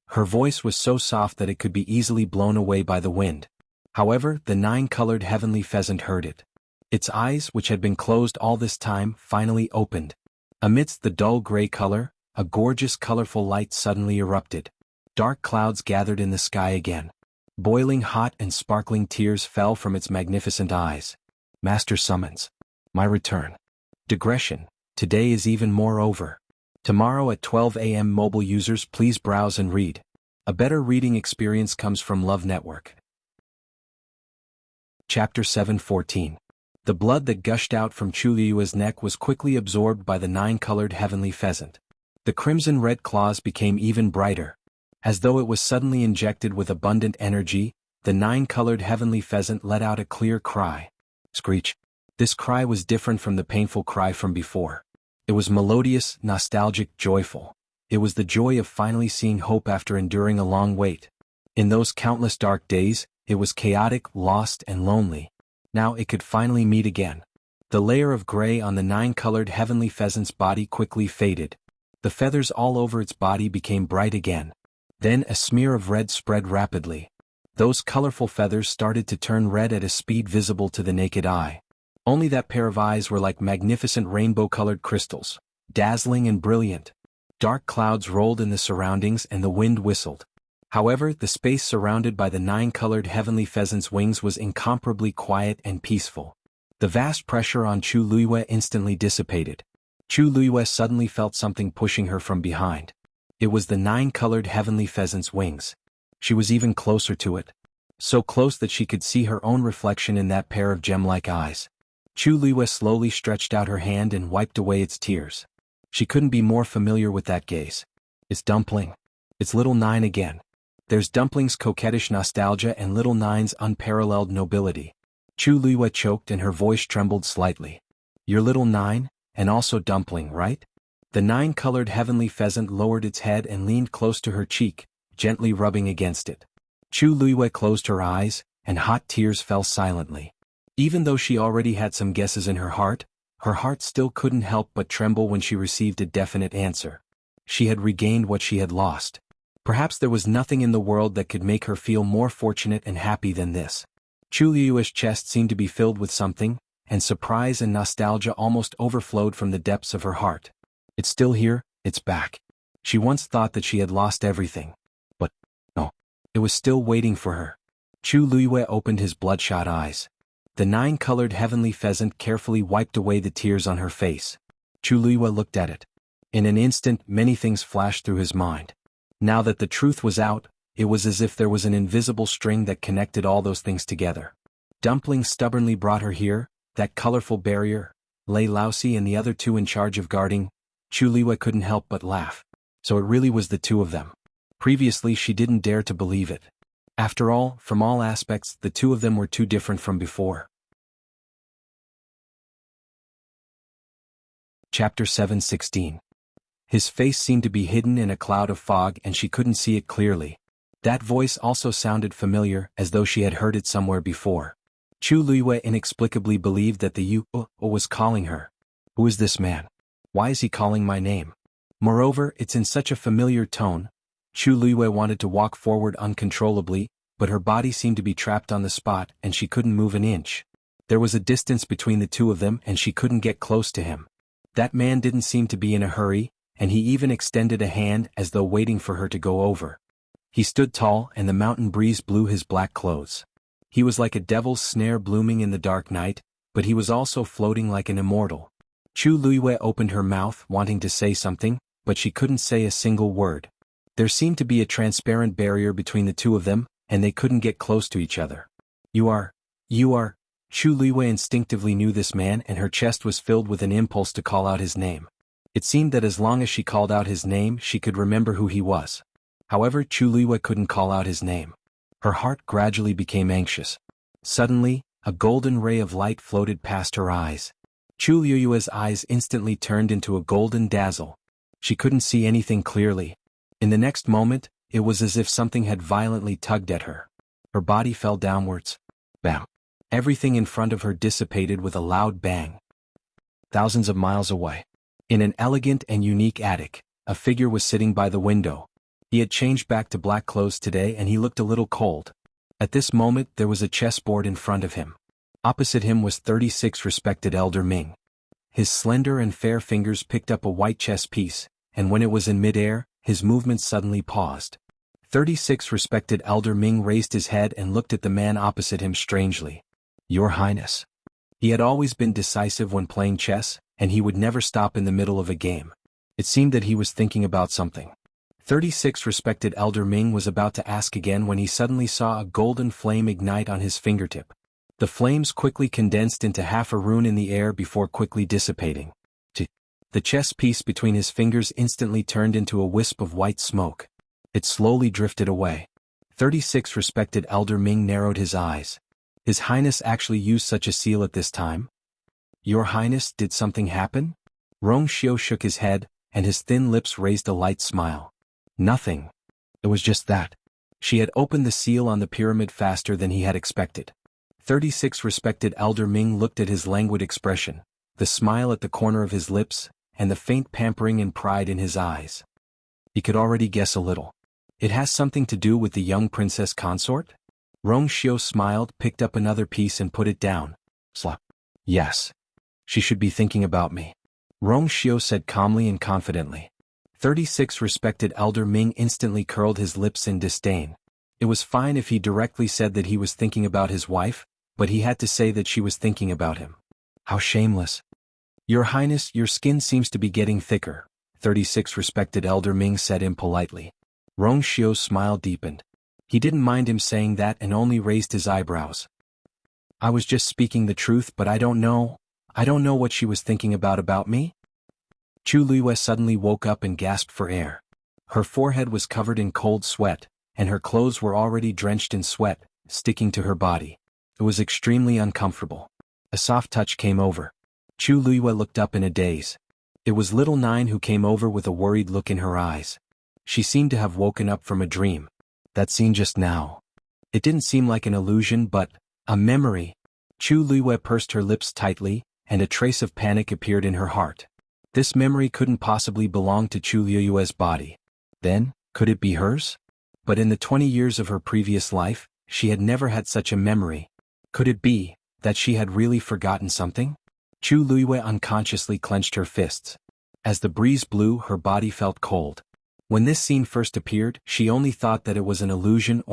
Her voice was so soft that it could be easily blown away by the wind. However, the 9-colored heavenly pheasant heard it. Its eyes, which had been closed all this time, finally opened. Amidst the dull gray color, a gorgeous colorful light suddenly erupted. Dark clouds gathered in the sky again. Boiling hot and sparkling tears fell from its magnificent eyes. "Master summons. My return. Digression. Today is even more over. Tomorrow at 12 a.m. mobile users please browse and read. A better reading experience comes from Love Network." Chapter 7:14. The blood that gushed out from Chu Luiyue's neck was quickly absorbed by the 9-colored heavenly pheasant. The crimson-red claws became even brighter. As though it was suddenly injected with abundant energy, the 9-colored heavenly pheasant let out a clear cry. Screech! This cry was different from the painful cry from before. It was melodious, nostalgic, joyful. It was the joy of finally seeing hope after enduring a long wait. In those countless dark days, it was chaotic, lost, and lonely. Now it could finally meet again. The layer of gray on the 9-colored heavenly pheasant's body quickly faded. The feathers all over its body became bright again. Then a smear of red spread rapidly. Those colorful feathers started to turn red at a speed visible to the naked eye. Only that pair of eyes were like magnificent rainbow-colored crystals, dazzling and brilliant. Dark clouds rolled in the surroundings and the wind whistled. However, the space surrounded by the 9-colored heavenly pheasant's wings was incomparably quiet and peaceful. The vast pressure on Chu Luiyue instantly dissipated. Chu Luiyue suddenly felt something pushing her from behind. It was the 9-colored heavenly pheasant's wings. She was even closer to it. So close that she could see her own reflection in that pair of gem-like eyes. Chu Luiyue slowly stretched out her hand and wiped away its tears. She couldn't be more familiar with that gaze. It's Dumpling. It's Little Nine again. There's Dumpling's coquettish nostalgia and Little Nine's unparalleled nobility. Chu Luiyue choked and her voice trembled slightly. "You're Little Nine, and also Dumpling, right?" The 9-colored heavenly pheasant lowered its head and leaned close to her cheek, gently rubbing against it. Chu Luiyue closed her eyes, and hot tears fell silently. Even though she already had some guesses in her heart still couldn't help but tremble when she received a definite answer. She had regained what she had lost. Perhaps there was nothing in the world that could make her feel more fortunate and happy than this. Chu Luiyue's chest seemed to be filled with something, and surprise and nostalgia almost overflowed from the depths of her heart. It's still here, it's back. She once thought that she had lost everything. But, no. It was still waiting for her. Chu Luiyue opened his bloodshot eyes. The 9-colored heavenly pheasant carefully wiped away the tears on her face. Chu Luiyue looked at it. In an instant, many things flashed through his mind. Now that the truth was out, it was as if there was an invisible string that connected all those things together. Dumpling stubbornly brought her here, that colorful barrier, Lei Laosi and the other two in charge of guarding. Chu Luiyue couldn't help but laugh. So it really was the two of them. Previously she didn't dare to believe it. After all, from all aspects, the two of them were too different from before. Chapter 7:16. His face seemed to be hidden in a cloud of fog and she couldn't see it clearly. That voice also sounded familiar, as though she had heard it somewhere before. Chu Luiyue inexplicably believed that the Yu was calling her. Who is this man? Why is he calling my name? Moreover, it's in such a familiar tone. Chu Luiyue wanted to walk forward uncontrollably, but her body seemed to be trapped on the spot and she couldn't move an inch. There was a distance between the two of them and she couldn't get close to him. That man didn't seem to be in a hurry, and he even extended a hand as though waiting for her to go over. He stood tall and the mountain breeze blew his black clothes. He was like a devil's snare blooming in the dark night, but he was also floating like an immortal. Chu Luiyue opened her mouth wanting to say something, but she couldn't say a single word. There seemed to be a transparent barrier between the two of them, and they couldn't get close to each other. You are. Chu Luiyue instinctively knew this man and her chest was filled with an impulse to call out his name. It seemed that as long as she called out his name she could remember who he was. However, Chu Luiyue couldn't call out his name. Her heart gradually became anxious. Suddenly, a golden ray of light floated past her eyes. Chu Luiyue's eyes instantly turned into a golden dazzle. She couldn't see anything clearly. In the next moment, it was as if something had violently tugged at her. Her body fell downwards. Bam! Everything in front of her dissipated with a loud bang. Thousands of miles away, in an elegant and unique attic, a figure was sitting by the window. He had changed back to black clothes today and he looked a little cold. At this moment there was a chessboard in front of him. Opposite him was 36 respected Elder Ming. His slender and fair fingers picked up a white chess piece, and when it was in midair, his movements suddenly paused. 36 respected Elder Ming raised his head and looked at the man opposite him strangely. Your Highness. He had always been decisive when playing chess, and he would never stop in the middle of a game. It seemed that he was thinking about something. 36 respected Elder Ming was about to ask again when he suddenly saw a golden flame ignite on his fingertip. The flames quickly condensed into half a rune in the air before quickly dissipating. The chess piece between his fingers instantly turned into a wisp of white smoke. It slowly drifted away. 36 respected Elder Ming narrowed his eyes. His Highness actually used such a seal at this time? Your Highness, did something happen? Rong Xiu shook his head, and his thin lips raised a light smile. Nothing. It was just that. She had opened the seal on the pyramid faster than he had expected. 36 respected Elder Ming looked at his languid expression, the smile at the corner of his lips, and the faint pampering and pride in his eyes. He could already guess a little. It has something to do with the young princess consort? Rong Xiu smiled, picked up another piece and put it down. Slap. Yes. She should be thinking about me. Rong Xiu said calmly and confidently. 36 respected Elder Ming instantly curled his lips in disdain. It was fine if he directly said that he was thinking about his wife, but he had to say that she was thinking about him. How shameless. Your Highness, your skin seems to be getting thicker, 36 respected Elder Ming said impolitely. Rong Xiu's smile deepened. He didn't mind him saying that and only raised his eyebrows. I was just speaking the truth, but I don't know what she was thinking about me? Chu Luiyue suddenly woke up and gasped for air. Her forehead was covered in cold sweat, and her clothes were already drenched in sweat, sticking to her body. It was extremely uncomfortable. A soft touch came over. Chu Luiyue looked up in a daze. It was little Nine who came over with a worried look in her eyes. She seemed to have woken up from a dream. That scene just now. It didn't seem like an illusion but a memory. Chu Luiyue pursed her lips tightly, and a trace of panic appeared in her heart. This memory couldn't possibly belong to Chu Luiyue's body. Then, could it be hers? But in the 20 years of her previous life, she had never had such a memory. Could it be that she had really forgotten something? Chu Luiyue unconsciously clenched her fists. As the breeze blew, her body felt cold. When this scene first appeared, she only thought that it was an illusion.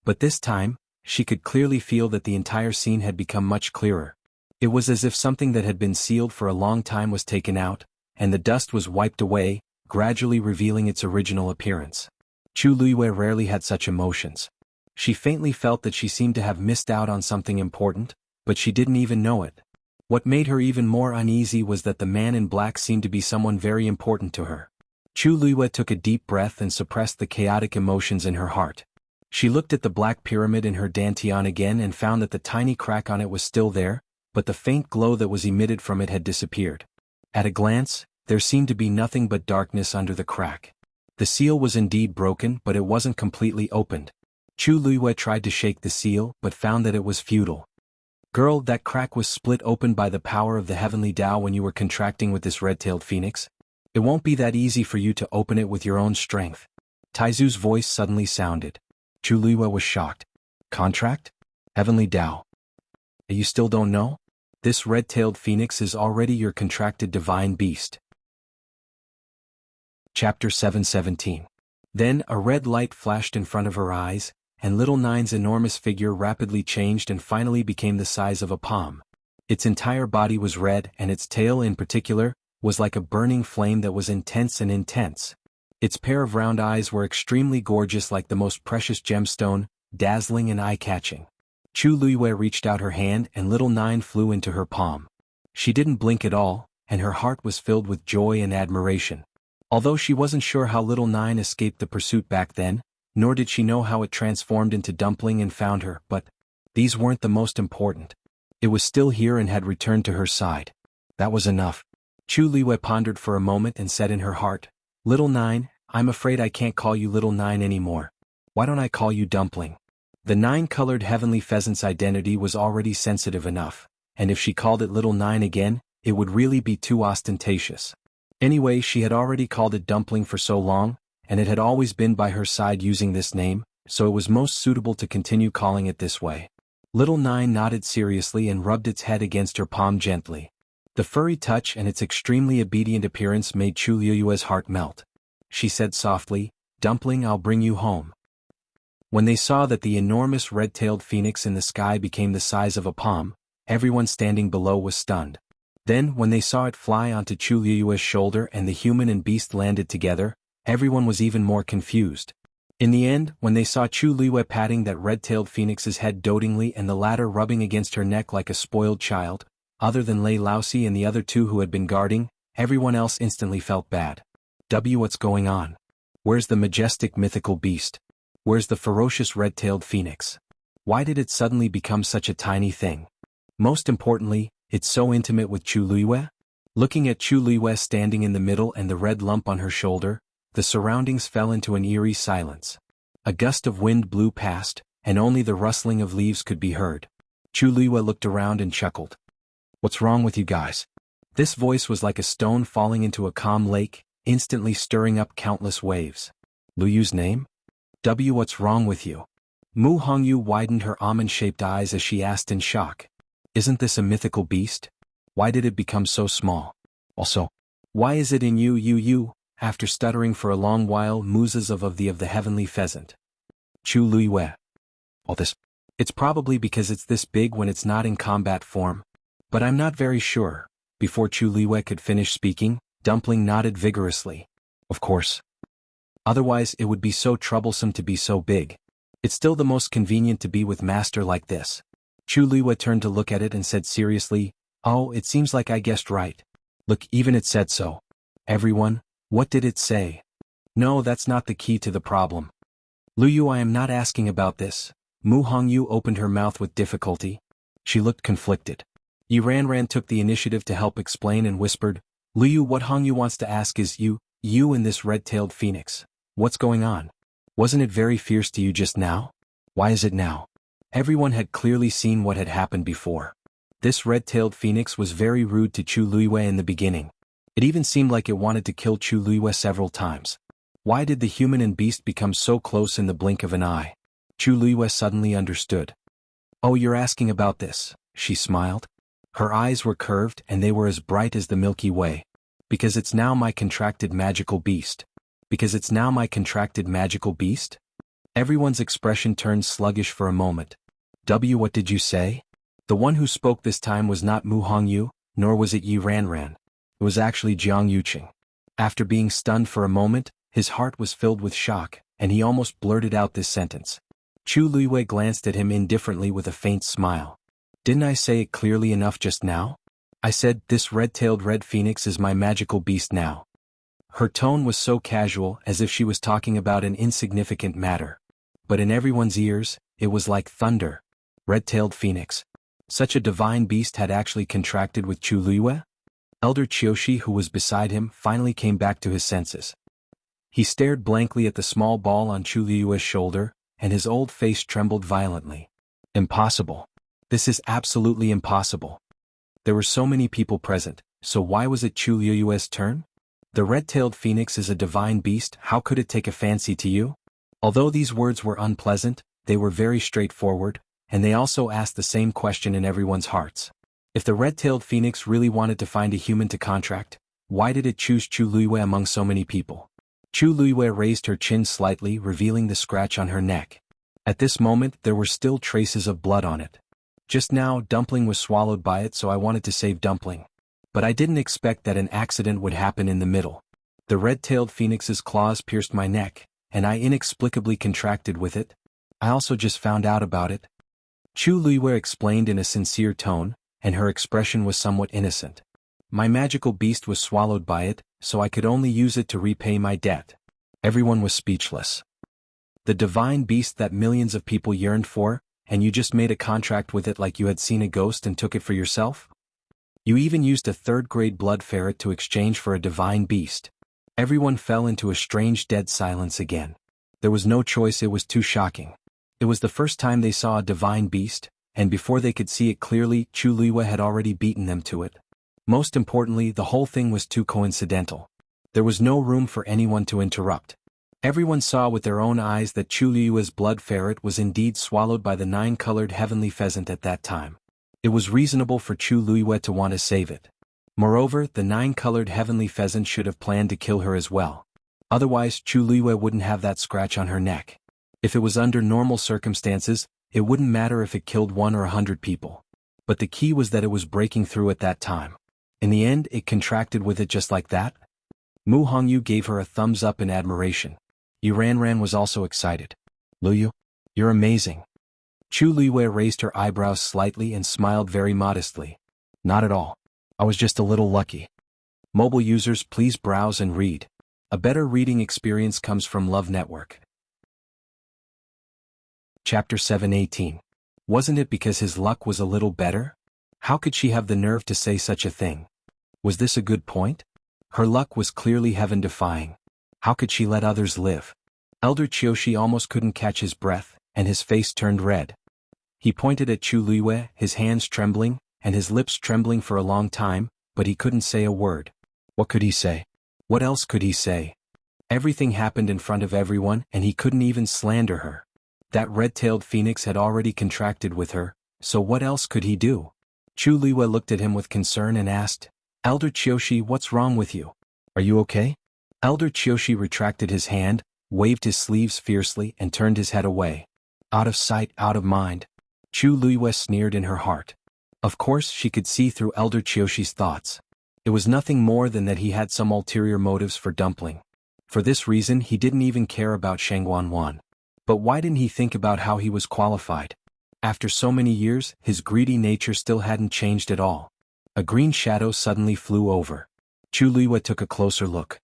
But this time, she could clearly feel that the entire scene had become much clearer. It was as if something that had been sealed for a long time was taken out, and the dust was wiped away, gradually revealing its original appearance. Chu Luiyue rarely had such emotions. She faintly felt that she seemed to have missed out on something important, but she didn't even know it. What made her even more uneasy was that the man in black seemed to be someone very important to her. Chu Luiyue took a deep breath and suppressed the chaotic emotions in her heart. She looked at the black pyramid in her dantian again and found that the tiny crack on it was still there, but the faint glow that was emitted from it had disappeared. At a glance, there seemed to be nothing but darkness under the crack. The seal was indeed broken, but it wasn't completely opened. Chu Luiyue tried to shake the seal, but found that it was futile. Girl, that crack was split open by the power of the heavenly Tao when you were contracting with this red-tailed phoenix. It won't be that easy for you to open it with your own strength. Taizu's voice suddenly sounded. Chu Luiyue was shocked. Contract? Heavenly Tao. You still don't know? This red-tailed phoenix is already your contracted divine beast. Chapter 717. Then a red light flashed in front of her eyes, and little Nine's enormous figure rapidly changed and finally became the size of a palm. Its entire body was red, and its tail in particular was like a burning flame that was intense and intense. Its pair of round eyes were extremely gorgeous, like the most precious gemstone, dazzling and eye-catching. Chu Luiyue reached out her hand and little Nine flew into her palm. She didn't blink at all, and her heart was filled with joy and admiration. Although she wasn't sure how little Nine escaped the pursuit back then, nor did she know how it transformed into Dumpling and found her, but these weren't the most important. It was still here and had returned to her side. That was enough. Chu Luiyue pondered for a moment and said in her heart, Little Nine, I'm afraid I can't call you Little Nine anymore. Why don't I call you Dumpling? The 9-colored heavenly pheasant's identity was already sensitive enough, and if she called it Little Nine again, it would really be too ostentatious. Anyway, she had already called it Dumpling for so long, and it had always been by her side using this name, so it was most suitable to continue calling it this way. Little Nine nodded seriously and rubbed its head against her palm gently. The furry touch and its extremely obedient appearance made Chu Luiyue's heart melt. She said softly, Dumpling, I'll bring you home. When they saw that the enormous red-tailed phoenix in the sky became the size of a palm, everyone standing below was stunned. Then, when they saw it fly onto Chu Luiyue's shoulder and the human and beast landed together, everyone was even more confused. In the end, when they saw Chu Luiyue patting that red-tailed phoenix's head dotingly and the latter rubbing against her neck like a spoiled child, other than Lei Laosi and the other two who had been guarding, everyone else instantly felt bad. What's going on? Where's the majestic mythical beast? Where's the ferocious red-tailed phoenix? Why did it suddenly become such a tiny thing? Most importantly, it's so intimate with Chu Luiyue? Looking at Chu Luiyue standing in the middle and the red lump on her shoulder, the surroundings fell into an eerie silence. A gust of wind blew past, and only the rustling of leaves could be heard. Chu Luiyue looked around and chuckled. What's wrong with you guys? This voice was like a stone falling into a calm lake, instantly stirring up countless waves. Luyu's name? What's wrong with you? Mu Hongyu widened her almond-shaped eyes as she asked in shock. Isn't this a mythical beast? Why did it become so small? Also, why is it in you? After stuttering for a long while, Muses of the heavenly pheasant. Chu Luiyue. All this. It's probably because it's this big when it's not in combat form. But I'm not very sure. Before Chu Luiyue could finish speaking, Dumpling nodded vigorously. Of course. Otherwise it would be so troublesome to be so big. It's still the most convenient to be with master like this. Chu Luiyue turned to look at it and said seriously, Oh, it seems like I guessed right. Look, even it said so. Everyone, what did it say? No, that's not the key to the problem. Luyu, I am not asking about this. Mu Hongyu opened her mouth with difficulty. She looked conflicted. Yi Ranran took the initiative to help explain and whispered, Luyu, what Hongyu wants to ask is you and this red-tailed phoenix. What's going on? Wasn't it very fierce to you just now? Why is it now? Everyone had clearly seen what had happened before. This red-tailed phoenix was very rude to Chu Luiyue in the beginning. It even seemed like it wanted to kill Chu Luiyue several times. Why did the human and beast become so close in the blink of an eye? Chu Luiyue suddenly understood. Oh, you're asking about this, she smiled. Her eyes were curved and they were as bright as the Milky Way. Because it's now my contracted magical beast. Because it's now my contracted magical beast? Everyone's expression turned sluggish for a moment. What did you say? The one who spoke this time was not Mu Hongyu, nor was it Yi Ranran. It was actually Jiang Yuqing. After being stunned for a moment, his heart was filled with shock, and he almost blurted out this sentence. Chu Luiwei glanced at him indifferently with a faint smile. Didn't I say it clearly enough just now? I said, this red-tailed red phoenix is my magical beast now. Her tone was so casual as if she was talking about an insignificant matter. But in everyone's ears, it was like thunder. Red-tailed phoenix. Such a divine beast had actually contracted with Chu Luiwei? Elder Qiushi, who was beside him, finally came back to his senses. He stared blankly at the small ball on Chu Luiwei's shoulder, and his old face trembled violently. Impossible. This is absolutely impossible. There were so many people present, so why was it Chu Luiwei's turn? The red-tailed phoenix is a divine beast, how could it take a fancy to you? Although these words were unpleasant, they were very straightforward, and they also asked the same question in everyone's hearts. If the red-tailed phoenix really wanted to find a human to contract, why did it choose Chu Luiwei among so many people? Chu Luiwei raised her chin slightly, revealing the scratch on her neck. At this moment there were still traces of blood on it. Just now Dumpling was swallowed by it, so I wanted to save Dumpling. But I didn't expect that an accident would happen in the middle. The red-tailed phoenix's claws pierced my neck, and I inexplicably contracted with it. I also just found out about it. Chu Luiwei explained in a sincere tone, and her expression was somewhat innocent. My magical beast was swallowed by it, so I could only use it to repay my debt. Everyone was speechless. The divine beast that millions of people yearned for, and you just made a contract with it like you had seen a ghost and took it for yourself? You even used a third-grade blood ferret to exchange for a divine beast. Everyone fell into a strange dead silence again. There was no choice, it was too shocking. It was the first time they saw a divine beast, and before they could see it clearly, Chu Luiwei had already beaten them to it. Most importantly, the whole thing was too coincidental. There was no room for anyone to interrupt. Everyone saw with their own eyes that Chu Luiwei's blood ferret was indeed swallowed by the nine-colored heavenly pheasant at that time. It was reasonable for Chu Luiwei to want to save it. Moreover, the nine-colored heavenly pheasant should have planned to kill her as well. Otherwise, Chu Luiwei wouldn't have that scratch on her neck. If it was under normal circumstances, it wouldn't matter if it killed 1 or 100 people. But the key was that it was breaking through at that time. In the end, it contracted with it just like that. Mu Hongyu gave her a thumbs up in admiration. Yi Ranran was also excited. Luyu, you're amazing. Chu Luiwei raised her eyebrows slightly and smiled very modestly. Not at all. I was just a little lucky. Mobile users, please browse and read. A better reading experience comes from Love Network. Chapter 7:18. Wasn't it because his luck was a little better? How could she have the nerve to say such a thing? Was this a good point? Her luck was clearly heaven-defying. How could she let others live? Elder Qiushi almost couldn't catch his breath, and his face turned red. He pointed at Chu Luiwei, his hands trembling, and his lips trembling for a long time, but he couldn't say a word. What could he say? What else could he say? Everything happened in front of everyone, and he couldn't even slander her. That red-tailed phoenix had already contracted with her, so what else could he do? Chu Luiwei looked at him with concern and asked, Elder Qiushi, what's wrong with you? Are you okay? Elder Qiushi retracted his hand, waved his sleeves fiercely and turned his head away. Out of sight, out of mind. Chu Luiwei sneered in her heart. Of course she could see through Elder Qiushi's thoughts. It was nothing more than that he had some ulterior motives for Dumpling. For this reason he didn't even care about Shangguan. But why didn't he think about how he was qualified? After so many years, his greedy nature still hadn't changed at all. A green shadow suddenly flew over. Chu Luiwei took a closer look.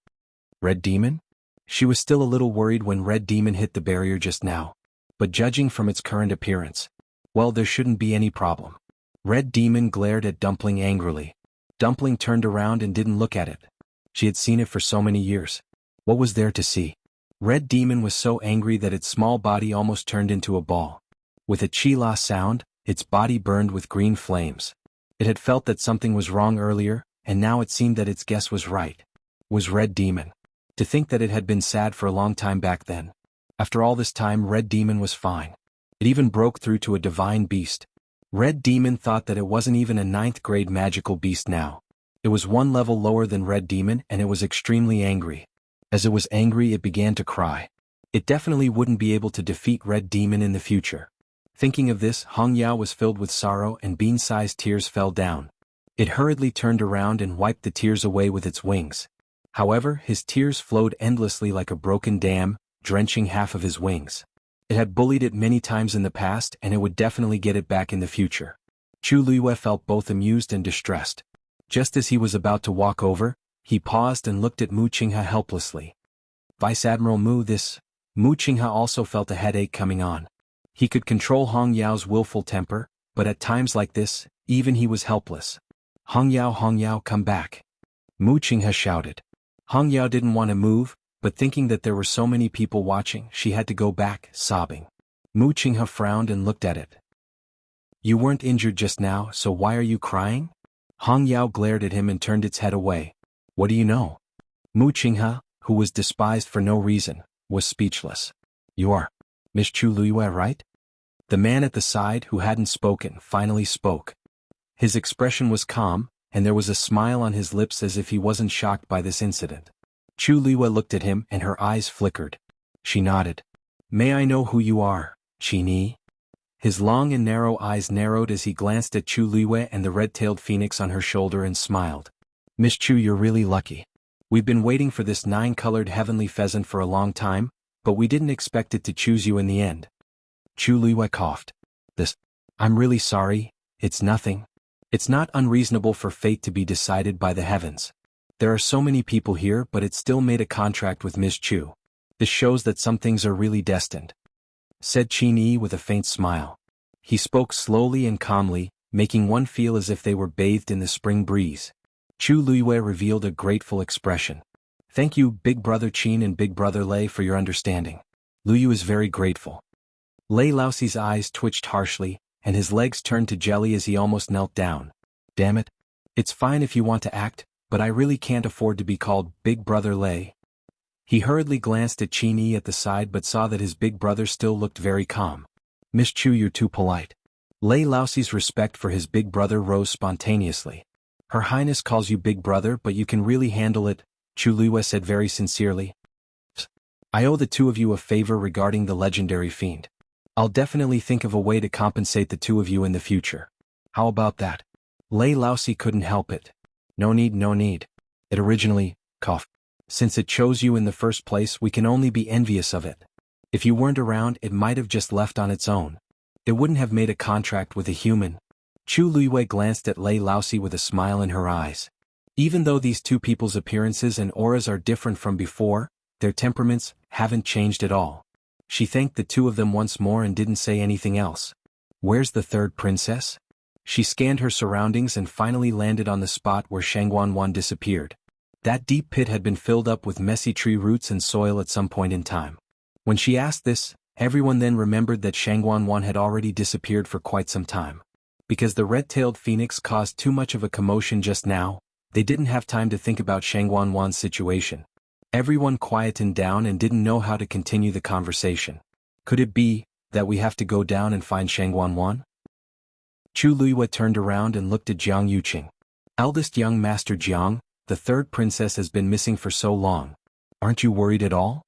Red Demon? She was still a little worried when Red Demon hit the barrier just now. But judging from its current appearance, well, there shouldn't be any problem. Red Demon glared at Dumpling angrily. Dumpling turned around and didn't look at it. She had seen it for so many years. What was there to see? Red Demon was so angry that its small body almost turned into a ball. With a chi-la sound, its body burned with green flames. It had felt that something was wrong earlier, and now it seemed that its guess was right. Was Red Demon. To think that it had been sad for a long time back then. After all this time, Red Demon was fine. It even broke through to a divine beast. Red Demon thought that it wasn't even a 9th grade magical beast now. It was one level lower than Red Demon, and it was extremely angry. As it was angry, it began to cry. It definitely wouldn't be able to defeat Red Demon in the future. Thinking of this, Hong Yao was filled with sorrow and bean-sized tears fell down. It hurriedly turned around and wiped the tears away with its wings. However, his tears flowed endlessly like a broken dam, drenching half of his wings. It had bullied it many times in the past and it would definitely get it back in the future. Chu Luiyue felt both amused and distressed. Just as he was about to walk over, he paused and looked at Mu Qinghe helplessly. Vice Admiral Mu Qinghe also felt a headache coming on. He could control Hong Yao's willful temper, but at times like this, even he was helpless. Hong Yao, come back. Mu Qinghe shouted. Hong Yao didn't want to move, but thinking that there were so many people watching, she had to go back, sobbing. Mu Qinghe frowned and looked at it. You weren't injured just now, so why are you crying? Hong Yao glared at him and turned its head away. What do you know? Mu Qinghe, who was despised for no reason, was speechless. You are Miss Chu Luiyue, right? The man at the side who hadn't spoken finally spoke. His expression was calm, and there was a smile on his lips as if he wasn't shocked by this incident. Chu Luiyue looked at him and her eyes flickered. She nodded. May I know who you are, Qi? His long and narrow eyes narrowed as he glanced at Chu Luiyue and the red-tailed phoenix on her shoulder and smiled. Miss Chu, you're really lucky. We've been waiting for this 9-colored heavenly pheasant for a long time, but we didn't expect it to choose you in the end. Chu Luiyue coughed. I'm really sorry, it's nothing. It's not unreasonable for fate to be decided by the heavens. There are so many people here, but it still made a contract with Miss Chu. This shows that some things are really destined, said Qi with a faint smile. He spoke slowly and calmly, making one feel as if they were bathed in the spring breeze. Chu Luiyue revealed a grateful expression. Thank you, Big Brother Qin and Big Brother Lei, for your understanding. Luyu is very grateful. Lei Laoxi's eyes twitched harshly, and his legs turned to jelly as he almost knelt down. Damn it. It's fine if you want to act, but I really can't afford to be called Big Brother Lei. He hurriedly glanced at Qi at the side but saw that his big brother still looked very calm. Miss Chu, you're too polite. Lei Laoxi's respect for his big brother rose spontaneously. Her Highness calls you Big Brother, but you can really handle it, Chu Luiyue said very sincerely. I owe the two of you a favor regarding the legendary fiend. I'll definitely think of a way to compensate the two of you in the future. How about that? Lei Laoxi couldn't help it. No need. It originally, coughed. Since it chose you in the first place, we can only be envious of it. If you weren't around, it might have just left on its own. It wouldn't have made a contract with a human. Chu Luiyue glanced at Lei Laoxi with a smile in her eyes. Even though these two people's appearances and auras are different from before, their temperaments haven't changed at all. She thanked the two of them once more and didn't say anything else. Where's the third princess? She scanned her surroundings and finally landed on the spot where Shangguan disappeared. That deep pit had been filled up with messy tree roots and soil at some point in time. When she asked this, everyone then remembered that Shangguan had already disappeared for quite some time. Because the red-tailed phoenix caused too much of a commotion just now, they didn't have time to think about Shangguan's situation. Everyone quietened down and didn't know how to continue the conversation. Could it be that we have to go down and find Shangguan? Chu Luiyue turned around and looked at Jiang Yuqing. Eldest young Master Jiang, the third princess has been missing for so long. Aren't you worried at all?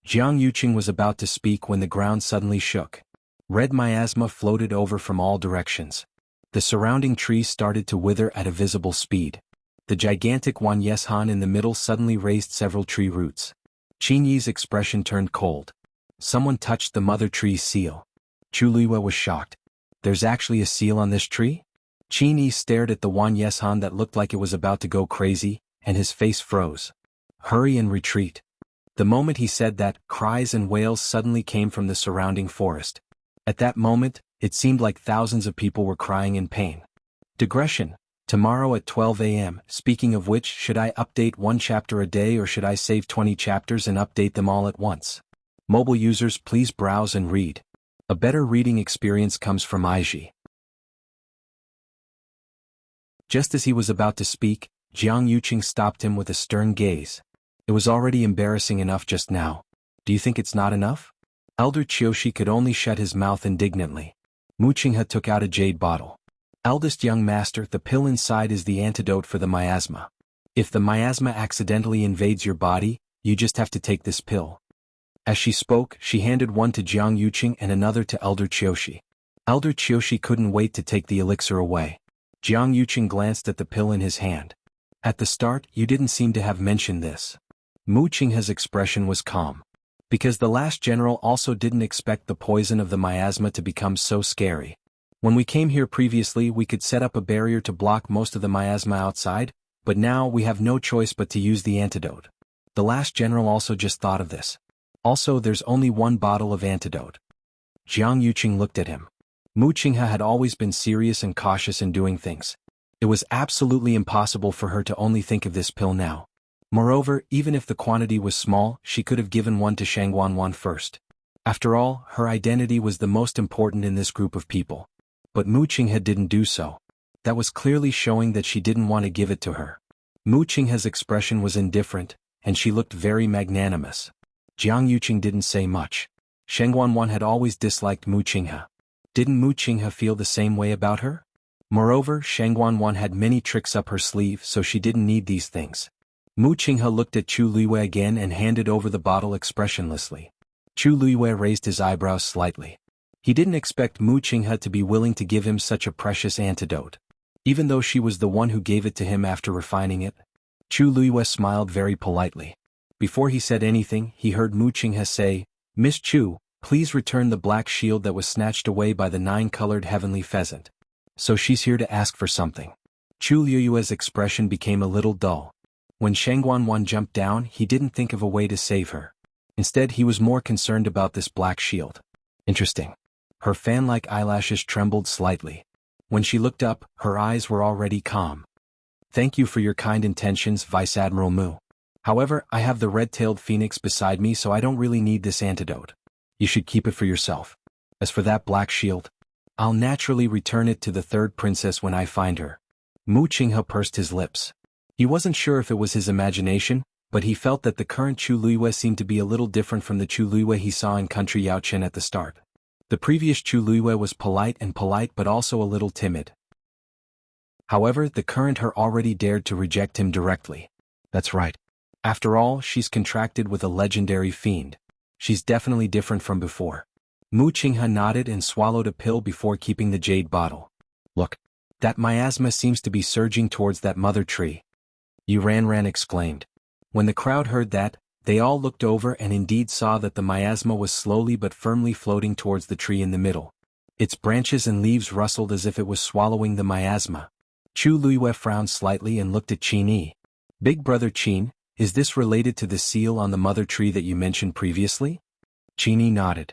Jiang Yuqing was about to speak when the ground suddenly shook. Red miasma floated over from all directions. The surrounding trees started to wither at a visible speed. The gigantic Wan Yeshan in the middle suddenly raised several tree roots. Qin Yi's expression turned cold. Someone touched the mother tree's seal. Chu Luiyue was shocked. There's actually a seal on this tree? Qin Yi stared at the Wan Yeshan that looked like it was about to go crazy, and his face froze. Hurry and retreat. The moment he said that, cries and wails suddenly came from the surrounding forest. At that moment, it seemed like thousands of people were crying in pain. Digression. Tomorrow at 12 a.m. Speaking of which, should I update 1 chapter a day or should I save 20 chapters and update them all at once? Mobile users, please browse and read. A better reading experience comes from IG. Just as he was about to speak, Jiang Yuqing stopped him with a stern gaze. It was already embarrassing enough just now. Do you think it's not enough? Elder Qiushi could only shut his mouth indignantly. Mu Qinghe took out a jade bottle. Eldest young master, the pill inside is the antidote for the miasma. If the miasma accidentally invades your body, you just have to take this pill. As she spoke, she handed one to Jiang Yuqing and another to Elder Qiushi. Elder Qiushi couldn't wait to take the elixir away. Jiang Yuqing glanced at the pill in his hand. At the start, you didn't seem to have mentioned this. Mu Qinghe's expression was calm. Because the last general also didn't expect the poison of the miasma to become so scary. When we came here previously, we could set up a barrier to block most of the miasma outside, but now we have no choice but to use the antidote. The last general also just thought of this. Also, there's only one bottle of antidote. Jiang Yuqing looked at him. Mu Qinghe had always been serious and cautious in doing things. It was absolutely impossible for her to only think of this pill now. Moreover, even if the quantity was small, she could have given one to Shangguanwan first. After all, her identity was the most important in this group of people. But Mu Qinghe didn't do so. That was clearly showing that she didn't want to give it to her. Mu Qinghe's expression was indifferent, and she looked very magnanimous. Jiang Yuqing didn't say much. Shangguanwan had always disliked Mu Qinghe. Didn't Mu Qinghe feel the same way about her? Moreover, Shangguanwan had many tricks up her sleeve, so she didn't need these things. Mu Qinghe looked at Chu Luiyue again and handed over the bottle expressionlessly. Chu Luiyue raised his eyebrows slightly. He didn't expect Mu Qinghe to be willing to give him such a precious antidote. Even though she was the one who gave it to him after refining it. Chu Luiyue smiled very politely. Before he said anything, he heard Mu Qinghe say, "Miss Chu, please return the black shield that was snatched away by the 9-colored heavenly pheasant." So she's here to ask for something. Chu Luiyue's expression became a little dull. When Shangguanwan jumped down, he didn't think of a way to save her. Instead, he was more concerned about this black shield. Interesting. Her fan-like eyelashes trembled slightly. When she looked up, her eyes were already calm. "Thank you for your kind intentions, Vice Admiral Mu. However, I have the red-tailed phoenix beside me, so I don't really need this antidote. You should keep it for yourself. As for that black shield, I'll naturally return it to the third princess when I find her." Mu Qinghe pursed his lips. He wasn't sure if it was his imagination, but he felt that the current Chu Luiyue seemed to be a little different from the Chu Luiyue he saw in country Yaochen at the start. The previous Chu Luiyue was polite but also a little timid. However, the current her already dared to reject him directly. That's right. After all, she's contracted with a legendary fiend. She's definitely different from before. Mu Qinghe nodded and swallowed a pill before keeping the jade bottle. "Look. That miasma seems to be surging towards that mother tree," Yuranran exclaimed. When the crowd heard that, they all looked over and indeed saw that the miasma was slowly but firmly floating towards the tree in the middle. Its branches and leaves rustled as if it was swallowing the miasma. Chu Luiyue frowned slightly and looked at Qin Yi. "Big brother Qin, is this related to the seal on the mother tree that you mentioned previously?" Qin Yi nodded.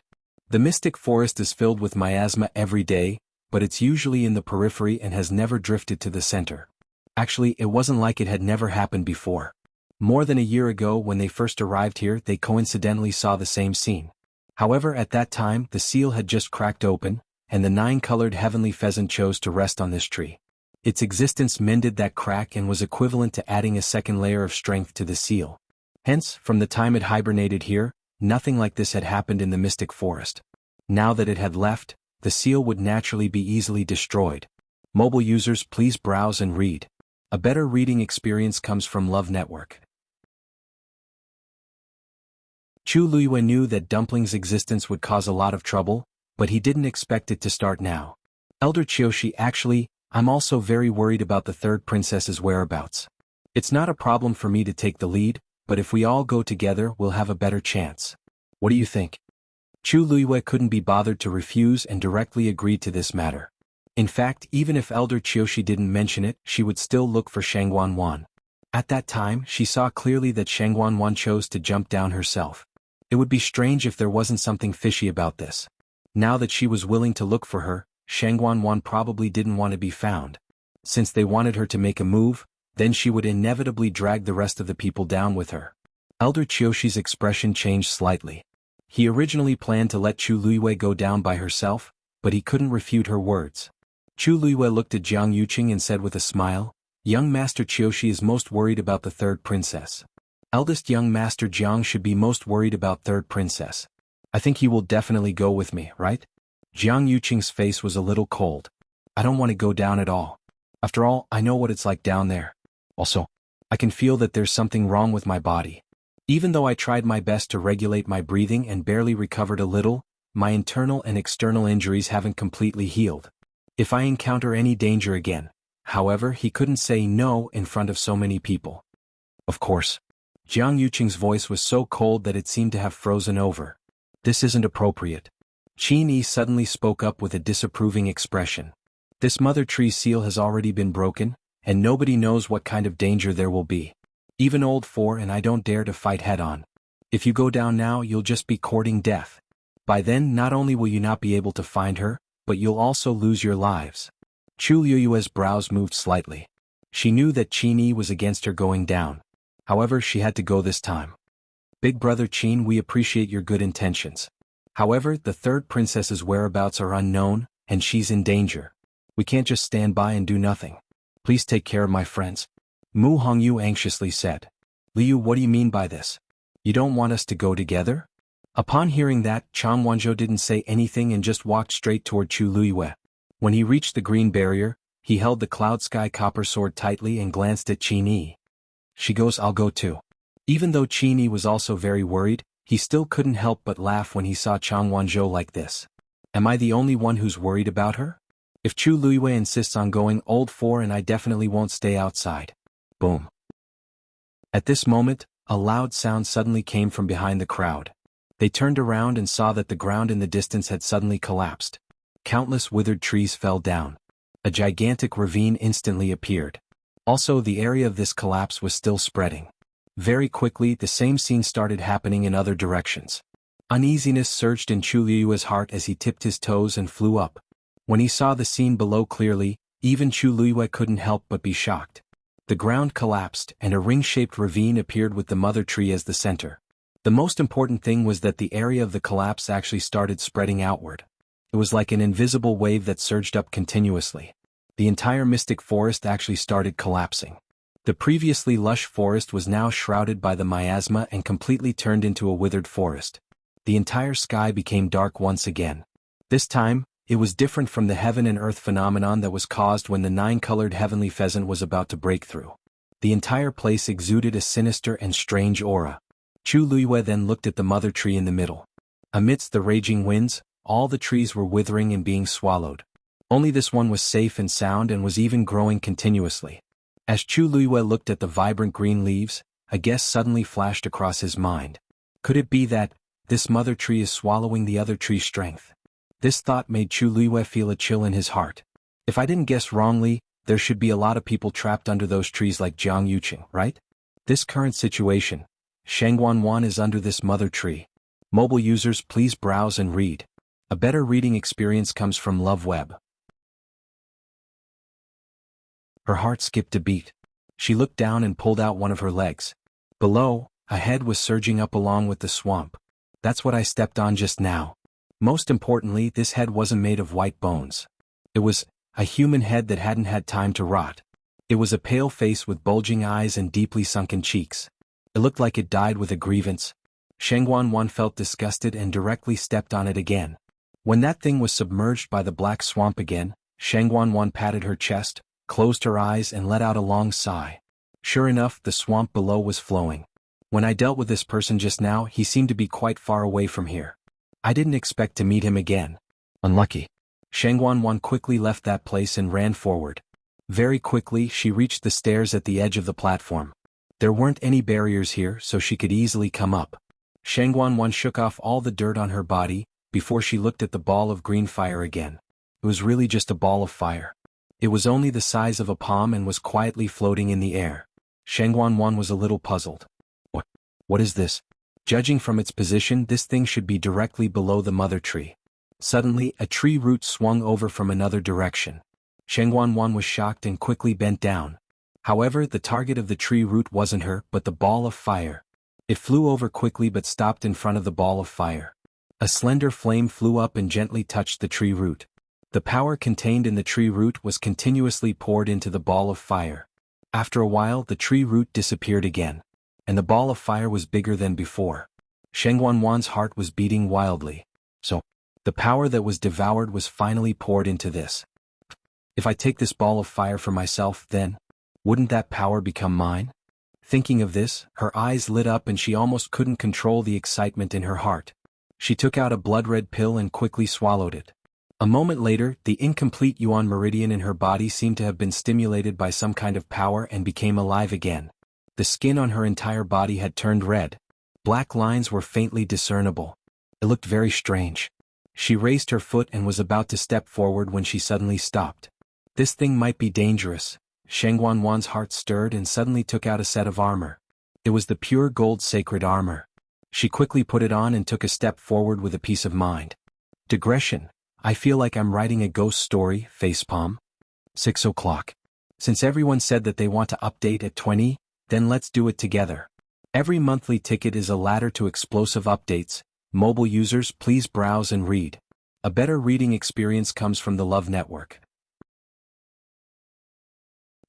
"The mystic forest is filled with miasma every day, but it's usually in the periphery and has never drifted to the center. Actually, it wasn't like it had never happened before. More than a year ago when they first arrived here, they coincidentally saw the same scene. However, at that time, the seal had just cracked open, and the 9-colored heavenly pheasant chose to rest on this tree. Its existence mended that crack and was equivalent to adding a second layer of strength to the seal. Hence, from the time it hibernated here, nothing like this had happened in the mystic forest. Now that it had left, the seal would naturally be easily destroyed. Mobile users, please browse and read. A better reading experience comes from Love Network. Chu Luiyue knew that Dumpling's existence would cause a lot of trouble, but he didn't expect it to start now. "Elder Qiushi, actually, I'm also very worried about the third princess's whereabouts. It's not a problem for me to take the lead, but if we all go together, we'll have a better chance. What do you think?" Chu Luiyue couldn't be bothered to refuse and directly agreed to this matter. In fact, even if Elder Qiushi didn't mention it, she would still look for Shangguanwan. At that time, she saw clearly that Shangguanwan chose to jump down herself. It would be strange if there wasn't something fishy about this. Now that she was willing to look for her, Shangguanwan probably didn't want to be found. Since they wanted her to make a move, then she would inevitably drag the rest of the people down with her. Elder Qiushi's expression changed slightly. He originally planned to let Chu Luiyue go down by herself, but he couldn't refute her words. Chu Luiyue looked at Jiang Yuqing and said with a smile, "Young Master Qiushi is most worried about the third princess. Eldest young Master Jiang should be most worried about third princess. I think he will definitely go with me, right?" Jiang Yuqing's face was a little cold. "I don't want to go down at all. After all, I know what it's like down there. Also, I can feel that there's something wrong with my body. Even though I tried my best to regulate my breathing and barely recovered a little, my internal and external injuries haven't completely healed. If I encounter any danger again, however, he couldn't say no in front of so many people. Of course. Jiang Yuqing's voice was so cold that it seemed to have frozen over. This isn't appropriate. Qin Yi suddenly spoke up with a disapproving expression. This mother tree seal has already been broken, and nobody knows what kind of danger there will be. Even old 4 and I don't dare to fight head-on. If you go down now, you'll just be courting death. By then, not only will you not be able to find her, but you'll also lose your lives. Chu Liyue's brows moved slightly. She knew that Qin Yi was against her going down. However, she had to go this time. Big brother Qin, we appreciate your good intentions. However, the third princess's whereabouts are unknown, and she's in danger. We can't just stand by and do nothing. Please take care of my friends. Mu Hongyu anxiously said. Liu, what do you mean by this? You don't want us to go together? Upon hearing that, Chang Wanzhou didn't say anything and just walked straight toward Chu Liyue. When he reached the green barrier, he held the cloud sky copper sword tightly and glanced at Qin Yi. She goes, I'll go too. Even though Qin Yi was also very worried, he still couldn't help but laugh when he saw Chang Wanzhou like this. Am I the only one who's worried about her? If Chu Liyue insists on going, old 4 and I definitely won't stay outside. Boom. At this moment, a loud sound suddenly came from behind the crowd. They turned around and saw that the ground in the distance had suddenly collapsed. Countless withered trees fell down. A gigantic ravine instantly appeared. Also, the area of this collapse was still spreading. Very quickly, the same scene started happening in other directions. Uneasiness surged in Chu Liyue's heart as he tipped his toes and flew up. When he saw the scene below clearly, even Chu Liyue couldn't help but be shocked. The ground collapsed and a ring-shaped ravine appeared with the mother tree as the center. The most important thing was that the area of the collapse actually started spreading outward. It was like an invisible wave that surged up continuously. The entire mystic forest actually started collapsing. The previously lush forest was now shrouded by the miasma and completely turned into a withered forest. The entire sky became dark once again. This time, it was different from the heaven and earth phenomenon that was caused when the 9-colored heavenly pheasant was about to break through. The entire place exuded a sinister and strange aura. Chu Liyue then looked at the mother tree in the middle. Amidst the raging winds, all the trees were withering and being swallowed. Only this one was safe and sound and was even growing continuously. As Chu Liyue looked at the vibrant green leaves, a guess suddenly flashed across his mind. Could it be that this mother tree is swallowing the other tree's strength? This thought made Chu Liyue feel a chill in his heart. If I didn't guess wrongly, there should be a lot of people trapped under those trees like Jiang Yuqing, right? This current situation, Shangguan is under this mother tree. Mobile users, please browse and read. A better reading experience comes from Love Web. Her heart skipped a beat. She looked down and pulled out one of her legs. Below, a head was surging up along with the swamp. That's what I stepped on just now. Most importantly, this head wasn't made of white bones. It was a human head that hadn't had time to rot. It was a pale face with bulging eyes and deeply sunken cheeks. It looked like it died with a grievance. Shangguan felt disgusted and directly stepped on it again. When that thing was submerged by the black swamp again, Shangguan patted her chest, closed her eyes and let out a long sigh. Sure enough, the swamp below was flowing. When I dealt with this person just now, he seemed to be quite far away from here. I didn't expect to meet him again. Unlucky. Shangguan quickly left that place and ran forward. Very quickly, she reached the stairs at the edge of the platform. There weren't any barriers here, so she could easily come up. Shangguan shook off all the dirt on her body, before she looked at the ball of green fire again. It was really just a ball of fire. It was only the size of a palm and was quietly floating in the air. Shangguan was a little puzzled. What is this? Judging from its position, this thing should be directly below the mother tree. Suddenly, a tree root swung over from another direction. Shangguan was shocked and quickly bent down. However, the target of the tree root wasn't her, but the ball of fire. It flew over quickly but stopped in front of the ball of fire. A slender flame flew up and gently touched the tree root. The power contained in the tree root was continuously poured into the ball of fire. After a while, the tree root disappeared again. And the ball of fire was bigger than before. Shangguan's heart was beating wildly. So, the power that was devoured was finally poured into this. If I take this ball of fire for myself, then, wouldn't that power become mine? Thinking of this, her eyes lit up and she almost couldn't control the excitement in her heart. She took out a blood-red pill and quickly swallowed it. A moment later, the incomplete Yuan meridian in her body seemed to have been stimulated by some kind of power and became alive again. The skin on her entire body had turned red. Black lines were faintly discernible. It looked very strange. She raised her foot and was about to step forward when she suddenly stopped. This thing might be dangerous. Sheng Wanwan's heart stirred and suddenly took out a set of armor. It was the pure gold sacred armor. She quickly put it on and took a step forward with a peace of mind. Digression. I feel like I'm writing a ghost story, facepalm. 6 o'clock. Since everyone said that they want to update at 20, then let's do it together. Every monthly ticket is a ladder to explosive updates. Mobile users, please browse and read. A better reading experience comes from the Love Network.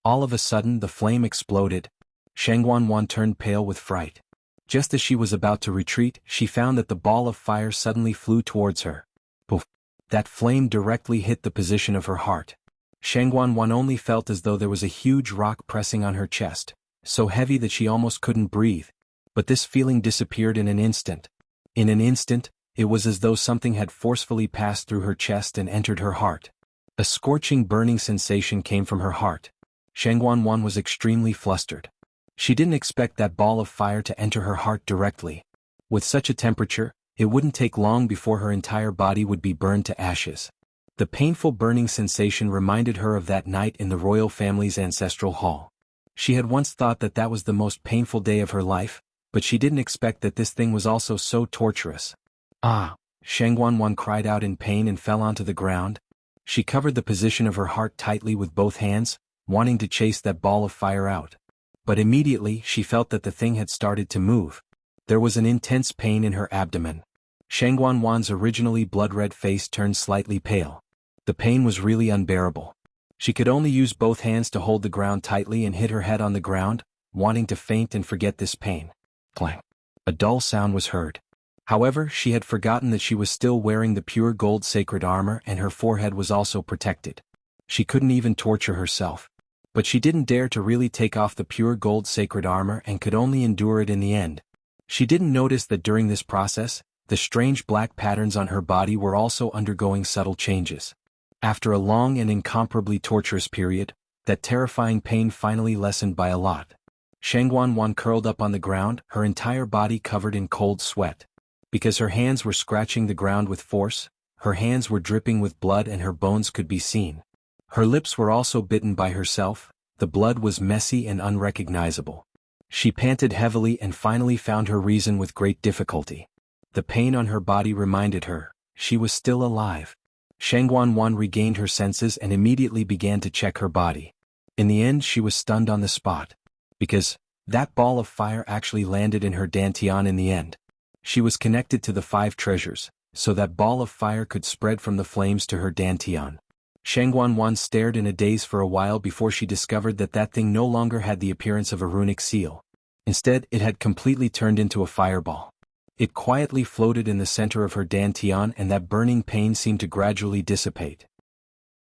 All of a sudden the flame exploded. Sheng Wanwan turned pale with fright. Just as she was about to retreat, she found that the ball of fire suddenly flew towards her. Poof! That flame directly hit the position of her heart. Sheng Wanwan only felt as though there was a huge rock pressing on her chest, so heavy that she almost couldn't breathe. But this feeling disappeared in an instant. In an instant, it was as though something had forcefully passed through her chest and entered her heart. A scorching burning sensation came from her heart. Sheng Wanwan was extremely flustered. She didn't expect that ball of fire to enter her heart directly. With such a temperature, it wouldn't take long before her entire body would be burned to ashes. The painful burning sensation reminded her of that night in the royal family's ancestral hall. She had once thought that that was the most painful day of her life, but she didn't expect that this thing was also so torturous. Ah! Sheng Wanwan cried out in pain and fell onto the ground. She covered the position of her heart tightly with both hands, wanting to chase that ball of fire out. But immediately she felt that the thing had started to move. There was an intense pain in her abdomen. Sheng Wanwan's originally blood-red face turned slightly pale. The pain was really unbearable. She could only use both hands to hold the ground tightly and hit her head on the ground, wanting to faint and forget this pain. Clang! A dull sound was heard. However, she had forgotten that she was still wearing the pure gold sacred armor and her forehead was also protected. She couldn't even torture herself. But she didn't dare to really take off the pure gold sacred armor and could only endure it in the end. She didn't notice that during this process, the strange black patterns on her body were also undergoing subtle changes. After a long and incomparably torturous period, that terrifying pain finally lessened by a lot. Sheng Wanwan curled up on the ground, her entire body covered in cold sweat. Because her hands were scratching the ground with force, her hands were dripping with blood and her bones could be seen. Her lips were also bitten by herself, the blood was messy and unrecognizable. She panted heavily and finally found her reason with great difficulty. The pain on her body reminded her, she was still alive. Sheng Wanwan regained her senses and immediately began to check her body. In the end she was stunned on the spot. Because that ball of fire actually landed in her dantian in the end. She was connected to the 5 treasures, so that ball of fire could spread from the flames to her dantian. Sheng Wanwan stared in a daze for a while before she discovered that that thing no longer had the appearance of a runic seal. Instead, it had completely turned into a fireball. It quietly floated in the center of her dantian and that burning pain seemed to gradually dissipate.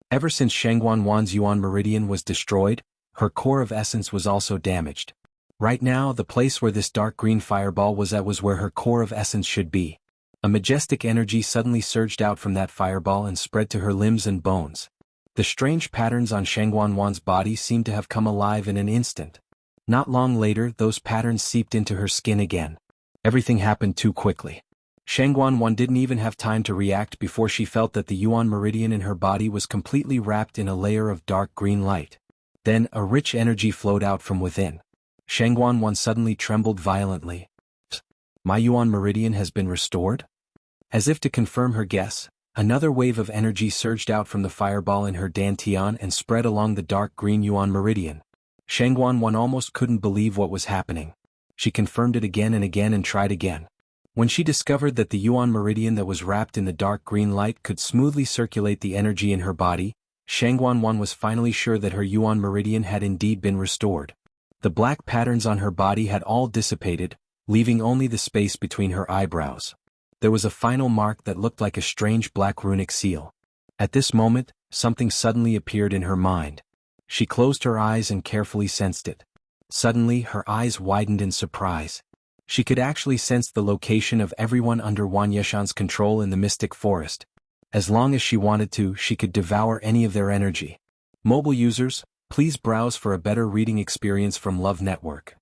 Ever since Sheng Wanwan's Yuan meridian was destroyed, her core of essence was also damaged. Right now, the place where this dark green fireball was at was where her core of essence should be. A majestic energy suddenly surged out from that fireball and spread to her limbs and bones. The strange patterns on Sheng Wanwan's body seemed to have come alive in an instant. Not long later, those patterns seeped into her skin again. Everything happened too quickly. Sheng Wanwan didn't even have time to react before she felt that the Yuan meridian in her body was completely wrapped in a layer of dark green light. Then, a rich energy flowed out from within. Sheng Wanwan suddenly trembled violently. My Yuan meridian has been restored? As if to confirm her guess, another wave of energy surged out from the fireball in her dantian and spread along the dark green Yuan meridian. Sheng Wanwan almost couldn't believe what was happening. She confirmed it again and tried again. When she discovered that the Yuan meridian that was wrapped in the dark green light could smoothly circulate the energy in her body, Sheng Wanwan was finally sure that her Yuan meridian had indeed been restored. The black patterns on her body had all dissipated, leaving only the space between her eyebrows. There was a final mark that looked like a strange black runic seal. At this moment, something suddenly appeared in her mind. She closed her eyes and carefully sensed it. Suddenly her eyes widened in surprise. She could actually sense the location of everyone under Wang Yeshan's control in the mystic forest. As long as she wanted to, she could devour any of their energy. Mobile users, please browse for a better reading experience from Love Network.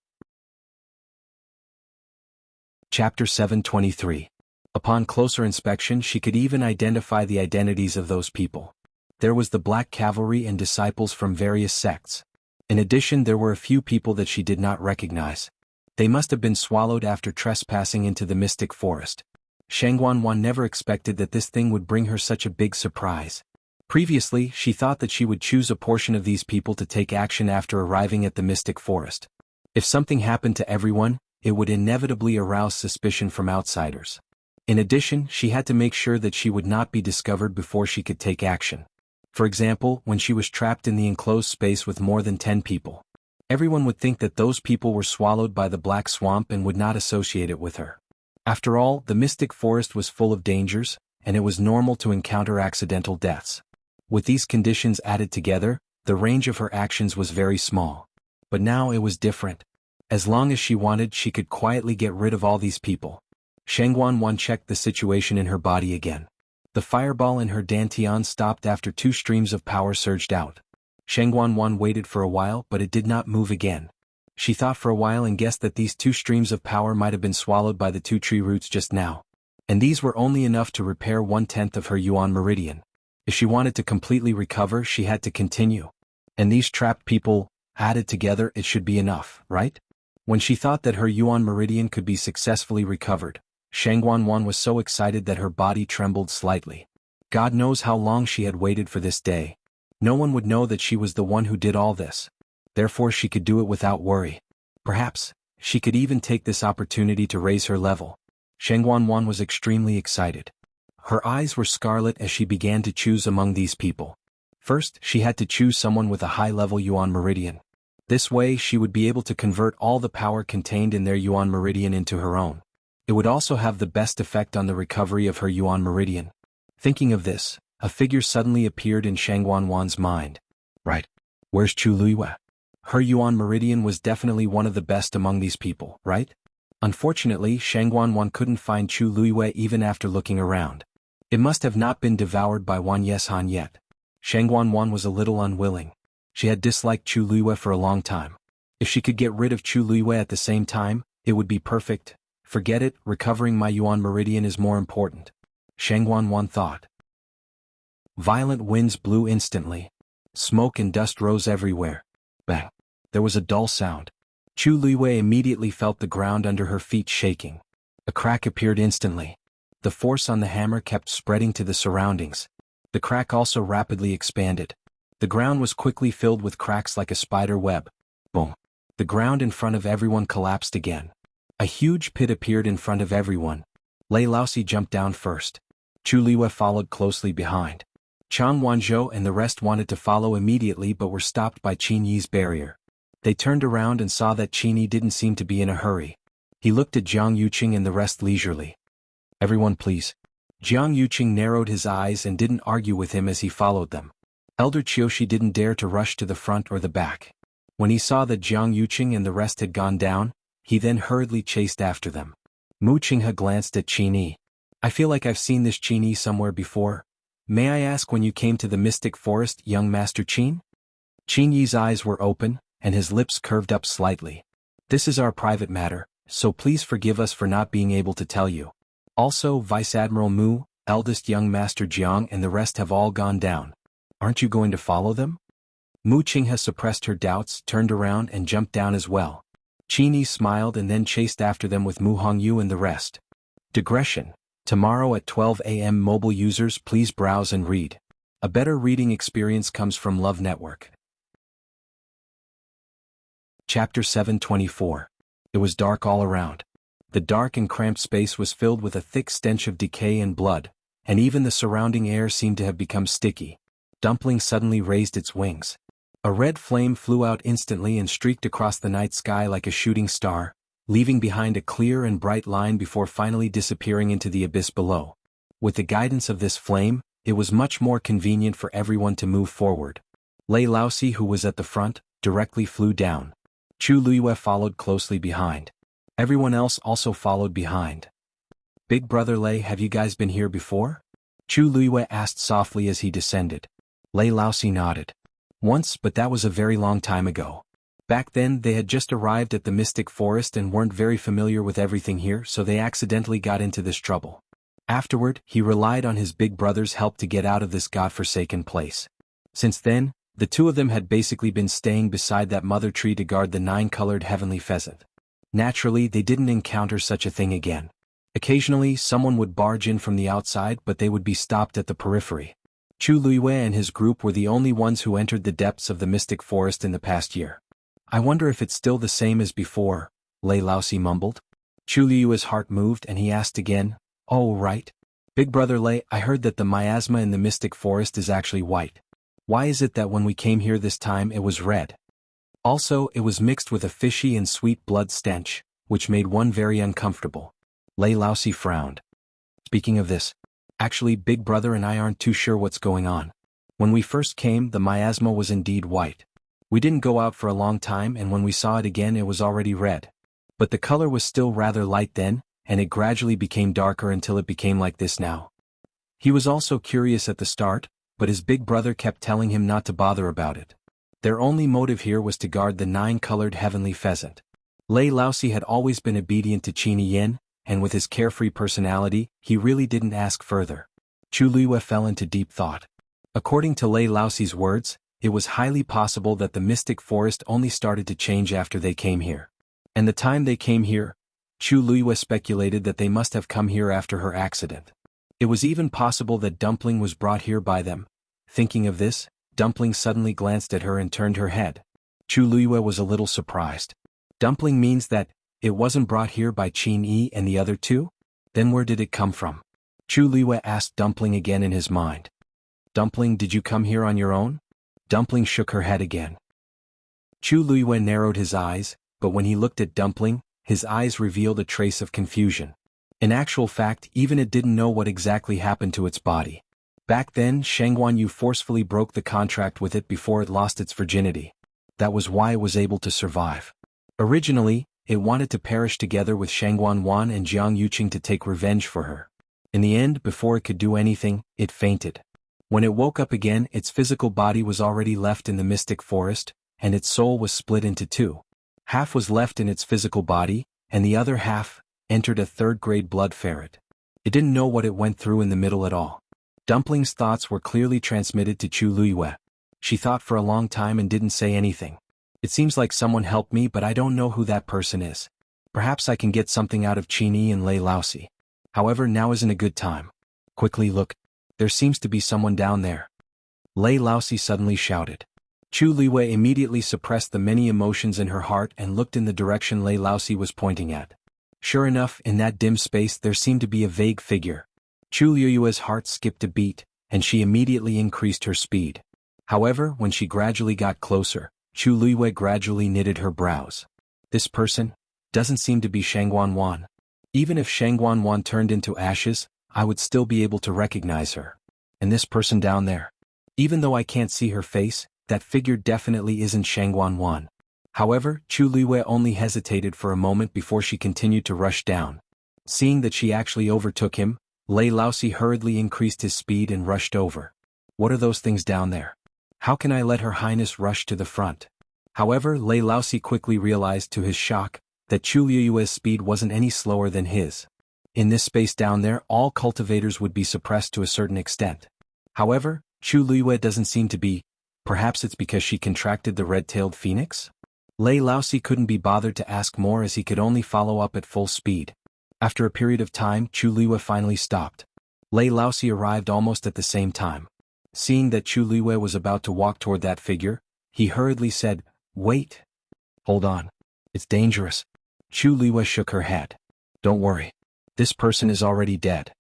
Chapter 723. Upon closer inspection she could even identify the identities of those people. There was the Black Cavalry and disciples from various sects. In addition, there were a few people that she did not recognize. They must have been swallowed after trespassing into the mystic forest. Shangguan never expected that this thing would bring her such a big surprise. Previously, she thought that she would choose a portion of these people to take action after arriving at the mystic forest. If something happened to everyone, it would inevitably arouse suspicion from outsiders. In addition, she had to make sure that she would not be discovered before she could take action. For example, when she was trapped in the enclosed space with more than 10 people. Everyone would think that those people were swallowed by the Black Swamp and would not associate it with her. After all, the mystic forest was full of dangers, and it was normal to encounter accidental deaths. With these conditions added together, the range of her actions was very small. But now it was different. As long as she wanted, she could quietly get rid of all these people. Shangguan checked the situation in her body again. The fireball in her dantian stopped after 2 streams of power surged out. Shangguan waited for a while, but it did not move again. She thought for a while and guessed that these 2 streams of power might have been swallowed by the 2 tree roots just now. And these were only enough to repair 1/10 of her Yuan meridian. If she wanted to completely recover, she had to continue. And these trapped people, added together, it should be enough, right? When she thought that her Yuan meridian could be successfully recovered, Shangguan was so excited that her body trembled slightly. God knows how long she had waited for this day. No one would know that she was the one who did all this. Therefore she could do it without worry. Perhaps, she could even take this opportunity to raise her level. Shangguan was extremely excited. Her eyes were scarlet as she began to choose among these people. First, she had to choose someone with a high-level Yuan meridian. This way she would be able to convert all the power contained in their Yuan meridian into her own. It would also have the best effect on the recovery of her Yuan meridian. Thinking of this, a figure suddenly appeared in Shangguan's mind. Right. Where's Chu Luiyue? Her Yuan meridian was definitely one of the best among these people, right? Unfortunately, Shangguan couldn't find Chu Luiyue even after looking around. It must have not been devoured by Wang Yeshan yet. Shangguan was a little unwilling. She had disliked Chu Luiyue for a long time. If she could get rid of Chu Luiyue at the same time, it would be perfect. Forget it, recovering my Yuan meridian is more important. Shangguan thought. Violent winds blew instantly. Smoke and dust rose everywhere. Bang! There was a dull sound. Chu Luiyue immediately felt the ground under her feet shaking. A crack appeared instantly. The force on the hammer kept spreading to the surroundings. The crack also rapidly expanded. The ground was quickly filled with cracks like a spider web. Boom! The ground in front of everyone collapsed again. A huge pit appeared in front of everyone. Lei Laosi jumped down first. Chu Luiyue followed closely behind. Chang Wanzhou and the rest wanted to follow immediately but were stopped by Qin Yi's barrier. They turned around and saw that Qin Yi didn't seem to be in a hurry. He looked at Jiang Yuqing and the rest leisurely. Everyone please. Jiang Yuqing narrowed his eyes and didn't argue with him as he followed them. Elder Qiushi didn't dare to rush to the front or the back. When he saw that Jiang Yuqing and the rest had gone down, he then hurriedly chased after them. Mu Qinghe glanced at Qin Yi. I feel like I've seen this Qin Yi somewhere before. May I ask when you came to the mystic forest, young Master Qin? Qin Yi's eyes were open, and his lips curved up slightly. This is our private matter, so please forgive us for not being able to tell you. Also, Vice Admiral Mu, eldest young Master Jiang and the rest have all gone down. Aren't you going to follow them? Mu Qinghe suppressed her doubts, turned around and jumped down as well. Qin Yi smiled and then chased after them with Mu Hongyu and the rest. Digression. Tomorrow at 12 a.m. mobile users please browse and read. A better reading experience comes from Love Network. Chapter 724. It was dark all around. The dark and cramped space was filled with a thick stench of decay and blood, and even the surrounding air seemed to have become sticky. Dumpling suddenly raised its wings. A red flame flew out instantly and streaked across the night sky like a shooting star, leaving behind a clear and bright line before finally disappearing into the abyss below. With the guidance of this flame, it was much more convenient for everyone to move forward. Lei Laosi, who was at the front, directly flew down. Chu Luiyue followed closely behind. Everyone else also followed behind. Big Brother Lei, have you guys been here before? Chu Luiyue asked softly as he descended. Lei Laosi nodded. Once, but that was a very long time ago. Back then they had just arrived at the Mystic Forest and weren't very familiar with everything here, so they accidentally got into this trouble. Afterward, he relied on his big brother's help to get out of this godforsaken place. Since then, the two of them had basically been staying beside that mother tree to guard the 9-colored heavenly pheasant. Naturally, they didn't encounter such a thing again. Occasionally, someone would barge in from the outside, but they would be stopped at the periphery. Chu Luiyue and his group were the only ones who entered the depths of the Mystic Forest in the past year. I wonder if it's still the same as before, Lei Laosi mumbled. Chu Luiyue's heart moved and he asked again, Oh right. Big Brother Lei, I heard that the miasma in the Mystic Forest is actually white. Why is it that when we came here this time it was red? Also, it was mixed with a fishy and sweet blood stench, which made one very uncomfortable. Lei Laosi frowned. Speaking of this, actually Big Brother and I aren't too sure what's going on. When we first came, the miasma was indeed white. We didn't go out for a long time, and when we saw it again it was already red. But the color was still rather light then, and it gradually became darker until it became like this now. He was also curious at the start, but his big brother kept telling him not to bother about it. Their only motive here was to guard the 9-colored heavenly pheasant. Lei Laosi had always been obedient to Qin Yin, and with his carefree personality, he really didn't ask further. Chu Luiyue fell into deep thought. According to Lei Laosi's words, it was highly possible that the Mystic Forest only started to change after they came here. And the time they came here, Chu Luiyue speculated that they must have come here after her accident. It was even possible that Dumpling was brought here by them. Thinking of this, Dumpling suddenly glanced at her and turned her head. Chu Luiyue was a little surprised. Dumpling means that it wasn't brought here by Qin Yi and the other two? Then where did it come from? Chu Luiyue asked Dumpling again in his mind. Dumpling, did you come here on your own? Dumpling shook her head again. Chu Luiyue narrowed his eyes, but when he looked at Dumpling, his eyes revealed a trace of confusion. In actual fact, even it didn't know what exactly happened to its body. Back then, Shangguan Yu forcefully broke the contract with it before it lost its virginity. That was why it was able to survive. Originally, it wanted to perish together with Shangguan Wan and Jiang Yuqing to take revenge for her. In the end, before it could do anything, it fainted. When it woke up again, its physical body was already left in the Mystic Forest, and its soul was split into two. Half was left in its physical body, and the other half entered a third-grade blood ferret. It didn't know what it went through in the middle at all. Dumpling's thoughts were clearly transmitted to Chu Luiyue. She thought for a long time and didn't say anything. It seems like someone helped me, but I don't know who that person is. Perhaps I can get something out of Qin Yi and Lei Laosi. However, now isn't a good time. Quickly look. There seems to be someone down there. Lei Laosi suddenly shouted. Chu Luiyue immediately suppressed the many emotions in her heart and looked in the direction Lei Laosi was pointing at. Sure enough, in that dim space there seemed to be a vague figure. Chu Luiyue's heart skipped a beat, and she immediately increased her speed. However, when she gradually got closer, Chu Luiyue gradually knitted her brows. This person doesn't seem to be Shangguan Wan. Even if Shangguan Wan turned into ashes, I would still be able to recognize her. And this person down there, even though I can't see her face, that figure definitely isn't Shangguan Wan. However, Chu Luiyue only hesitated for a moment before she continued to rush down. Seeing that she actually overtook him, Lei Laosi hurriedly increased his speed and rushed over. What are those things down there? How can I let Her Highness rush to the front? However, Lei Laosi quickly realized to his shock that Chu Luiyue's speed wasn't any slower than his. In this space down there, all cultivators would be suppressed to a certain extent. However, Chu Luiyue doesn't seem to be. Perhaps it's because she contracted the red-tailed phoenix? Lei Laosi couldn't be bothered to ask more as he could only follow up at full speed. After a period of time, Chu Luiyue finally stopped. Lei Laosi arrived almost at the same time. Seeing that Chu Luiyue was about to walk toward that figure, he hurriedly said, Wait. Hold on. It's dangerous. Chu Luiyue shook her head. Don't worry. This person is already dead.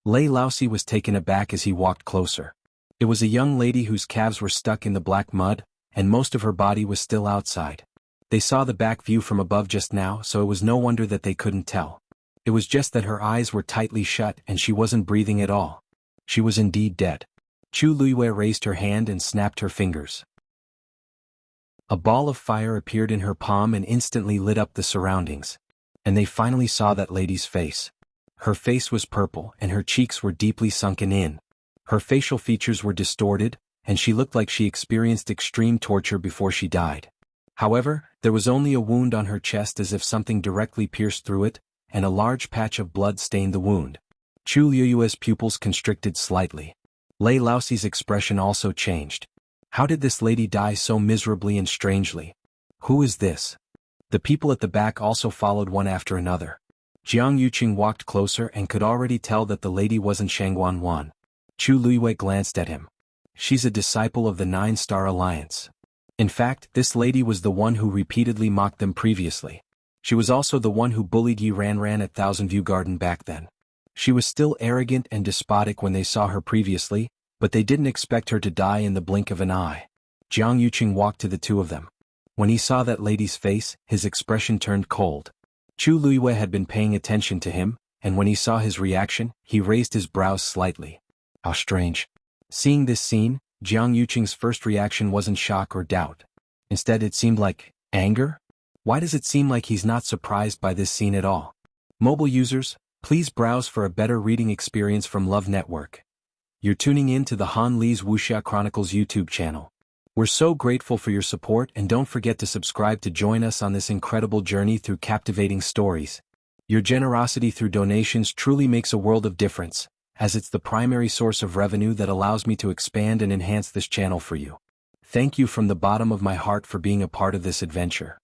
Lei Laosi was taken aback as he walked closer. It was a young lady whose calves were stuck in the black mud, and most of her body was still outside. They saw the back view from above just now, so it was no wonder that they couldn't tell. It was just that her eyes were tightly shut and she wasn't breathing at all. She was indeed dead. Chu Luiyue raised her hand and snapped her fingers. A ball of fire appeared in her palm and instantly lit up the surroundings. And they finally saw that lady's face. Her face was purple and her cheeks were deeply sunken in. Her facial features were distorted, and she looked like she experienced extreme torture before she died. However, there was only a wound on her chest as if something directly pierced through it, and a large patch of blood stained the wound. Chu Liuyue's pupils constricted slightly. Lei Laoxi's expression also changed. How did this lady die so miserably and strangely? Who is this? The people at the back also followed one after another. Jiang Yuqing walked closer and could already tell that the lady wasn't Shangguan Wan. Chu Liyue glanced at him. She's a disciple of the Nine-Star Alliance. In fact, this lady was the one who repeatedly mocked them previously. She was also the one who bullied Yi Ranran at Thousand View Garden back then. She was still arrogant and despotic when they saw her previously, but they didn't expect her to die in the blink of an eye. Jiang Yuqing walked to the two of them. When he saw that lady's face, his expression turned cold. Chu Liyue had been paying attention to him, and when he saw his reaction, he raised his brows slightly. How strange. Seeing this scene, Jiang Yuqing's first reaction wasn't shock or doubt. Instead it seemed like anger? Why does it seem like he's not surprised by this scene at all? Mobile users, please browse for a better reading experience from Love Network. You're tuning in to the Han Li's Wuxia Chronicles YouTube channel. We're so grateful for your support, and don't forget to subscribe to join us on this incredible journey through captivating stories. Your generosity through donations truly makes a world of difference, as it's the primary source of revenue that allows me to expand and enhance this channel for you. Thank you from the bottom of my heart for being a part of this adventure.